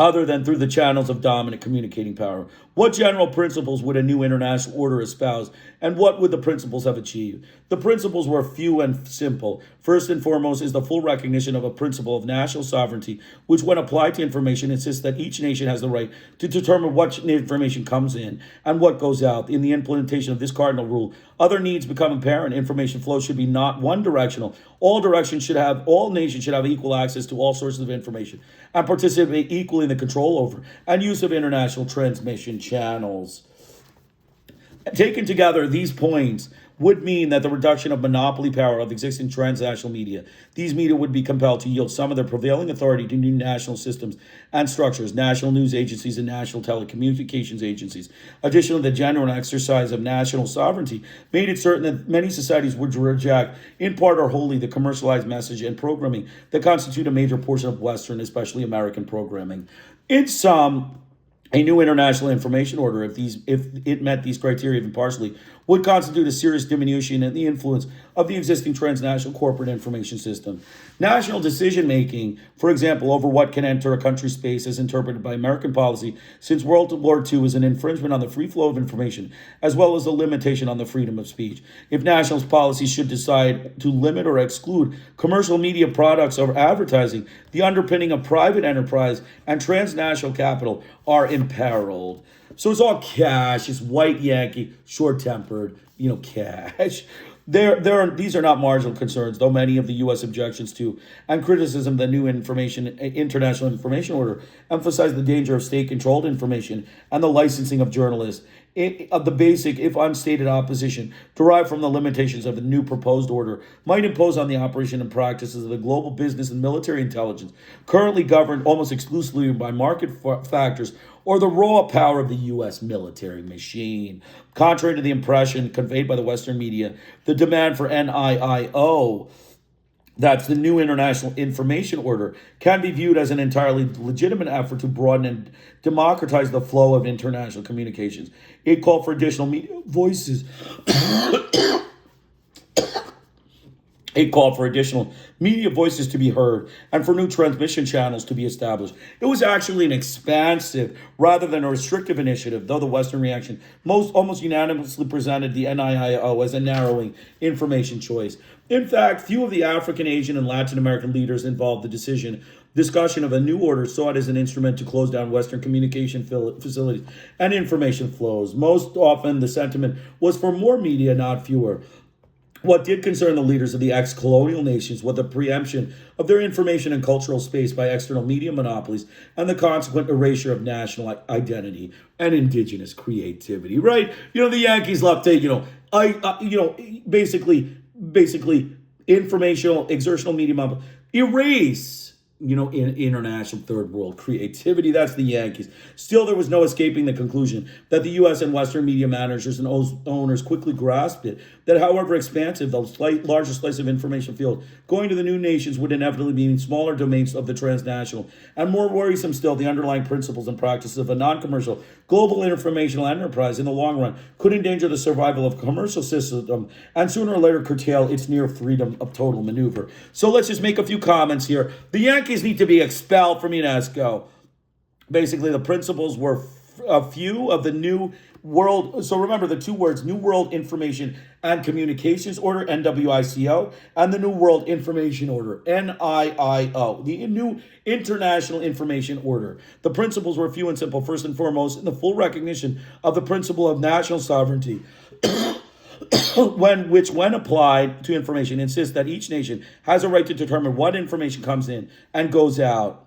other than through the channels of dominant communicating power. What general principles would a new international order espouse, and what would the principles have achieved? The principles were few and simple. First and foremost is the full recognition of a principle of national sovereignty, which, when applied to information, insists that each nation has the right to determine what information comes in and what goes out. In the implementation of this cardinal rule, other needs become apparent. Information flow should be not one-directional. All nations should have equal access to all sources of information and participate equally in the control over and use of international transmission channels. Taken together, these points would mean that the reduction of monopoly power of existing transnational media. These media would be compelled to yield some of their prevailing authority to new national systems and structures, national news agencies and national telecommunications agencies. Additionally, the genuine exercise of national sovereignty made it certain that many societies would reject, in part or wholly, the commercialized message and programming that constitute a major portion of Western, especially American programming. In sum, a new international information order, if it met these criteria even partially, would constitute a serious diminution in the influence of the existing transnational corporate information system. National decision-making, for example, over what can enter a country's space as interpreted by American policy since World War II, is an infringement on the free flow of information, as well as a limitation on the freedom of speech. If national policies should decide to limit or exclude commercial media products or advertising, the underpinning of private enterprise and transnational capital are imperiled. So it's all cash. It's white Yankee, short-tempered, cash. These are not marginal concerns, though many of the U.S. objections to and criticism of the new international information order emphasize the danger of state-controlled information and the licensing of journalists. The basic, if unstated, opposition derived from the limitations of the new proposed order might impose on the operation and practices of the global business and military intelligence, currently governed almost exclusively by market factors or the raw power of the U.S. military machine. Contrary to the impression conveyed by the Western media, the demand for NIIO, that's the new international information order, can be viewed as an entirely legitimate effort to broaden and democratize the flow of international communications. It called for additional media voices. It called for additional media voices to be heard and for new transmission channels to be established. It was actually an expansive rather than a restrictive initiative, though the Western reaction almost unanimously presented the NIIO as a narrowing information choice. In fact, few of the African, Asian, and Latin American leaders involved in the discussion of a new order saw it as an instrument to close down Western communication facilities and information flows. Most often, the sentiment was for more media, not fewer. What did concern the leaders of the ex-colonial nations was the preemption of their information and cultural space by external media monopolies and the consequent erasure of national identity and indigenous creativity. Right? The Yankees love to, basically informational, exertional media, erase in international third world creativity. That's the Yankees. Still, there was no escaping the conclusion that the U.S. and Western media managers and owners quickly grasped it, that however expansive the larger slice of information field going to the new nations would inevitably mean smaller domains of the transnational, and more worrisome still, the underlying principles and practices of a non-commercial global informational enterprise in the long run could endanger the survival of a commercial system and sooner or later curtail its near freedom of total maneuver. So let's just make a few comments here. The Yankees need to be expelled from UNESCO. Basically, the principles were a few of the new world. So remember the two words, New World Information and Communications Order, NWICO, and the New World Information Order, NIIO, the New International Information Order. The principles were few and simple. First and foremost, in the full recognition of the principle of national sovereignty, which when applied to information, insists that each nation has a right to determine what information comes in and goes out.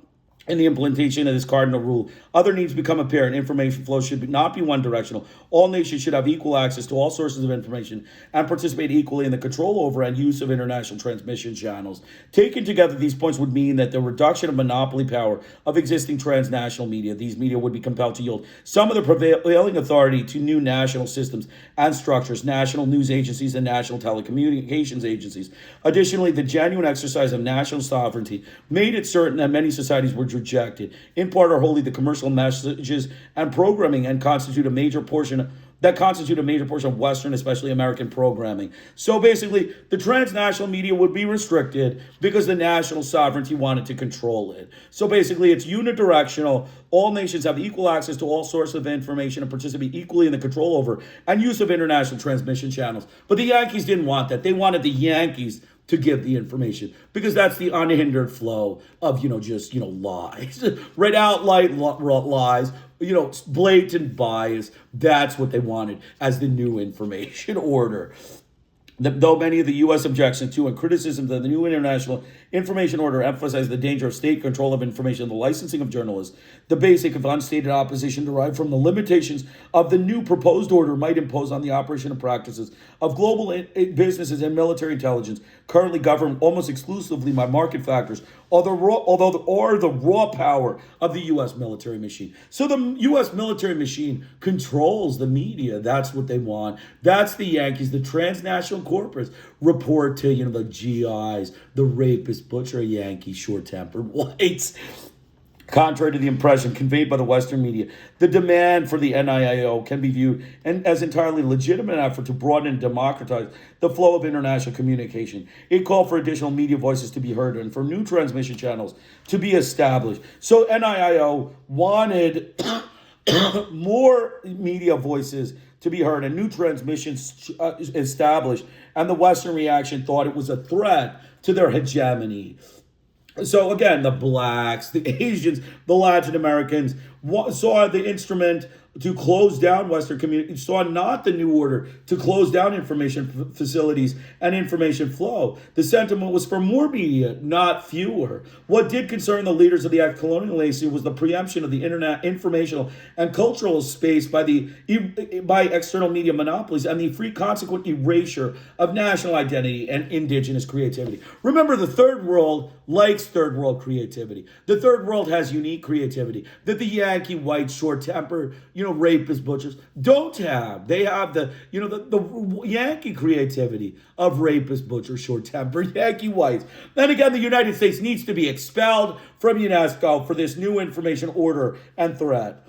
In the implementation of this cardinal rule, other needs become apparent. Information flow should not be one-directional. All nations should have equal access to all sources of information and participate equally in the control over and use of international transmission channels. Taken together, these points would mean that the reduction of monopoly power of existing transnational media, these media would be compelled to yield some of the prevailing authority to new national systems and structures, national news agencies and national telecommunications agencies. Additionally, the genuine exercise of national sovereignty made it certain that many societies were rejected, in part or wholly, the commercial messages and programming and constitute a major portion of Western, especially American programming. So basically, the transnational media would be restricted because the national sovereignty wanted to control it. So basically, it's unidirectional. All nations have equal access to all sources of information and participate equally in the control over and use of international transmission channels. But the Yankees didn't want that. They wanted the Yankees to give the information because that's the unhindered flow of, lies, right out lies, blatant bias. That's what they wanted as the new information order. Though many of the U.S. objections to and criticisms of the new international information order emphasize the danger of state control of information and the licensing of journalists, the basic of unstated opposition derived from the limitations of the new proposed order might impose on the operation and practices of global businesses and military intelligence currently governed almost exclusively by market factors, or the raw power of the U.S. military machine. So the U.S. military machine controls the media. That's what they want. That's the Yankees, the transnational corporates report to, the GIs, the rapist, butcher Yankees, short-tempered whites. Contrary to the impression conveyed by the Western media, the demand for the NIIO can be viewed as entirely legitimate effort to broaden and democratize the flow of international communication. It called for additional media voices to be heard and for new transmission channels to be established. So NIIO wanted more media voices to be heard and new transmissions established, and the Western reaction thought it was a threat to their hegemony. So again, the blacks, the Asians, the Latin Americans saw the instrument to close down Western communities, saw not the new order to close down information facilities and information flow. The sentiment was for more media, not fewer. What did concern the leaders of the colonial agency was the preemption of the internet informational and cultural space by external media monopolies and the free consequent erasure of national identity and indigenous creativity. Remember, the third world likes third world creativity. The third world has unique creativity that the Yankee white short-tempered, rapist butchers don't have. They have the Yankee creativity of rapist butchers, short-tempered Yankee whites. Then again, the United States needs to be expelled from UNESCO for this new information order and threat.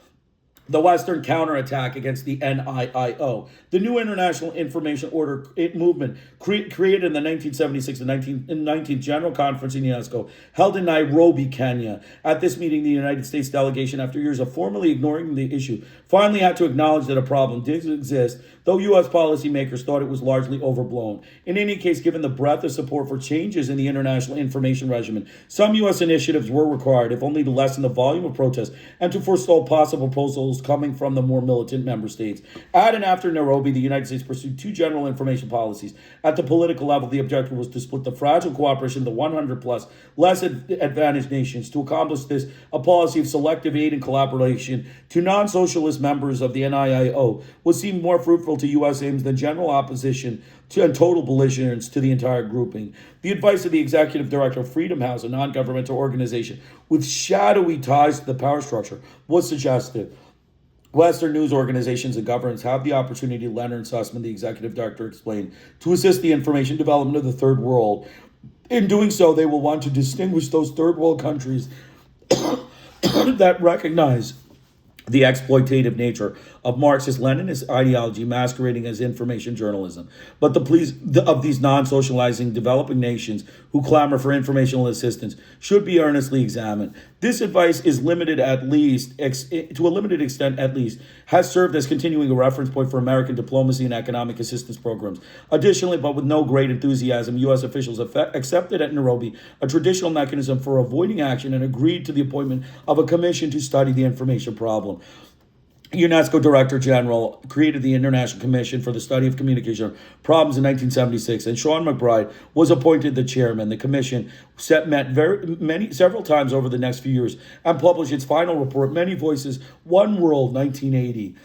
The Western counterattack against the NIIO, the new International Information Order movement created in the 1976 and 19th General Conference in UNESCO, held in Nairobi, Kenya. At this meeting, the United States delegation, after years of formally ignoring the issue, finally had to acknowledge that a problem did exist, though U.S. policymakers thought it was largely overblown. In any case, given the breadth of support for changes in the international information regimen, some U.S. initiatives were required, if only to lessen the volume of protests and to forestall possible proposals proposals coming from the more militant member states. At and after Nairobi, the United States pursued two general information policies. At the political level, the objective was to split the fragile cooperation of the 100 plus less advantaged nations. To accomplish this, a policy of selective aid and collaboration to non-socialist members of the NIIO would seem more fruitful to U.S. aims than general opposition to and total belligerence to the entire grouping. The advice of the executive director of Freedom House, a non-governmental organization with shadowy ties to the power structure, was suggested. Western news organizations and governments have the opportunity, Leonard Sussman, the executive director, explained, to assist the information development of the third world. In doing so, they will want to distinguish those third world countries that recognize the exploitative nature of Marxist-Leninist ideology masquerading as information journalism. But the pleas of these non-socializing developing nations who clamor for informational assistance should be earnestly examined. This advice is limited to a limited extent at least, has served as continuing a reference point for American diplomacy and economic assistance programs. Additionally, but with no great enthusiasm, U.S. officials accepted at Nairobi a traditional mechanism for avoiding action and agreed to the appointment of a commission to study the information problem. UNESCO Director General created the International Commission for the Study of Communication Problems in 1976, and Sean McBride was appointed the chairman. The commission met several times over the next few years and published its final report, Many Voices, One World, 1980.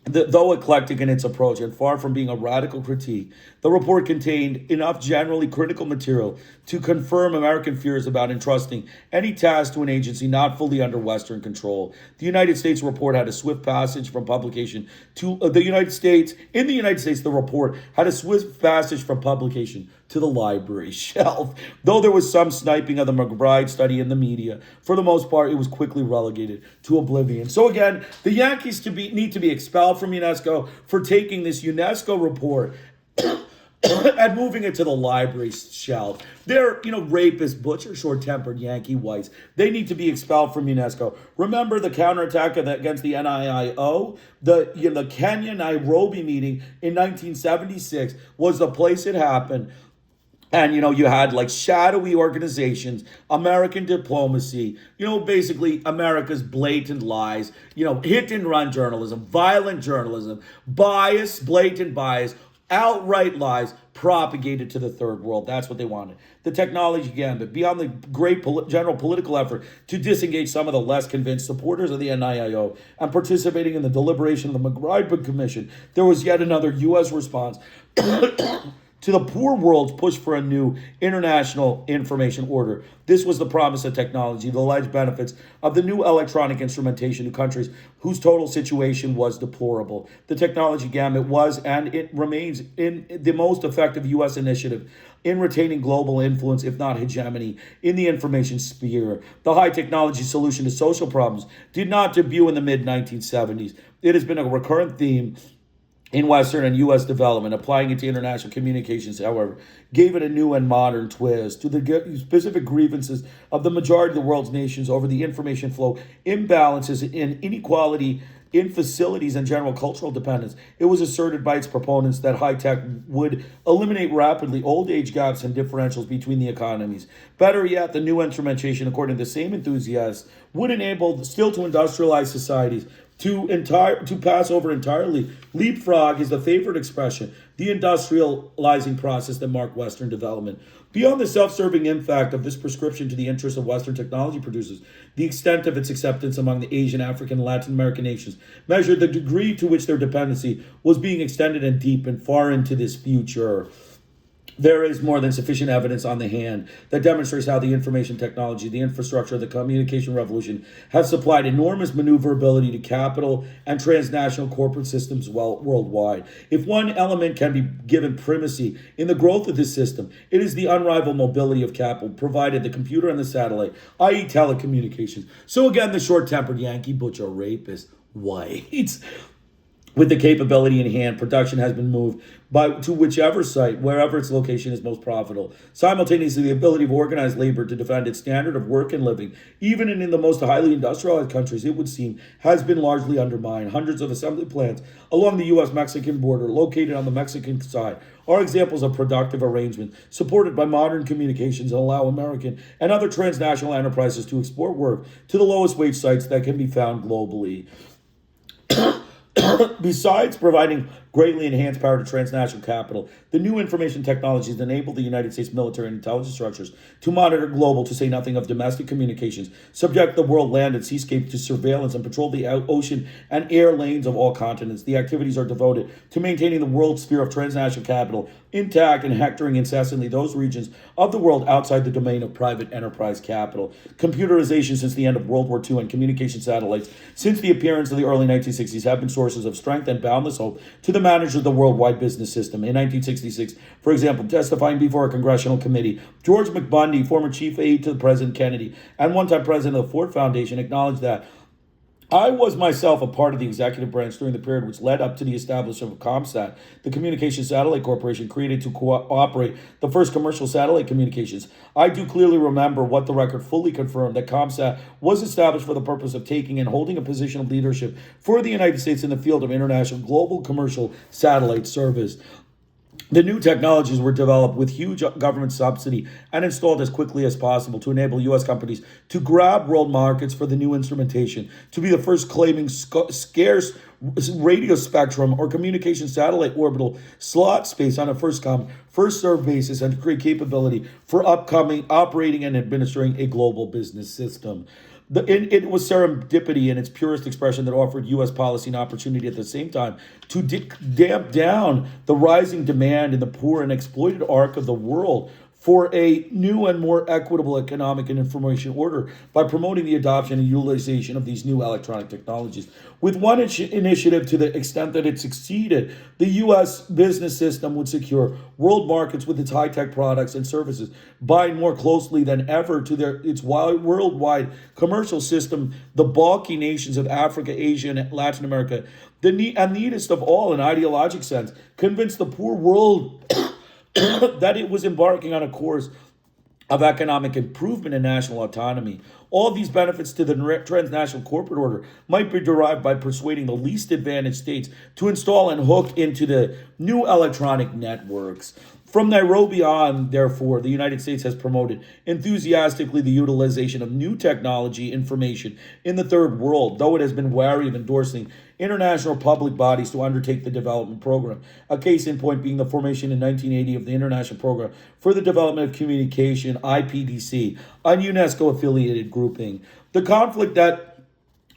Though eclectic in its approach and far from being a radical critique, the report contained enough generally critical material to confirm American fears about entrusting any task to an agency not fully under Western control. The United States report had a swift passage from publication to the United States. In the United States, the report had a swift passage from publication to the library shelf. Though there was some sniping of the McBride study in the media, for the most part, it was quickly relegated to oblivion. So again, the Yankees need to be expelled from UNESCO for taking this UNESCO report and moving it to the library shelf. They're, rapists, butchers, short-tempered Yankee whites. They need to be expelled from UNESCO. Remember the counterattack against the NIIO? The Kenya Nairobi meeting in 1976 was the place it happened. And, you had like shadowy organizations, American diplomacy, basically America's blatant lies, hit and run journalism, violent journalism, bias, blatant bias, outright lies propagated to the third world. That's what they wanted. The technology gambit, beyond the great general political effort to disengage some of the less convinced supporters of the NIIO and participating in the deliberation of the McBride Commission, there was yet another U.S. response to the poor world's push for a new international information order. This was the promise of technology, the alleged benefits of the new electronic instrumentation to countries whose total situation was deplorable. The technology gamut was, and it remains, in the most effective U.S. initiative in retaining global influence, if not hegemony, in the information sphere. The high technology solution to social problems did not debut in the mid-1970s. It has been a recurrent theme in Western and U.S. development. Applying it to international communications, however, gave it a new and modern twist to the specific grievances of the majority of the world's nations over the information flow imbalances and inequality in facilities and general cultural dependence. It was asserted by its proponents that high tech would eliminate rapidly old age gaps and differentials between the economies. Better yet, the new instrumentation, according to the same enthusiasts, would enable still to industrialize societies to pass over entirely. Leapfrog is the favorite expression, the industrializing process that marked Western development. Beyond the self-serving impact of this prescription to the interests of Western technology producers, the extent of its acceptance among the Asian, African, and Latin American nations measured the degree to which their dependency was being extended and deepened far into this future. There is more than sufficient evidence on the hand that demonstrates how the information technology, the infrastructure of the communication revolution, have supplied enormous maneuverability to capital and transnational corporate systems worldwide. If one element can be given primacy in the growth of this system, it is the unrivaled mobility of capital provided the computer and the satellite, i.e. telecommunications. So again, the short-tempered Yankee butcher rapist whites. With the capability in hand, production has been moved to whichever site, wherever its location is most profitable. Simultaneously, the ability of organized labor to defend its standard of work and living, even in the most highly industrialized countries, it would seem, has been largely undermined. Hundreds of assembly plants along the U.S.-Mexican border, located on the Mexican side, are examples of productive arrangements supported by modern communications and allow American and other transnational enterprises to export work to the lowest wage sites that can be found globally. Besides providing greatly enhanced power to transnational capital, the new information technologies enable the United States military and intelligence structures to monitor global, to say nothing of domestic communications, subject the world land and seascape to surveillance, and patrol the ocean and air lanes of all continents. The activities are devoted to maintaining the world sphere of transnational capital intact and hectoring incessantly those regions of the world outside the domain of private enterprise capital. Computerization since the end of World War II and communication satellites since the appearance of the early 1960s have been sources of strength and boundless hope to the managers of the worldwide business system. In 1966, for example, testifying before a congressional committee, George McBundy, former chief aide to President Kennedy and one-time president of the Ford Foundation, acknowledged that I was myself a part of the executive branch during the period which led up to the establishment of ComSat, the Communication Satellite Corporation created to cooperate the first commercial satellite communications. I do clearly remember what the record fully confirmed, that ComSat was established for the purpose of taking and holding a position of leadership for the United States in the field of international global commercial satellite service. The new technologies were developed with huge government subsidy and installed as quickly as possible to enable U.S. companies to grab world markets for the new instrumentation, to be the first claiming scarce radio spectrum or communication satellite orbital slot space on a first come, first served basis, and to create capability for upcoming operating and administering a global business system. It was serendipity in its purest expression that offered U.S. policy an opportunity at the same time to damp down the rising demand in the poor and exploited arc of the world for a new and more equitable economic and information order by promoting the adoption and utilization of these new electronic technologies. With one initiative, to the extent that it succeeded, the U.S. business system would secure world markets with its high-tech products and services, bind more closely than ever to its worldwide commercial system the bulky nations of Africa, Asia, and Latin America, and neatest of all, in ideologic sense, convince the poor world that it was embarking on a course of economic improvement and national autonomy. All these benefits to the transnational corporate order might be derived by persuading the least advantaged states to install and hook into the new electronic networks. From Nairobi on, therefore, the United States has promoted enthusiastically the utilization of new technology information in the third world, though it has been wary of endorsing international public bodies to undertake the development program. A case in point being the formation in 1980 of the International Program for the Development of Communication, IPDC, a UNESCO-affiliated grouping. The conflict that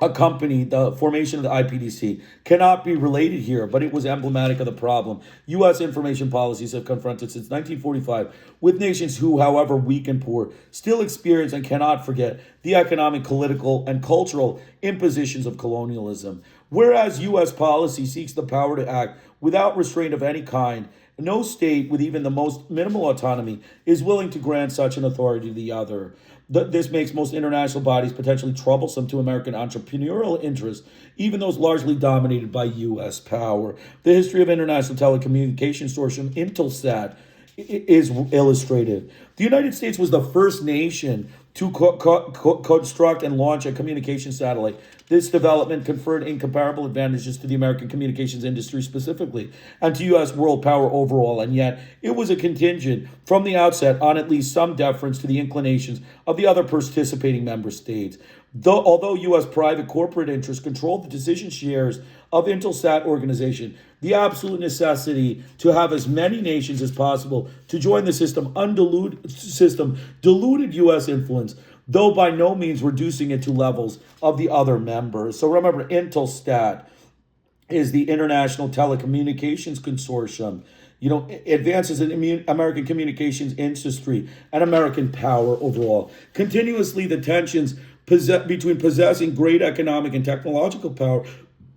accompanied the formation of the IPDC cannot be related here, but it was emblematic of the problem U.S. information policies have confronted since 1945 with nations who, however weak and poor, still experience and cannot forget the economic, political, and cultural impositions of colonialism. Whereas U.S. policy seeks the power to act without restraint of any kind, no state with even the most minimal autonomy is willing to grant such an authority to the other. This makes most international bodies potentially troublesome to American entrepreneurial interests, even those largely dominated by U.S. power. The history of international telecommunications source from Intelsat is illustrative. The United States was the first nation to construct and launch a communication satellite. This development conferred incomparable advantages to the American communications industry specifically, and to U.S. world power overall, and yet it was a contingent from the outset on at least some deference to the inclinations of the other participating member states. Although U.S. private corporate interests controlled the decision shares of Intelsat organization, the absolute necessity to have as many nations as possible to join the system diluted U.S. influence, though by no means reducing it to levels of the other members. So remember, Intelsat is the International Telecommunications Consortium. Advances in American communications industry and American power overall. Continuously, the tensions between possessing great economic and technological power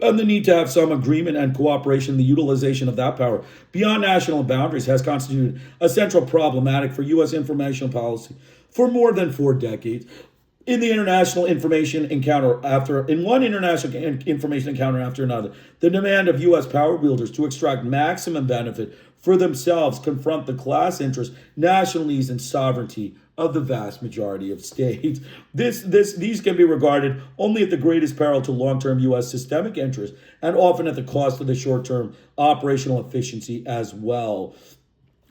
and the need to have some agreement and cooperation in the utilization of that power beyond national boundaries has constituted a central problematic for U.S. information policy for more than 4 decades. In one international information encounter after another, the demand of U.S. power wielders to extract maximum benefit for themselves confront the class interests, national needs, and sovereignty of the vast majority of states. These can be regarded only at the greatest peril to long-term U.S. systemic interests, and often at the cost of the short-term operational efficiency as well.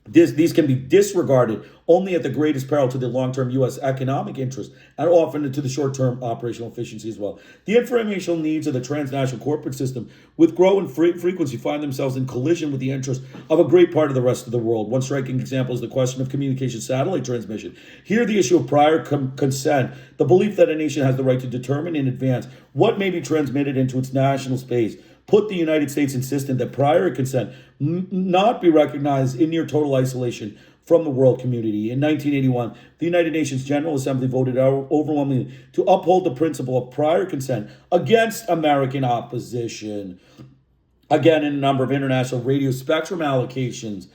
These can be disregarded only at the greatest peril to the long-term U.S. economic interest and often to the short-term operational efficiency as well. The informational needs of the transnational corporate system with growing frequency find themselves in collision with the interests of a great part of the rest of the world. One striking example is the question of communication satellite transmission. Here, the issue of prior consent, the belief that a nation has the right to determine in advance what may be transmitted into its national space, put the United States insistent that prior consent not be recognized in near total isolation from the world community. In 1981, the United Nations General Assembly voted overwhelmingly to uphold the principle of prior consent against American opposition. Again, in a number of international radio spectrum allocations,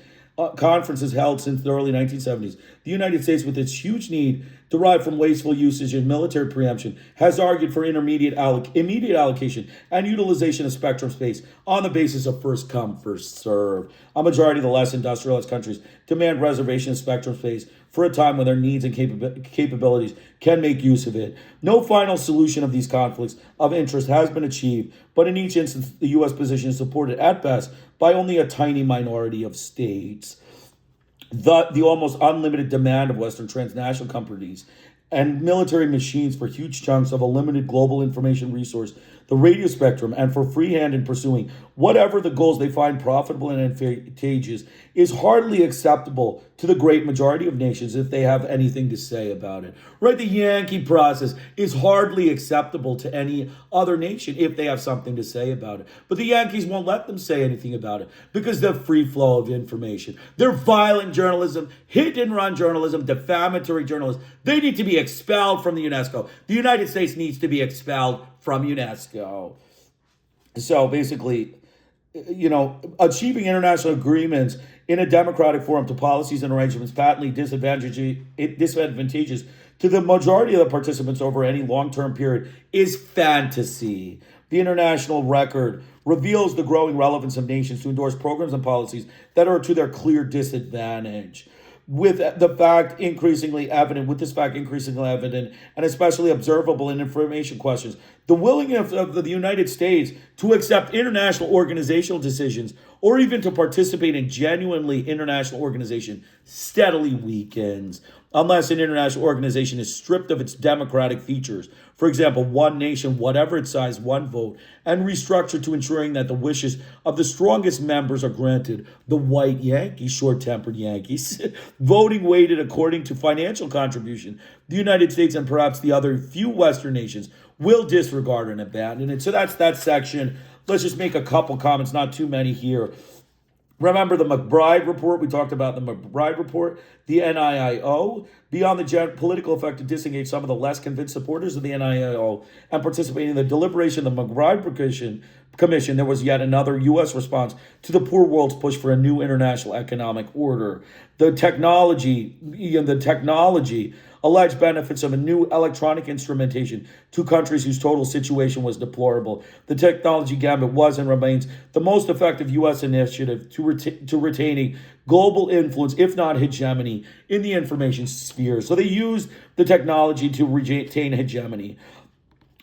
conferences held since the early 1970s, the United States, with its huge need derived from wasteful usage and military preemption, has argued for immediate allocation and utilization of spectrum space on the basis of first come, first serve. A majority of the less industrialized countries demand reservation of spectrum space for a time when their needs and capabilities can make use of it. No final solution of these conflicts of interest has been achieved, but in each instance, the U.S. position is supported at best by only a tiny minority of states. The almost unlimited demand of Western transnational companies and military machines for huge chunks of a limited global information resource, the radio spectrum, and for free hand in pursuing whatever the goals they find profitable and advantageous, is hardly acceptable to the great majority of nations if they have anything to say about it. Right? The Yankee process is hardly acceptable to any other nation if they have something to say about it. But the Yankees won't let them say anything about it because the free flow of information. They're violent journalism, hit and run journalism, defamatory journalism. They need to be expelled from the UNESCO. The United States needs to be expelled from UNESCO. So basically, achieving international agreements in a democratic forum to policies and arrangements patently disadvantageous to the majority of the participants over any long-term period is fantasy. The international record reveals the growing relevance of nations to endorse programs and policies that are to their clear disadvantage. With this fact increasingly evident, and especially observable in information questions, the willingness of the United States to accept international organizational decisions or even to participate in genuinely international organization steadily weakens unless an international organization is stripped of its democratic features. For example, one nation, whatever its size, one vote, and restructured to ensuring that the wishes of the strongest members are granted. The white Yankees, short-tempered Yankees, voting weighted according to financial contribution. The United States and perhaps the other few Western nations will disregard and abandon it. So that's that section. Let's just make a couple comments, not too many here. Remember the McBride report? We talked about the McBride report, the NIIO. Beyond the political effect to disengage some of the less convinced supporters of the NIIO and participating in the deliberation of the McBride Commission, there was yet another U.S. response to the poor world's push for a new international economic order. The technology alleged benefits of a new electronic instrumentation to countries whose total situation was deplorable. The technology gambit was and remains the most effective U.S. initiative to retaining global influence, if not hegemony, in the information sphere. So they used the technology to retain hegemony.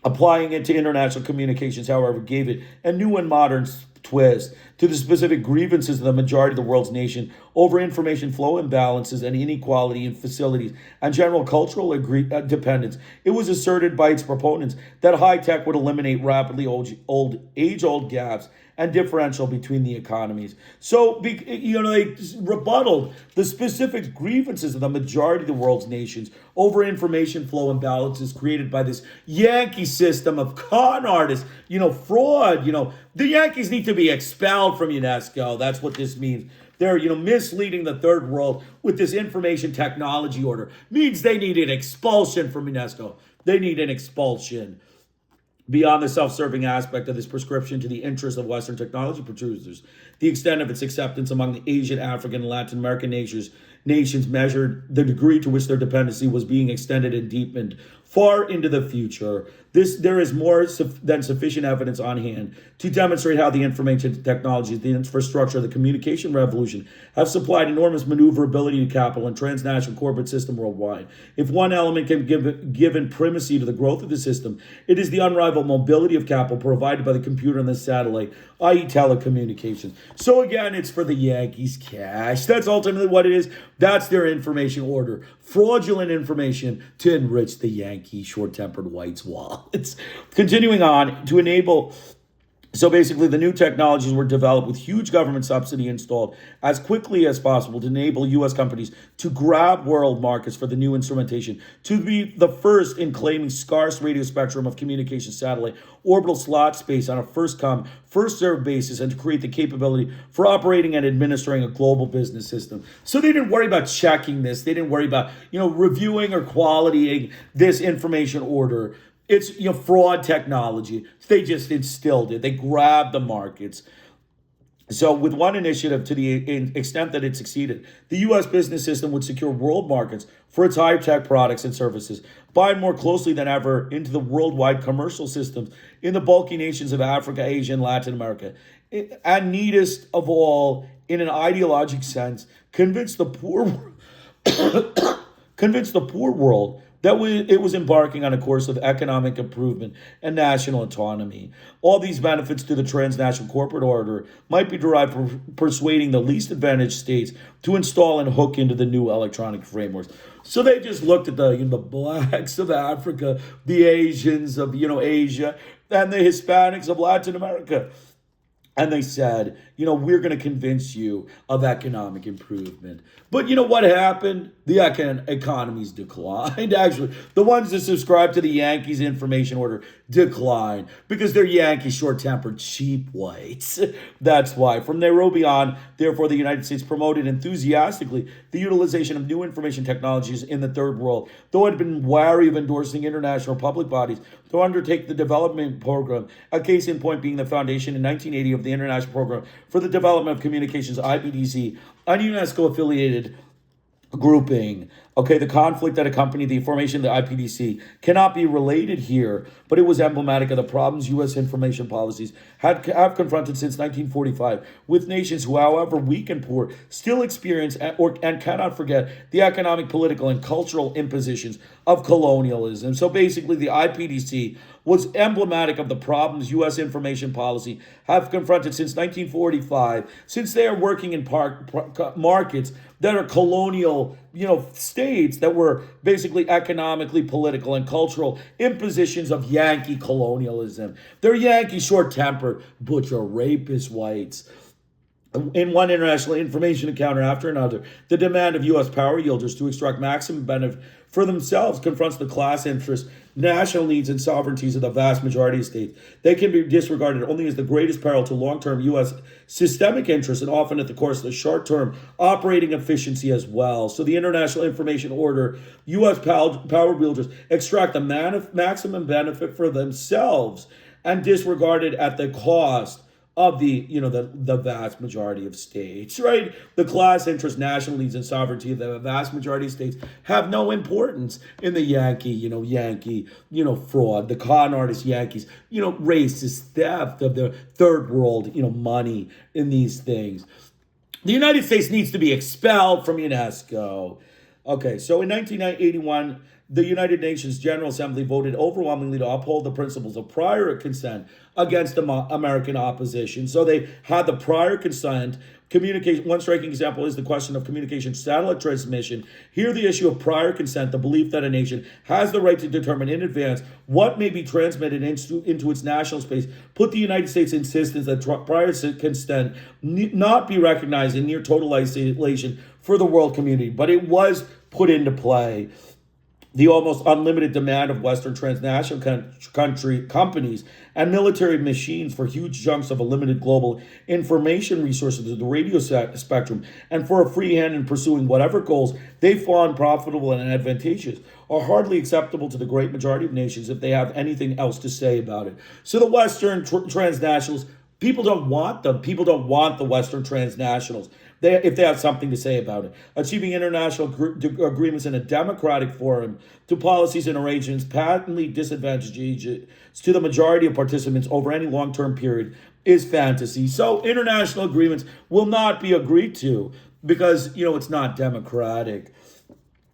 Applying it to international communications, however, gave it a new and modern twist to the specific grievances of the majority of the world's nation over information flow imbalances and inequality in facilities and general cultural dependence. It was asserted by its proponents that high tech would eliminate rapidly age-old gaps and differential between the economies. So, they rebutted the specific grievances of the majority of the world's nations over information flow imbalances created by this Yankee system of con artists, fraud. The Yankees need to be expelled from UNESCO. That's what this means. They're, misleading the third world with this information technology order. Means they need an expulsion from UNESCO. They need an expulsion. Beyond the self-serving aspect of this prescription to the interests of Western technology producers, the extent of its acceptance among the Asian, African, and Latin American nations measured the degree to which their dependency was being extended and deepened far into the future. There is more than sufficient evidence on hand to demonstrate how the information technologies, the infrastructure, the communication revolution have supplied enormous maneuverability to capital and transnational corporate system worldwide. If one element can give given primacy to the growth of the system, it is the unrivaled mobility of capital provided by the computer and the satellite, i.e. telecommunications. So again, it's for the Yankees cash. That's ultimately what it is. That's their information order. Fraudulent information to enrich the Yankee short-tempered whites wallets. Continuing on, to enable... So basically, the new technologies were developed with huge government subsidy installed as quickly as possible to enable U.S. companies to grab world markets for the new instrumentation, to be the first in claiming scarce radio spectrum of communication satellite orbital slot space on a first-come, first-served basis, and to create the capability for operating and administering a global business system. So they didn't worry about checking this. They didn't worry about, reviewing or qualitying this information order. It's fraud technology. They just instilled it. They grabbed the markets. So with one initiative, to the extent that it succeeded, the U.S. business system would secure world markets for its high-tech products and services, bind more closely than ever into the worldwide commercial systems in the bulky nations of Africa, Asia, and Latin America. And neatest of all, in an ideologic sense, convince the poor world that it was embarking on a course of economic improvement and national autonomy. All these benefits to the transnational corporate order might be derived from persuading the least advantaged states to install and hook into the new electronic frameworks. So they just looked at the blacks of Africa, the Asians of Asia, and the Hispanics of Latin America. And they said, we're going to convince you of economic improvement. But what happened? The economies declined. Actually, the ones that subscribe to the Yankees information order declined because they're Yankee short-tempered cheap whites. That's why. From Nairobi on, therefore, the United States promoted enthusiastically the utilization of new information technologies in the third world, though it had been wary of endorsing international public bodies to undertake the development program, a case in point being the foundation in 1980 of the International Program for the Development of Communications, IPDC, a UNESCO-affiliated grouping. Okay, the conflict that accompanied the formation of the IPDC cannot be related here, but it was emblematic of the problems U.S. information policies have confronted since 1945 with nations who, however weak and poor, still experience and cannot forget the economic, political, and cultural impositions of colonialism. So basically, the IPDC was emblematic of the problems U.S. information policy have confronted since 1945, since they are working in markets that are colonial, states that were basically economically, political, and cultural impositions of Yankee colonialism. They're Yankee short-tempered, butcher, rapist whites. In one international information encounter after another, the demand of U.S. power yielders to extract maximum benefit for themselves confronts the class interests, national needs, and sovereignties of the vast majority of states. They can be disregarded only as the greatest peril to long-term U.S. systemic interests and often at the cost of the short-term operating efficiency as well. So the international information order, U.S. power wielders extract the maximum benefit for themselves and disregard it at the cost of the vast majority of states, right? The class interest, national needs, and sovereignty of the vast majority of states have no importance in the Yankee fraud, the con artist Yankees, racist theft of the third world, money in these things. The United States needs to be expelled from Unesco. Okay, so in 1981, the United Nations General Assembly voted overwhelmingly to uphold the principles of prior consent against American opposition. So they had the prior consent. Communication. One striking example is the question of communication satellite transmission. Here, the issue of prior consent, the belief that a nation has the right to determine in advance what may be transmitted into its national space, put the United States' insistence that prior consent not be recognized in near total isolation for the world community. But it was put into play. The almost unlimited demand of Western transnational companies and military machines for huge chunks of a limited global information resources of the radio spectrum and for a free hand in pursuing whatever goals they find profitable and advantageous are hardly acceptable to the great majority of nations if they have anything else to say about it. So the Western transnationals People don't want them. People don't want the Western transnationals. If they have something to say about it. Achieving international agreements in a democratic forum to policies and arrangements patently disadvantageous to the majority of participants over any long-term period is fantasy. So international agreements will not be agreed to because, it's not democratic.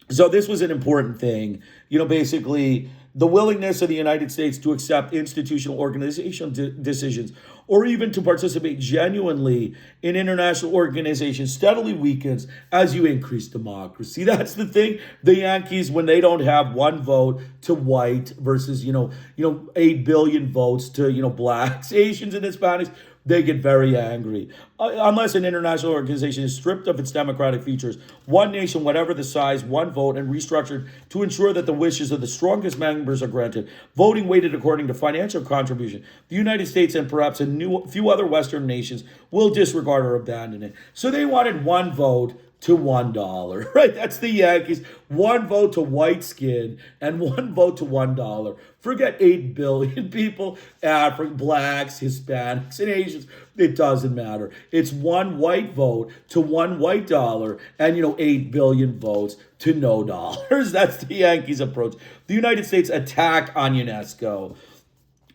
So this was an important thing. Basically the willingness of the United States to accept institutional organizational decisions or even to participate genuinely in international organizations steadily weakens as you increase democracy. That's the thing. The Yankees, when they don't have one vote to white versus, 8 billion votes to, blacks, Asians, and Hispanics, they get very angry. Unless an international organization is stripped of its democratic features, one nation, whatever the size, one vote, and restructured to ensure that the wishes of the strongest members are granted, voting weighted according to financial contribution, the United States and perhaps a few other Western nations will disregard or abandon it. So they wanted one vote to $1, right? That's the Yankees. One vote to white skin and one vote to $1. Forget 8 billion people, African, blacks, Hispanics, and Asians. It doesn't matter. It's one white vote to one white dollar and, 8 billion votes to no dollars. That's the Yankees' approach. The United States attack on UNESCO.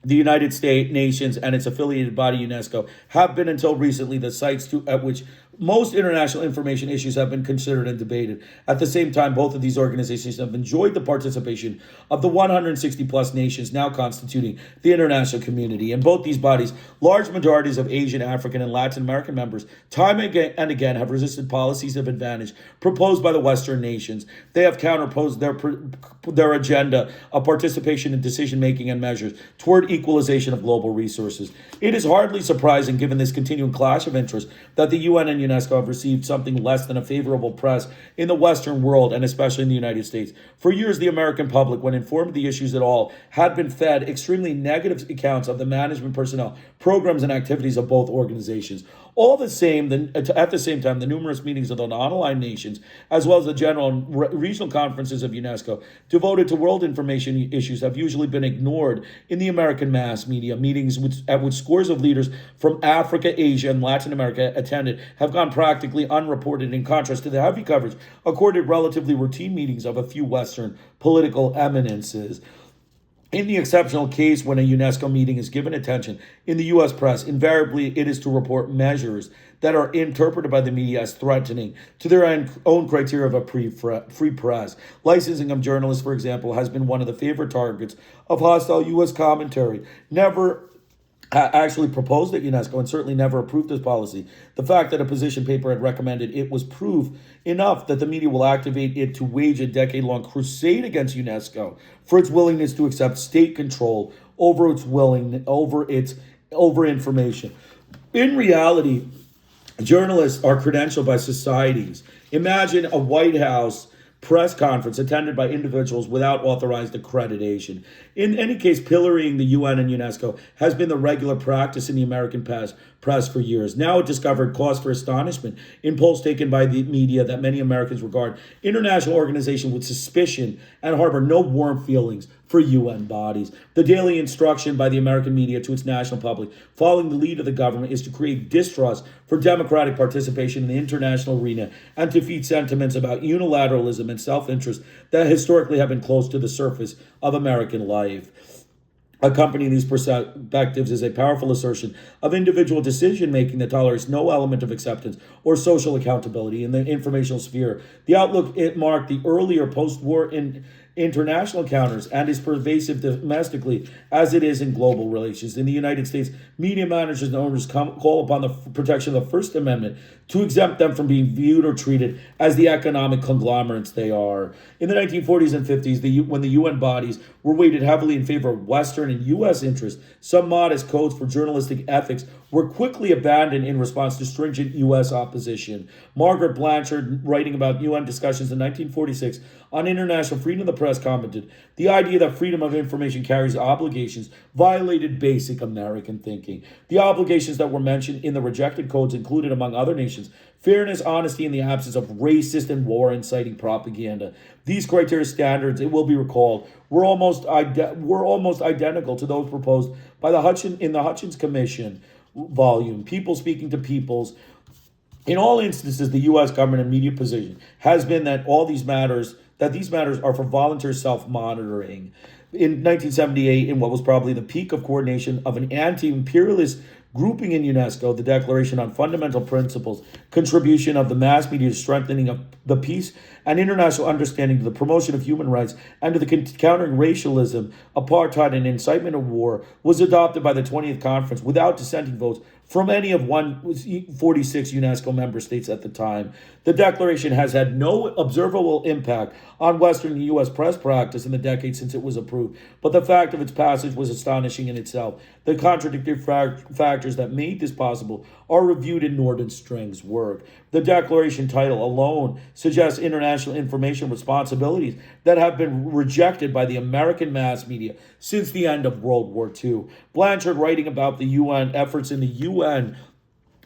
The United States, nations, and its affiliated body, Unesco, have been until recently the sites at which most international information issues have been considered and debated. At the same time, both of these organizations have enjoyed the participation of the 160 plus nations now constituting the international community. In both these bodies, large majorities of Asian, African, and Latin American members time and again have resisted policies of advantage proposed by the Western nations. They have counterposed their agenda of participation in decision-making and measures toward equalization of global resources. It is hardly surprising, given this continuing clash of interests, that the UN and UNESCO have received something less than a favorable press in the Western world and especially in the United States. For years, the American public, when informed of the issues at all, had been fed extremely negative accounts of the management personnel, programs, and activities of both organizations. All the same, at the same time, the numerous meetings of the non-aligned nations, as well as the general and regional conferences of UNESCO devoted to world information issues, have usually been ignored in the American mass media. Meetings at which scores of leaders from Africa, Asia, and Latin America attended have gone practically unreported, in contrast to the heavy coverage accorded relatively routine meetings of a few Western political eminences. In the exceptional case when a UNESCO meeting is given attention in the U.S. press, invariably it is to report measures that are interpreted by the media as threatening to their own criteria of a free press. Licensing of journalists, for example, has been one of the favorite targets of hostile U.S. commentary. Never actually proposed at UNESCO and certainly never approved this policy. The fact that a position paper had recommended it was proof enough that the media will activate it to wage a decade-long crusade against UNESCO for its willingness to accept state control over information. In reality, journalists are credentialed by societies. Imagine a White House press conference attended by individuals without authorized accreditation. In any case, pillorying the UN and UNESCO has been the regular practice in the American press for years. Now it discovered cause for astonishment in polls taken by the media that many Americans regard international organizations with suspicion and harbor no warm feelings for UN bodies. The daily instruction by the American media to its national public, following the lead of the government, is to create distrust for democratic participation in the international arena and to feed sentiments about unilateralism and self-interest that historically have been close to the surface of American life. Accompanying these perspectives is a powerful assertion of individual decision-making that tolerates no element of acceptance or social accountability in the informational sphere. The outlook it marked the earlier post-war international encounters and is pervasive domestically as it is in global relations. In the United States, media managers and owners call upon the protection of the First Amendment to exempt them from being viewed or treated as the economic conglomerates they are. In the 1940s and 50s, when the UN bodies were weighted heavily in favor of Western and U.S. interests, some modest codes for journalistic ethics were quickly abandoned in response to stringent U.S. opposition. Margaret Blanchard, writing about UN discussions in 1946 on international freedom of the press, commented, "The idea that freedom of information carries obligations violated basic American thinking. The obligations that were mentioned in the rejected codes included, among other nations, fairness, honesty, and the absence of racist and war-inciting propaganda. These criteria standards, it will be recalled, were almost identical to those proposed by the Hutchins Commission, volume, People Speaking to Peoples. In all instances, the U.S. government and media position has been that these matters are for voluntary self-monitoring. In 1978, in what was probably the peak of coordination of an anti-imperialist grouping in Unesco, the Declaration on Fundamental Principles, contribution of the mass media to strengthening of the peace and international understanding to the promotion of human rights and to the countering racialism, apartheid, and incitement of war, was adopted by the 20th Conference without dissenting votes from any of 146 UNESCO member states at the time. The declaration has had no observable impact on Western and U.S. press practice in the decades since it was approved, but the fact of its passage was astonishing in itself. The contradictory factors that made this possible are reviewed in Nordenstreng's work. The declaration title alone suggests international information responsibilities that have been rejected by the American mass media since the end of World War II. Blanchard, writing about the UN efforts in the UN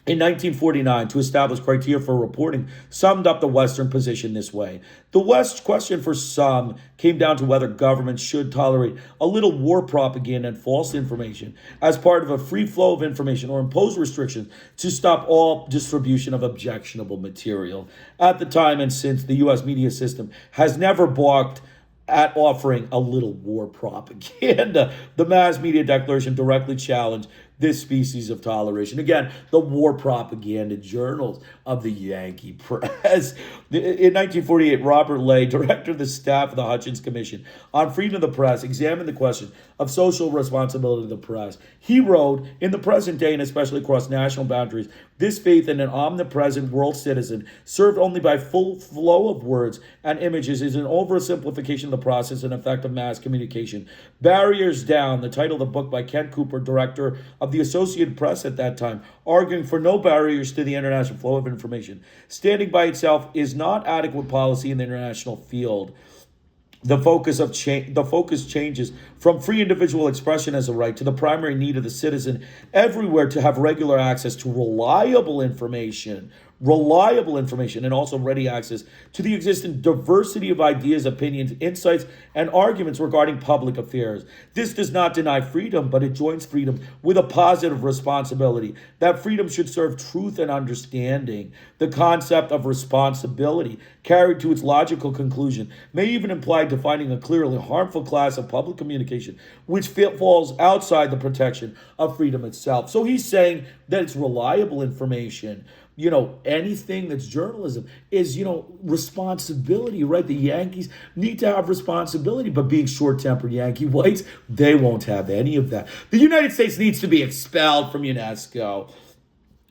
in 1949 to establish criteria for reporting, summed up the Western position this way. The West's question for some came down to whether governments should tolerate a little war propaganda and false information as part of a free flow of information or impose restrictions to stop all distribution of objectionable material. At the time and since, the U.S. media system has never balked at offering a little war propaganda. The mass media declaration directly challenged this species of toleration. Again, the war propaganda journals of the Yankee press. In 1948, Robert Lay, director of the staff of the Hutchins Commission on Freedom of the Press, examined the question of social responsibility of the press. He wrote, in the present day, and especially across national boundaries, this faith in an omnipresent world citizen, served only by full flow of words and images, is an oversimplification of the process and effect of mass communication. Barriers Down, the title of the book by Kent Cooper, director of the Associated Press at that time, arguing for no barriers to the international flow of information. Standing by itself is not adequate policy in the international field. The focus changes from free individual expression as a right to the primary need of the citizen everywhere to have regular access to reliable information, and also ready access to the existing diversity of ideas, opinions, insights, and arguments regarding public affairs. This does not deny freedom, but it joins freedom with a positive responsibility. That freedom should serve truth and understanding. The concept of responsibility, carried to its logical conclusion, may even imply defining a clearly harmful class of public communication which falls outside the protection of freedom itself. So he's saying that it's reliable information. Anything that's journalism is, responsibility, right? The Yankees need to have responsibility, but being short-tempered Yankee whites, they won't have any of that. The United States needs to be expelled from UNESCO.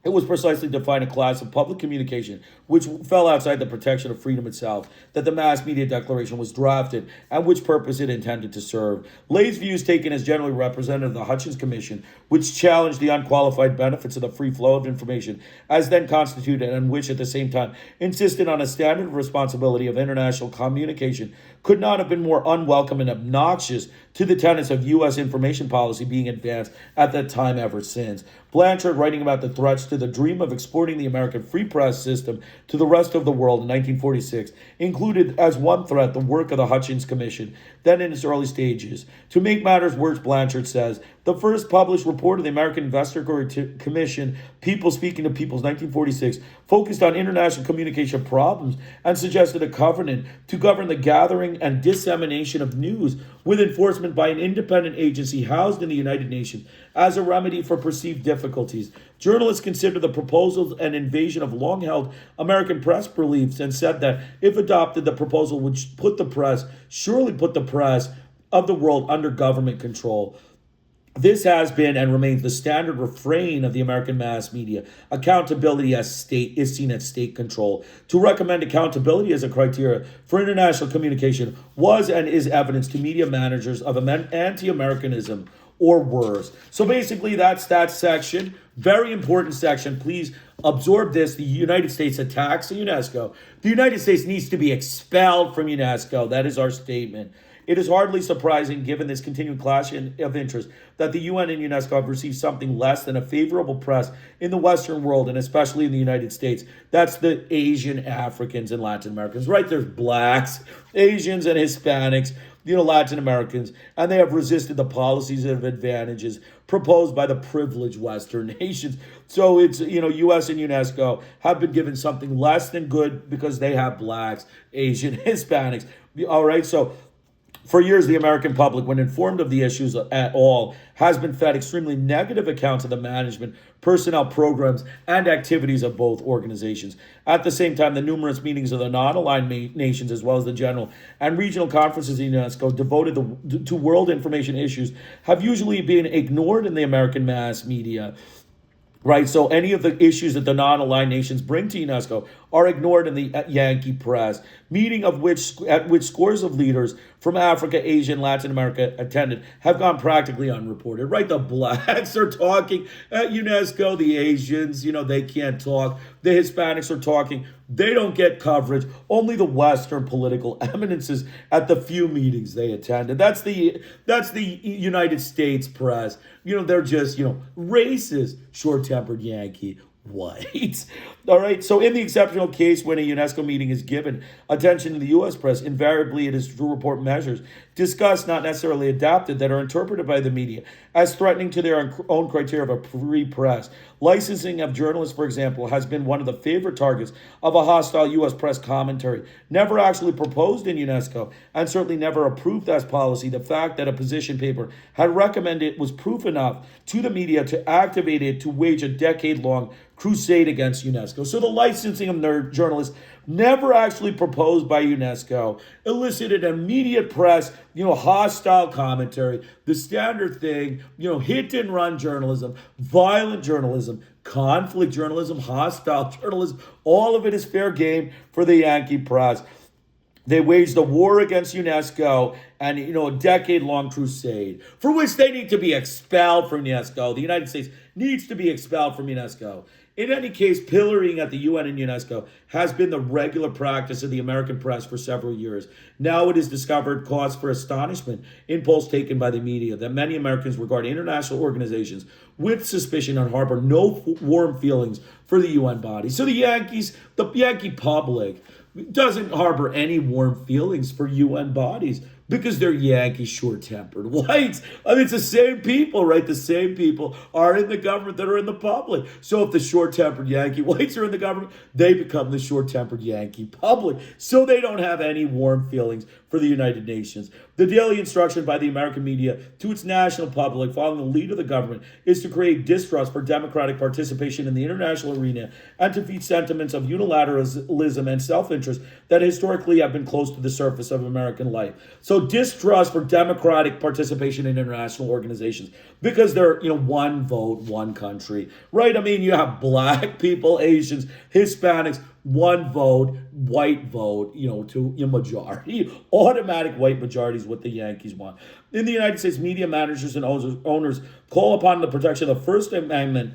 It was precisely to define a class of public communication which fell outside the protection of freedom itself that the mass media declaration was drafted and which purpose it intended to serve. Lay's views, taken as generally representative of the Hutchins Commission, which challenged the unqualified benefits of the free flow of information as then constituted and which at the same time insisted on a standard of responsibility of international communication, could not have been more unwelcome and obnoxious to the tenets of U.S. information policy being advanced at that time ever since. Blanchard, writing about the threats to the dream of exporting the American free press system to the rest of the world in 1946, included as one threat the work of the Hutchins Commission, then in its early stages. To make matters worse, Blanchard says, the first published report of the American Investigatory Commission, People Speaking to Peoples, 1946, focused on international communication problems and suggested a covenant to govern the gathering and dissemination of news with enforcement by an independent agency housed in the United Nations as a remedy for perceived difficulties. Journalists considered the proposal an invasion of long-held American press beliefs and said that, if adopted, the proposal would surely put the press of the world under government control. This has been and remains the standard refrain of the American mass media. Accountability is seen as state control. To recommend accountability as a criteria for international communication was and is evidence to media managers of anti-Americanism or worse. So basically, that's that section. Very important section. Please absorb this. The United States attacks the UNESCO. The United States needs to be expelled from UNESCO. That is our statement. It is hardly surprising, given this continuing clash of interest, that the UN and UNESCO have received something less than a favorable press in the Western world, and especially in the United States. That's the Asian, Africans, and Latin Americans, right? There's blacks, Asians, and Hispanics. Latin Americans, and they have resisted the policies and advantages proposed by the privileged Western nations. So it's, U.S. and UNESCO have been given something less than good because they have blacks, Asian, Hispanics. All right, so for years, the American public, when informed of the issues at all, has been fed extremely negative accounts of the management, personnel, programs, and activities of both organizations. At the same time, the numerous meetings of the non-aligned nations, as well as the general and regional conferences in UNESCO devoted to world information issues, have usually been ignored in the American mass media. Right, so any of the issues that the non-aligned nations bring to UNESCO are ignored in the Yankee press, at which scores of leaders from Africa, Asia, and Latin America attended have gone practically unreported. Right, the blacks are talking at UNESCO, the Asians, they can't talk. The Hispanics are talking. They don't get coverage. Only the Western political eminences at the few meetings they attended. That's the United States press. They're just, racist, short-tempered Yankee whites. All right. So in the exceptional case when a UNESCO meeting is given attention to the U.S. press, invariably it is to report measures discussed, not necessarily adopted, that are interpreted by the media as threatening to their own criteria of a free press. Licensing of journalists, for example, has been one of the favorite targets of a hostile U.S. press commentary. Never actually proposed in UNESCO, and certainly never approved as policy, the fact that a position paper had recommended it was proof enough to the media to activate it to wage a decade-long crusade against UNESCO. So the licensing of nerd journalists, never actually proposed by UNESCO, elicited immediate press, hostile commentary, the standard thing, hit and run journalism, violent journalism, conflict journalism, hostile journalism. All of it is fair game for the Yankee press. They waged a war against UNESCO and, a decade-long crusade for which they need to be expelled from UNESCO. The United States needs to be expelled from UNESCO. In any case, pillorying at the UN and UNESCO has been the regular practice of the American press for several years. Now it is discovered cause for astonishment in polls taken by the media that many Americans regard international organizations with suspicion and harbor no warm feelings for the UN body. So the Yankee public doesn't harbor any warm feelings for UN bodies because they're Yankee short-tempered whites. It's the same people, right? The same people are in the government that are in the public. So if the short-tempered Yankee whites are in the government, they become the short-tempered Yankee public. So they don't have any warm feelings for the United Nations. The daily instruction by the American media to its national public following the lead of the government is to create distrust for democratic participation in the international arena and to feed sentiments of unilateralism and self-interest that historically have been close to the surface of American life. So distrust for democratic participation in international organizations because they're, one vote, one country, right? You have black people, Asians, Hispanics, one vote, white vote, to a majority. Automatic white majority is what the Yankees want. In the United States, media managers and owners call upon the protection of the First Amendment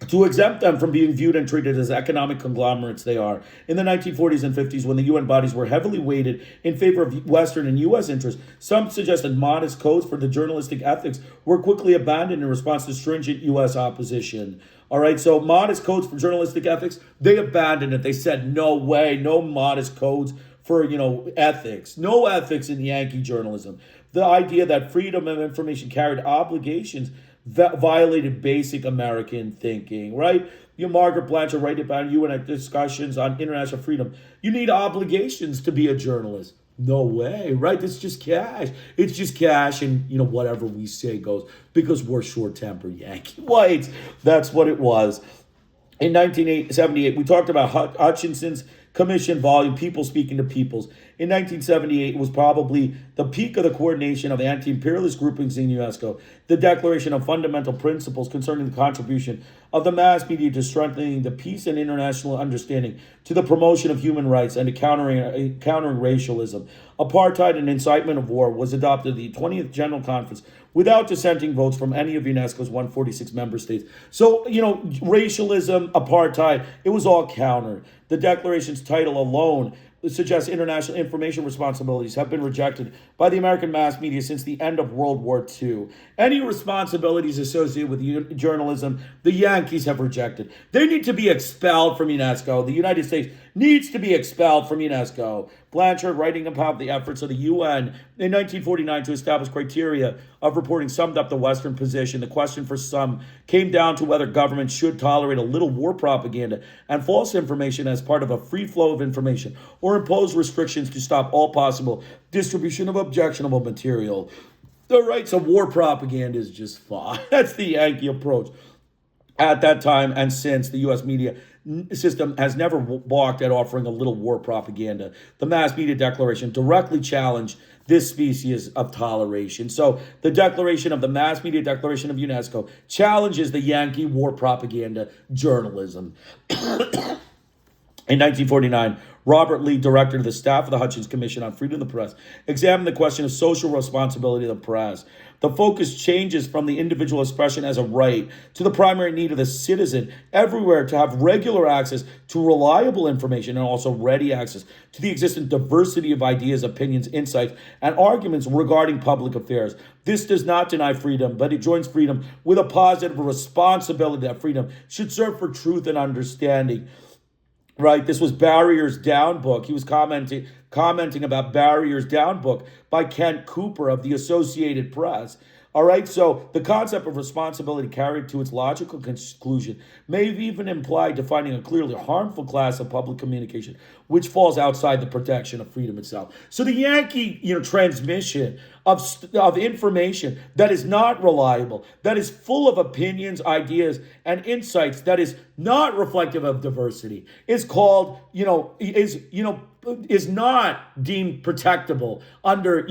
to exempt them from being viewed and treated as economic conglomerates they are. In the 1940s and 50s, when the UN bodies were heavily weighted in favor of Western and U.S. interests, some suggested modest codes for the journalistic ethics were quickly abandoned in response to stringent U.S. opposition. All right, so modest codes for journalistic ethics, they abandoned it. They said, no way, no modest codes for, ethics. No ethics in Yankee journalism. The idea that freedom of information carried obligations violated basic American thinking, right? Margaret Blanchard write about UN discussions on international freedom. You need obligations to be a journalist. No way, right? It's just cash. It's just cash and, whatever we say goes because we're short-tempered Yankee whites. That's what it was. In 1978, we talked about Hutchinson's commission volume, People Speaking to Peoples. In 1978, it was probably the peak of the coordination of anti-imperialist groupings in UNESCO, the declaration of fundamental principles concerning the contribution of the mass media to strengthening the peace and international understanding, to the promotion of human rights and to countering racialism. Apartheid and incitement of war was adopted at the 20th General Conference without dissenting votes from any of UNESCO's 146 member states. So, racialism, apartheid, it was all countered. The declaration's title alone suggests international information responsibilities have been rejected by the American mass media since the end of World War II. Any responsibilities associated with journalism, the Yankees have rejected. They need to be expelled from UNESCO. The United States needs to be expelled from UNESCO. Blanchard, writing about the efforts of the UN in 1949 to establish criteria of reporting, summed up the Western position. The question for some came down to whether governments should tolerate a little war propaganda and false information as part of a free flow of information, or impose restrictions to stop all possible distribution of objectionable material. The rights of war propaganda is just fine. That's the Yankee approach. At that time and since, the U.S. media system has never balked at offering a little war propaganda. The mass media declaration directly challenged this species of toleration. So the declaration of the mass media declaration of UNESCO challenges the Yankee war propaganda journalism. In 1949, Robert Lee, director of the staff of the Hutchins Commission on Freedom of the Press, examined the question of social responsibility of the press. The focus changes from the individual expression as a right to the primary need of the citizen everywhere to have regular access to reliable information and also ready access to the existing diversity of ideas, opinions, insights, and arguments regarding public affairs. This does not deny freedom, but it joins freedom with a positive responsibility that freedom should serve for truth and understanding. Right, this was Barriers Down book. He was commenting about Barriers Down book by Kent Cooper of the Associated Press. All right, so the concept of responsibility carried to its logical conclusion may even imply defining a clearly harmful class of public communication, which falls outside the protection of freedom itself. So the Yankee, transmission of information that is not reliable, that is full of opinions, ideas, and insights, that is not reflective of diversity, is called, is not deemed protectable under,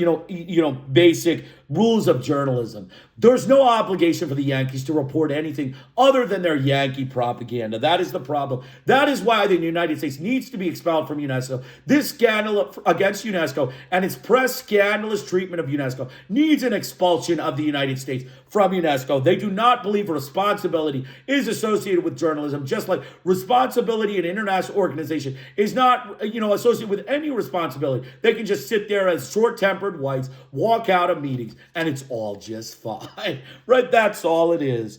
basic rules of journalism. There's no obligation for the Yankees to report anything other than their Yankee propaganda. That is the problem. That is why the United States needs to be expelled from UNESCO. This scandal against UNESCO and its press scandalous treatment of UNESCO needs an expulsion of the United States from UNESCO. They do not believe responsibility is associated with journalism, just like responsibility in international organization is not, associated with any responsibility. They can just sit there as short-tempered whites, walk out of meetings, and it's all just fine, right? That's all it is.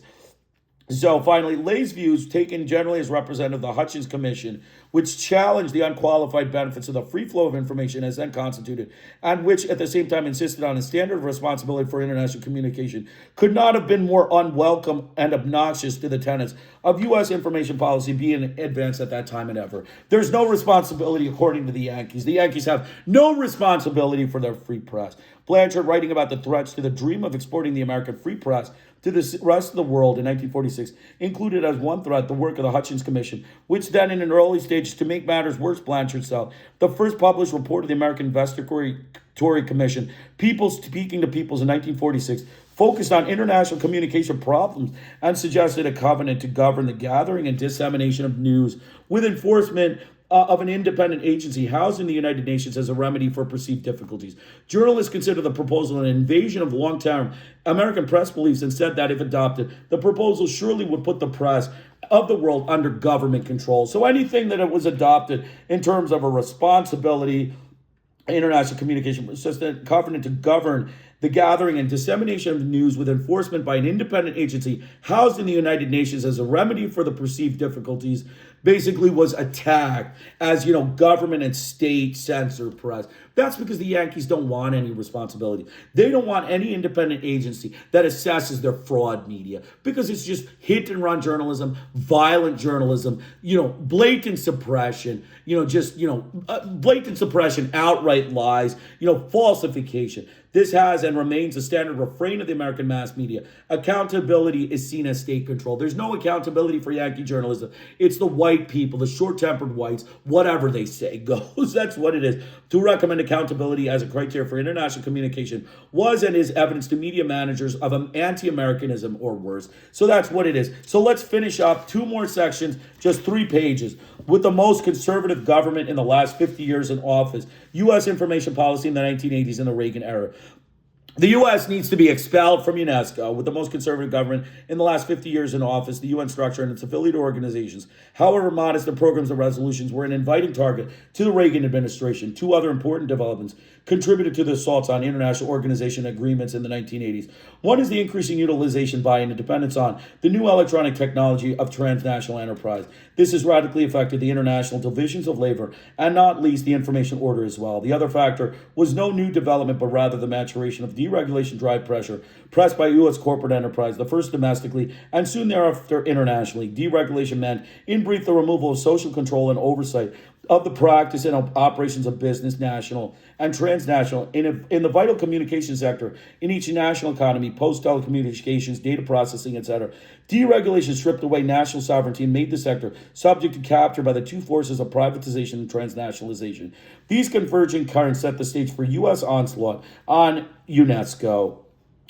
So finally, Lay's views, taken generally as representative of the Hutchins Commission, which challenged the unqualified benefits of the free flow of information as then constituted, and which at the same time insisted on a standard of responsibility for international communication, could not have been more unwelcome and obnoxious to the tenets of U.S. information policy being advanced at that time and ever. There's no responsibility according to the Yankees. The Yankees have no responsibility for their free press. Blanchard, writing about the threats to the dream of exporting the American free press to the rest of the world in 1946, included as one threat the work of the Hutchins Commission, which then in an early stage, to make matters worse, Blanchard said, the first published report of the American Investigatory Commission, People Speaking to Peoples in 1946, focused on international communication problems and suggested a covenant to govern the gathering and dissemination of news with enforcement of an independent agency housed in the United Nations as a remedy for perceived difficulties. Journalists consider the proposal an invasion of long-term American press beliefs and said that if adopted, the proposal surely would put the press of the world under government control. So anything that it was adopted in terms of a responsibility, international communication, was just a covenant to govern the gathering and dissemination of news with enforcement by an independent agency housed in the United Nations as a remedy for the perceived difficulties, basically was attacked as, government and state censored press. That's because the Yankees don't want any responsibility. They don't want any independent agency that assesses their fraud media because it's just hit and run journalism, violent journalism, blatant suppression, blatant suppression, outright lies, falsification. This has and remains a standard refrain of the American mass media. Accountability is seen as state control. There's no accountability for Yankee journalism. It's the white people, the short-tempered whites, whatever they say goes. That's what it is. To recommend accountability as a criteria for international communication was and is evidence to media managers of an anti-Americanism or worse. So that's what it is. So let's finish up 2 more sections, just 3 pages, with the most conservative government in the last 50 years in office, U.S. information policy in the 1980s and the Reagan era. The U.S. needs to be expelled from UNESCO, with the most conservative government in the last 50 years in office. The UN structure and its affiliated organizations, however modest the programs and resolutions, were an inviting target to the Reagan administration. Two other important developments contributed to the assaults on international organization agreements in the 1980s. One is the increasing utilization by and dependence on the new electronic technology of transnational enterprise. This has radically affected the international divisions of labor and not least the information order as well. The other factor was no new development, but rather the maturation of deregulation drive pressure pressed by U.S. corporate enterprise, the first domestically and soon thereafter internationally. Deregulation meant, in brief, the removal of social control and oversight of the practice and operations of business, national and transnational, in the vital communication sector, in each national economy, post-telecommunications, data processing, etc. Deregulation stripped away national sovereignty and made the sector subject to capture by the two forces of privatization and transnationalization. These converging currents set the stage for U.S. onslaught on UNESCO.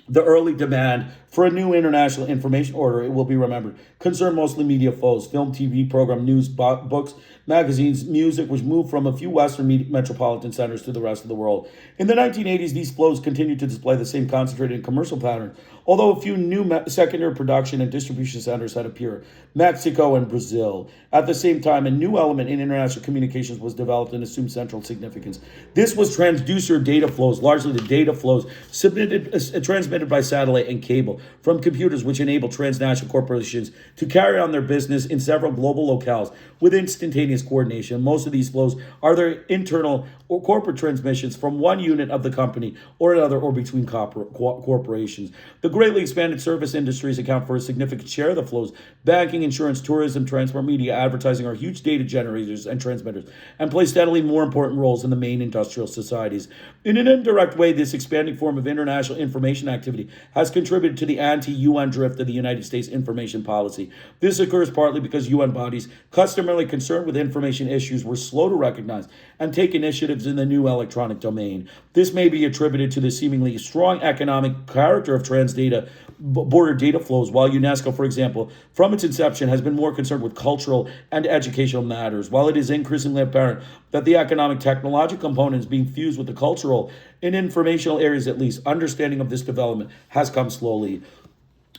The early demand for a new international information order, it will be remembered, concerned mostly media foes, film, TV program, news, books, magazines, music, which moved from a few Western metropolitan centers to the rest of the world. In the 1980s, these flows continued to display the same concentrated and commercial pattern, although a few new secondary production and distribution centers had appeared, Mexico and Brazil. At the same time, a new element in international communications was developed and assumed central significance. This was transducer data flows, largely the data flows transmitted by satellite and cable from computers, which enable transnational corporations to carry on their business in several global locales with instantaneous coordination. Most of these flows are their internal or corporate transmissions from one unit of the company or another or between corporations. The greatly expanded service industries account for a significant share of the flows. Banking, insurance, tourism, transport, media, advertising are huge data generators and transmitters and play steadily more important roles in the main industrial societies. In an indirect way, this expanding form of international information activity has contributed to the anti-UN drift of the United States information policy. This occurs partly because UN bodies customarily concerned with information issues were slow to recognize and take initiatives in the new electronic domain. This may be attributed to the seemingly strong economic character of transdata border data flows, while UNESCO, for example, from its inception has been more concerned with cultural and educational matters. While it is increasingly apparent that the economic technological component is being fused with the cultural, in informational areas at least, understanding of this development has come slowly.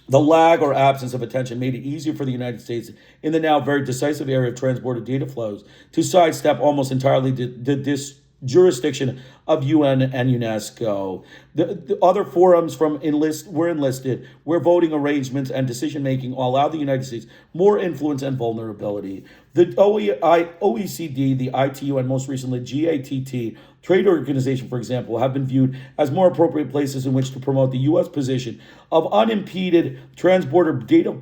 The lag or absence of attention made it easier for the United States in the now very decisive area of transborder data flows to sidestep almost entirely this jurisdiction of UN and UNESCO. The other forums were enlisted, where voting arrangements and decision-making allow the United States more influence and vulnerability. The OECD, the ITU, and most recently GATT, trade organization, for example, have been viewed as more appropriate places in which to promote the U.S. position of unimpeded transborder data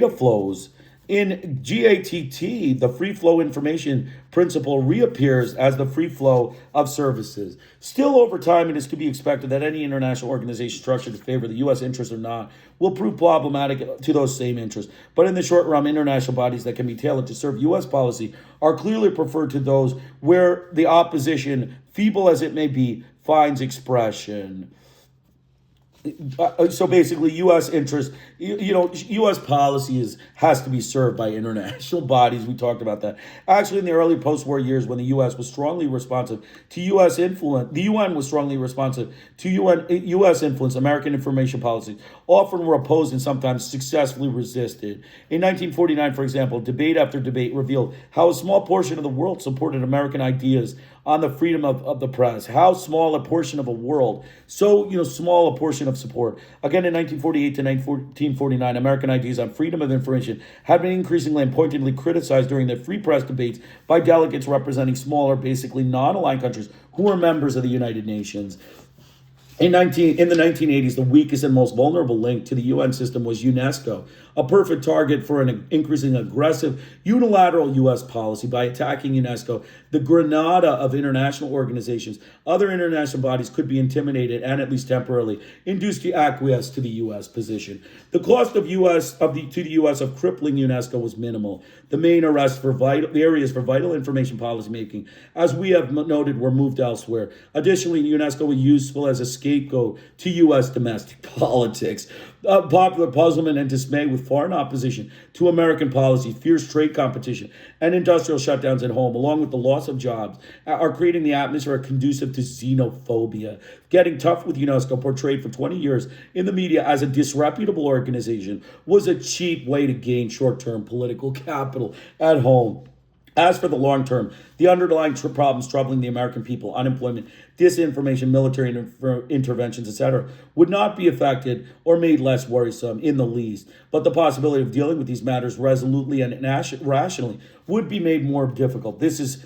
flows. In GATT, the free flow information principle reappears as the free flow of services. Still, over time, it is to be expected that any international organization structured to favor the U.S. interest or not will prove problematic to those same interests. But in the short run, international bodies that can be tailored to serve U.S. policy are clearly preferred to those where the opposition, feeble as it may be, finds expression. So basically, U.S. interest, U.S. policy has to be served by international bodies. We talked about that. Actually, in the early post-war years, when the U.S. was strongly responsive to U.S. influence, the UN was strongly responsive to U.S. influence. American information policies often were opposed and sometimes successfully resisted. In 1949, for example, debate after debate revealed how a small portion of the world supported American ideas on the freedom of the press. How small a portion of a world, so small a portion of support. Again, in 1948 to 1949, American ideas on freedom of information had been increasingly and pointedly criticized during the free press debates by delegates representing smaller, basically non-aligned countries who were members of the United Nations. In the 1980s, the weakest and most vulnerable link to the UN system was UNESCO, a perfect target for an increasingly aggressive unilateral U.S. policy. By attacking UNESCO, the Granada of international organizations, other international bodies could be intimidated and, at least temporarily, induced to acquiesce to the U.S. position. The cost to the U.S. of crippling UNESCO was minimal. The main areas for vital information policymaking, as we have noted, were moved elsewhere. Additionally, UNESCO was useful as a scapegoat to U.S. domestic politics. Popular puzzlement and dismay with with foreign opposition to American policy, fierce trade competition, and industrial shutdowns at home, along with the loss of jobs, are creating the atmosphere conducive to xenophobia. Getting tough with UNESCO, portrayed for 20 years in the media as a disreputable organization, was a cheap way to gain short-term political capital at home. As for the long term, the underlying problems troubling the American people, unemployment, disinformation, military interventions, etc., would not be affected or made less worrisome in the least. But the possibility of dealing with these matters resolutely and rationally would be made more difficult. This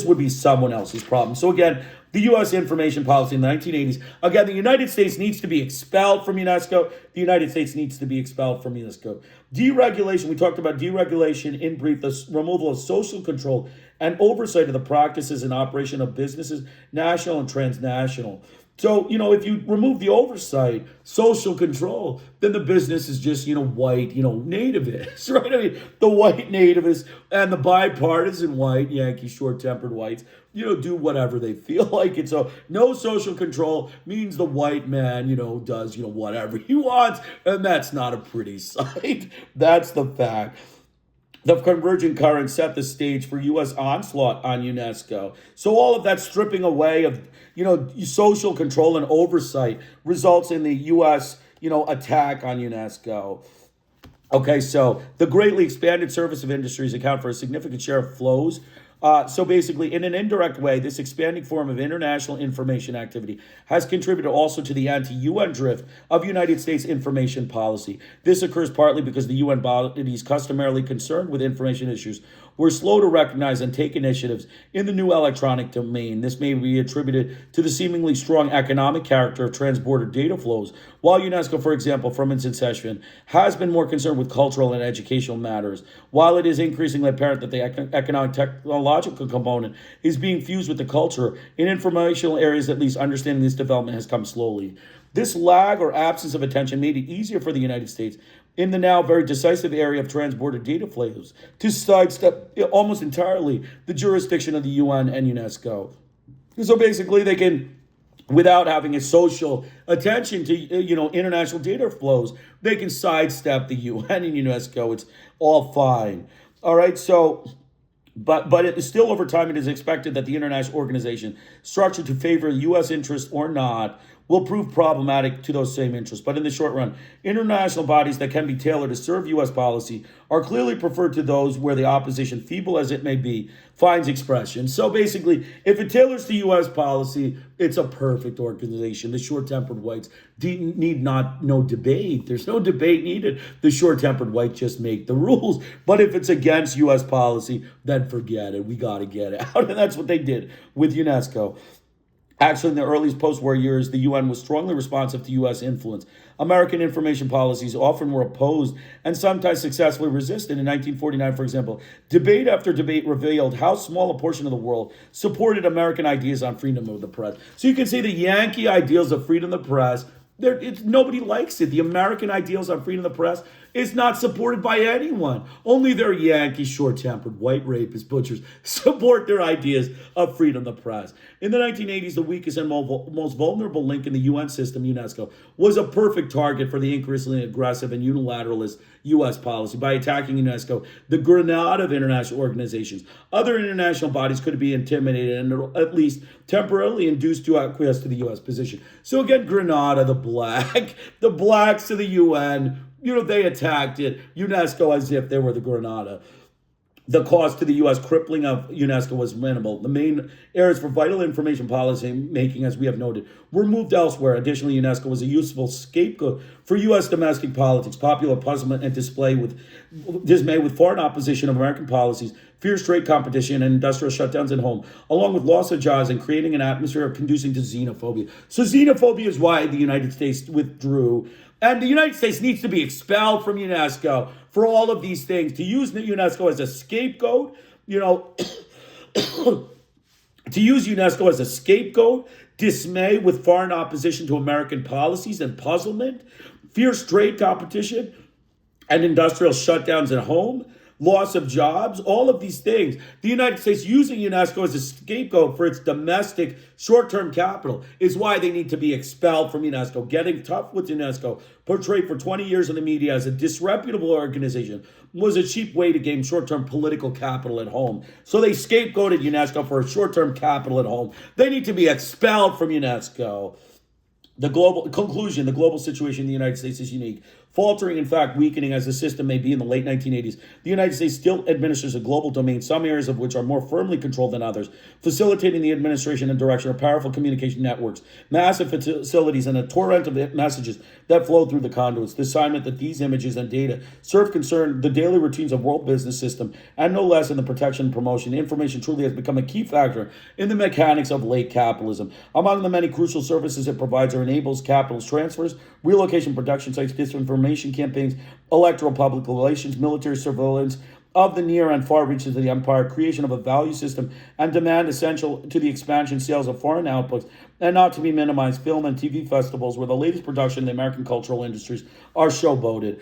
would be someone else's problem. So again, the U.S. information policy in the 1980s. Again, the United States needs to be expelled from UNESCO. The United States needs to be expelled from UNESCO. Deregulation, we talked about deregulation in brief, the removal of social control and oversight of the practices and operation of businesses, national and transnational. So, if you remove the oversight, social control, then the business is just, white, nativists, right? I mean, the white nativists and the bipartisan white, Yankee short-tempered whites, do whatever they feel like it. So no social control means the white man, does, whatever he wants. And that's not a pretty sight. That's the fact. The convergent currents set the stage for U.S. onslaught on UNESCO. So all of that stripping away of, social control and oversight results in the U.S., attack on UNESCO. Okay, so the greatly expanded service of industries account for a significant share of flows. So basically, in an indirect way, this expanding form of international information activity has contributed also to the anti-UN drift of United States information policy. This occurs partly because the UN bodies customarily concerned with information issues were slow to recognize and take initiatives in the new electronic domain. This may be attributed to the seemingly strong economic character of transborder data flows, while UNESCO, for example, from its inception, has been more concerned with cultural and educational matters. While it is increasingly apparent that the economic technological component is being fused with the culture, in informational areas at least, understanding this development has come slowly. This lag or absence of attention made it easier for the United States in the now very decisive area of transborder data flows to sidestep almost entirely the jurisdiction of the UN and UNESCO. So basically they can, without having a social attention to, international data flows, they can sidestep the UN and UNESCO. It's all fine. All right, so... But it is still, over time, it is expected that the international organization, structured to favor U.S. interests or not, will prove problematic to those same interests. But in the short run, international bodies that can be tailored to serve U.S. policy are clearly preferred to those where the opposition, feeble as it may be, finds expression. So basically, if it tailors to U.S. policy, it's a perfect organization. The short-tempered whites need no debate. There's no debate needed. The short-tempered whites just make the rules. But if it's against U.S. policy, then forget it. We got to get out. And that's what they did with UNESCO. Actually, in the earliest post-war years, the UN was strongly responsive to U.S. influence. American information policies often were opposed and sometimes successfully resisted. In 1949, for example, debate after debate revealed how small a portion of the world supported American ideas on freedom of the press. So you can see the Yankee ideals of freedom of the press, nobody likes it. The American ideals on freedom of the press is not supported by anyone. Only their Yankee short-tempered white rapist butchers support their ideas of freedom of the press. In the 1980s, the weakest and most vulnerable link in the UN system, UNESCO, was a perfect target for the increasingly aggressive and unilateralist U.S. policy. By attacking UNESCO, the Grenada of international organizations, other international bodies could be intimidated and at least temporarily induced to acquiesce to the U.S. position. So again, Grenada, the blacks to the UN, they attacked it, UNESCO, as if they were the Grenada. The cost to the U.S. crippling of UNESCO was minimal. The main areas for vital information policy making, as we have noted, were moved elsewhere. Additionally, UNESCO was a useful scapegoat for U.S. domestic politics, popular puzzlement and dismay with foreign opposition of American policies, fierce trade competition, and industrial shutdowns at home, along with loss of jobs and creating an atmosphere conducing to xenophobia. So xenophobia is why the United States withdrew. And the United States needs to be expelled from UNESCO for all of these things. To use UNESCO as a scapegoat, to use UNESCO as a scapegoat, dismay with foreign opposition to American policies and puzzlement, fierce trade competition, and industrial shutdowns at home. loss of jobs, all of these things. The United States using UNESCO as a scapegoat for its domestic short-term capital is why they need to be expelled from UNESCO. Getting tough with UNESCO, portrayed for 20 years in the media as a disreputable organization, was a cheap way to gain short-term political capital at home. So they scapegoated UNESCO for a short-term capital at home. They need to be expelled from UNESCO. The global situation in the United States is unique. Faltering, in fact, weakening as the system may be in the late 1980s, the United States still administers a global domain, some areas of which are more firmly controlled than others, facilitating the administration and direction of powerful communication networks, massive facilities, and a torrent of messages that flow through the conduits. The assignment that these images and data serve concern the daily routines of world business system, and no less in the protection and promotion. Information truly has become a key factor in the mechanics of late capitalism. Among the many crucial services it provides or enables capital transfers, relocation production sites, disinformation campaigns, electoral public relations, military surveillance of the near and far reaches of the empire, creation of a value system, and demand essential to the expansion sales of foreign outputs, and not to be minimized, film and TV festivals where the latest production in the American cultural industries are showboated.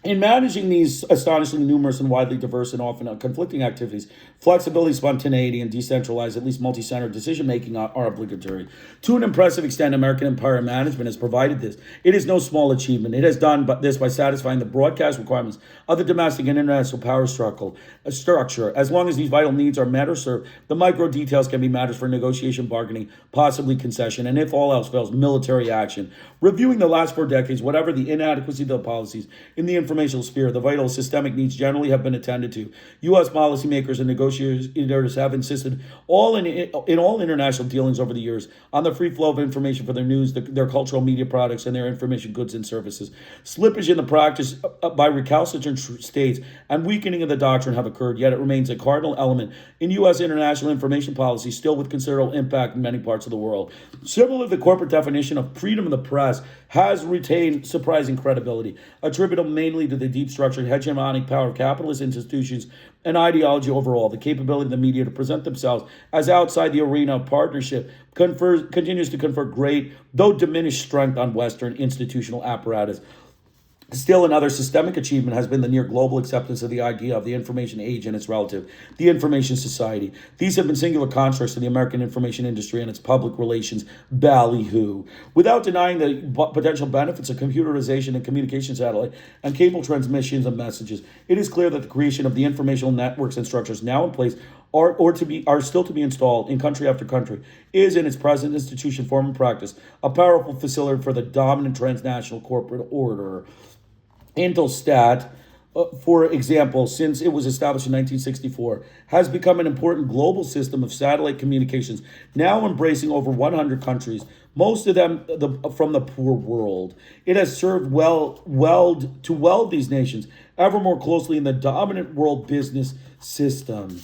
In managing these astonishingly numerous and widely diverse and often conflicting activities, flexibility, spontaneity, and decentralized, at least multi-centered decision-making are obligatory. To an impressive extent, American empire management has provided this. It is no small achievement. It has done this by satisfying the broadcast requirements of the domestic and international power structure. As long as these vital needs are met or served, the micro details can be matters for negotiation, bargaining, possibly concession, and if all else fails, military action. Reviewing the last 4 decades, whatever the inadequacy of the policies in the informational sphere, the vital systemic needs generally have been attended to. U.S. policymakers and negotiators have insisted in all international dealings over the years on the free flow of information for their news, their cultural media products, and their information goods and services. Slippage in the practice by recalcitrant states and weakening of the doctrine have occurred, yet it remains a cardinal element in U.S. international information policy, still with considerable impact in many parts of the world. Similarly, the corporate definition of freedom of the press has retained surprising credibility, attributable mainly to the deep structured hegemonic power of capitalist institutions and ideology overall. The capability of the media to present themselves as outside the arena of partnership continues to confer great, though diminished, strength on Western institutional apparatus. Still, another systemic achievement has been the near global acceptance of the idea of the information age and its relative, the information society. These have been singular constructs in the American information industry and its public relations ballyhoo. Without denying the potential benefits of computerization and communication satellite and cable transmissions of messages, it is clear that the creation of the informational networks and structures now in place are still to be installed in country after country, is in its present institution, form, and practice a powerful facilitator for the dominant transnational corporate order. Intelstat, for example, since it was established in 1964, has become an important global system of satellite communications, now embracing over 100 countries, most of them from the poor world. It has served to weld these nations ever more closely in the dominant world business system.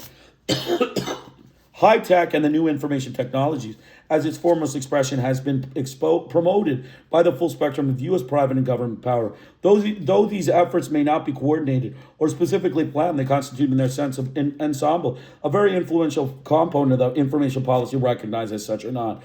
High tech and the new information technologies, as its foremost expression, has been promoted by the full spectrum of U.S. private and government power. Though these efforts may not be coordinated or specifically planned, they constitute in their sense of ensemble a very influential component of the information policy recognized as such or not.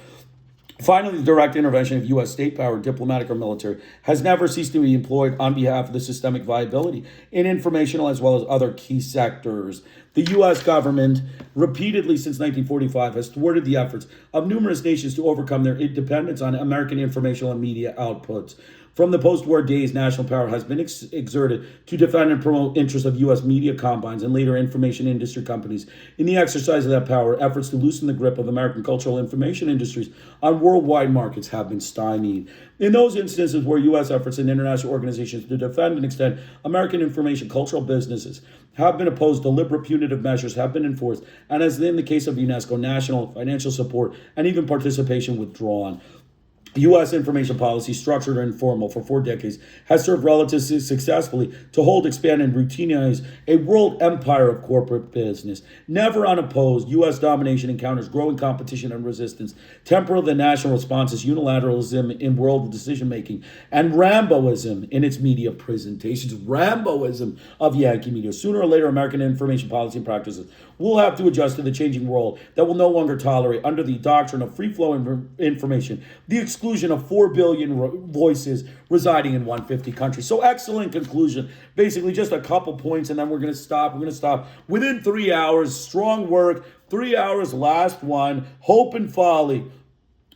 Finally, the direct intervention of U.S. state power, diplomatic or military, has never ceased to be employed on behalf of the systemic viability in informational as well as other key sectors. The U.S. government, repeatedly since 1945, has thwarted the efforts of numerous nations to overcome their dependence on American informational and media outputs. From the post-war days, national power has been exerted to defend and promote interests of U.S. media combines and later information industry companies. In the exercise of that power, efforts to loosen the grip of American cultural information industries on worldwide markets have been stymied. In those instances where U.S. efforts in international organizations to defend and extend American information cultural businesses have been opposed, deliberate punitive measures have been enforced, and as in the case of UNESCO, national financial support and even participation withdrawn. U.S. information policy, structured or informal for 4 decades, has served relatively successfully to hold, expand, and routinize a world empire of corporate business. Never unopposed, U.S. domination encounters growing competition and resistance. Temporal the national response is unilateralism in world decision-making and Ramboism in its media presentations. Ramboism of Yankee media. Sooner or later, American information policy and practices will have to adjust to the changing world that will no longer tolerate, under the doctrine of free-flowing information, the exclusion exclusion of 4 billion voices residing in 150 countries. So excellent conclusion. Basically, just a couple points, and then we're going to stop. We're going to stop within 3 hours. Strong work. 3 hours, last one. Hope and Folly.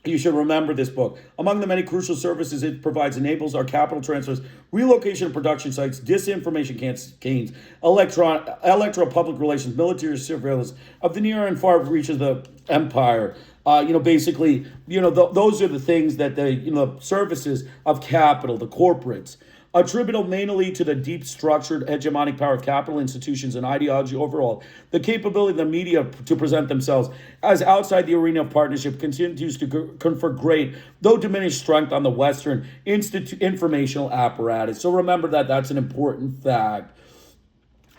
You should remember this book. Among the many crucial services it provides, enables our capital transfers, relocation of production sites, disinformation campaigns, electoral public relations, military surveillance of the near and far reaches of the empire. Basically, those are the things that the services of capital, the corporates, attributable mainly to the deep structured hegemonic power of capital institutions and ideology overall. The capability of the media to present themselves as outside the arena of partnership continues to confer great, though diminished, strength on the Western informational apparatus. So remember that that's an important fact.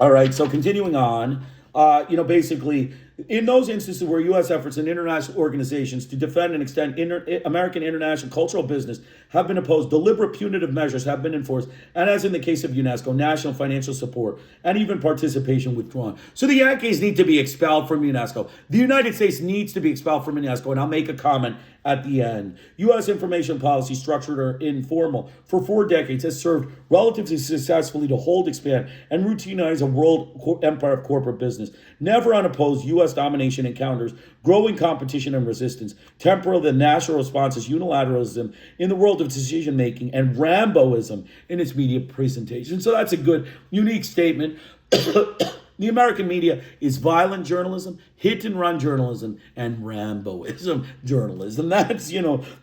All right, so continuing on, basically, in those instances where U.S. efforts and international organizations to defend and extend American international cultural business have been opposed, deliberate punitive measures have been enforced, and as in the case of UNESCO, national financial support and even participation withdrawn. So the Yankees need to be expelled from UNESCO. The United States needs to be expelled from UNESCO, and I'll make a comment at the end. U.S. information policy, structured or informal, for 4 decades has served relatively successfully to hold, expand, and routinize a world empire of corporate business. Never unopposed, U.S. domination encounters growing competition and resistance. Temporal, the national response is unilateralism in the world of decision-making and Ramboism in its media presentation. So that's a good, unique statement. The American media is violent journalism, hit-and-run journalism, and Ramboism journalism. That's,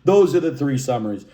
those are the 3 summaries.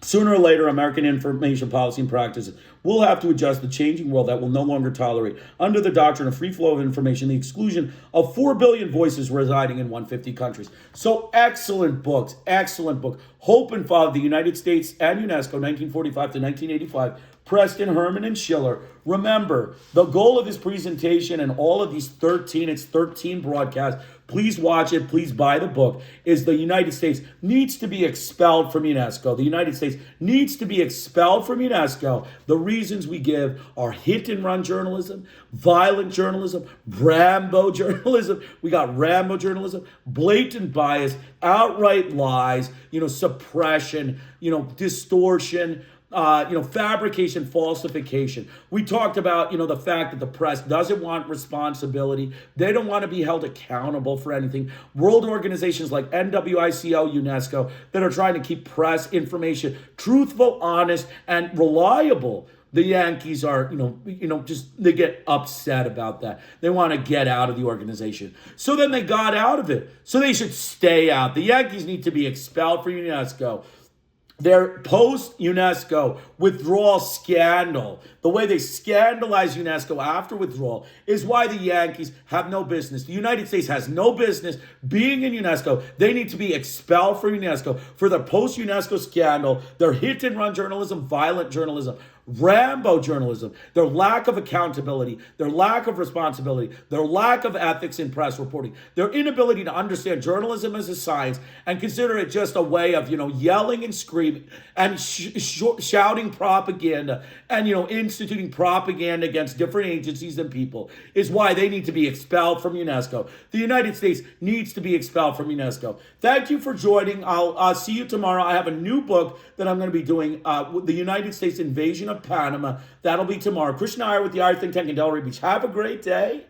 Sooner or later, American information policy and practices will have to adjust the changing world that will no longer tolerate, under the doctrine of free flow of information, the exclusion of 4 billion voices residing in 150 countries. So excellent books, excellent book. Hope and Folly, the United States and UNESCO, 1945 to 1985. Preston, Herman, and Schiller. Remember, the goal of this presentation and all of these 13 broadcasts, please watch it, please buy the book, is the United States needs to be expelled from UNESCO. The United States needs to be expelled from UNESCO. The reasons we give are hit-and-run journalism, violent journalism, Rambo journalism. We got Rambo journalism, blatant bias, outright lies, suppression, distortion, fabrication, falsification. We talked about, the fact that the press doesn't want responsibility. They don't want to be held accountable for anything. World organizations like NWICO, UNESCO, that are trying to keep press information truthful, honest, and reliable. The Yankees are, they get upset about that. They want to get out of the organization. So then they got out of it. So they should stay out. The Yankees need to be expelled from UNESCO. Their post-UNESCO withdrawal scandal, the way they scandalize UNESCO after withdrawal, is why the Yankees have no business. The United States has no business being in UNESCO. They need to be expelled from UNESCO for the post-UNESCO scandal, their hit-and-run journalism, violent journalism, Rambo journalism, their lack of accountability, their lack of responsibility, their lack of ethics in press reporting, their inability to understand journalism as a science and consider it just a way of, yelling and screaming and shouting propaganda and, instituting propaganda against different agencies and people is why they need to be expelled from UNESCO. The United States needs to be expelled from UNESCO. Thank you for joining. I'll see you tomorrow. I have a new book that I'm going to be doing, The United States Invasion of Panama. That'll be tomorrow. Christian Iyer with the Ire Think Tank in Delray Beach. Have a great day.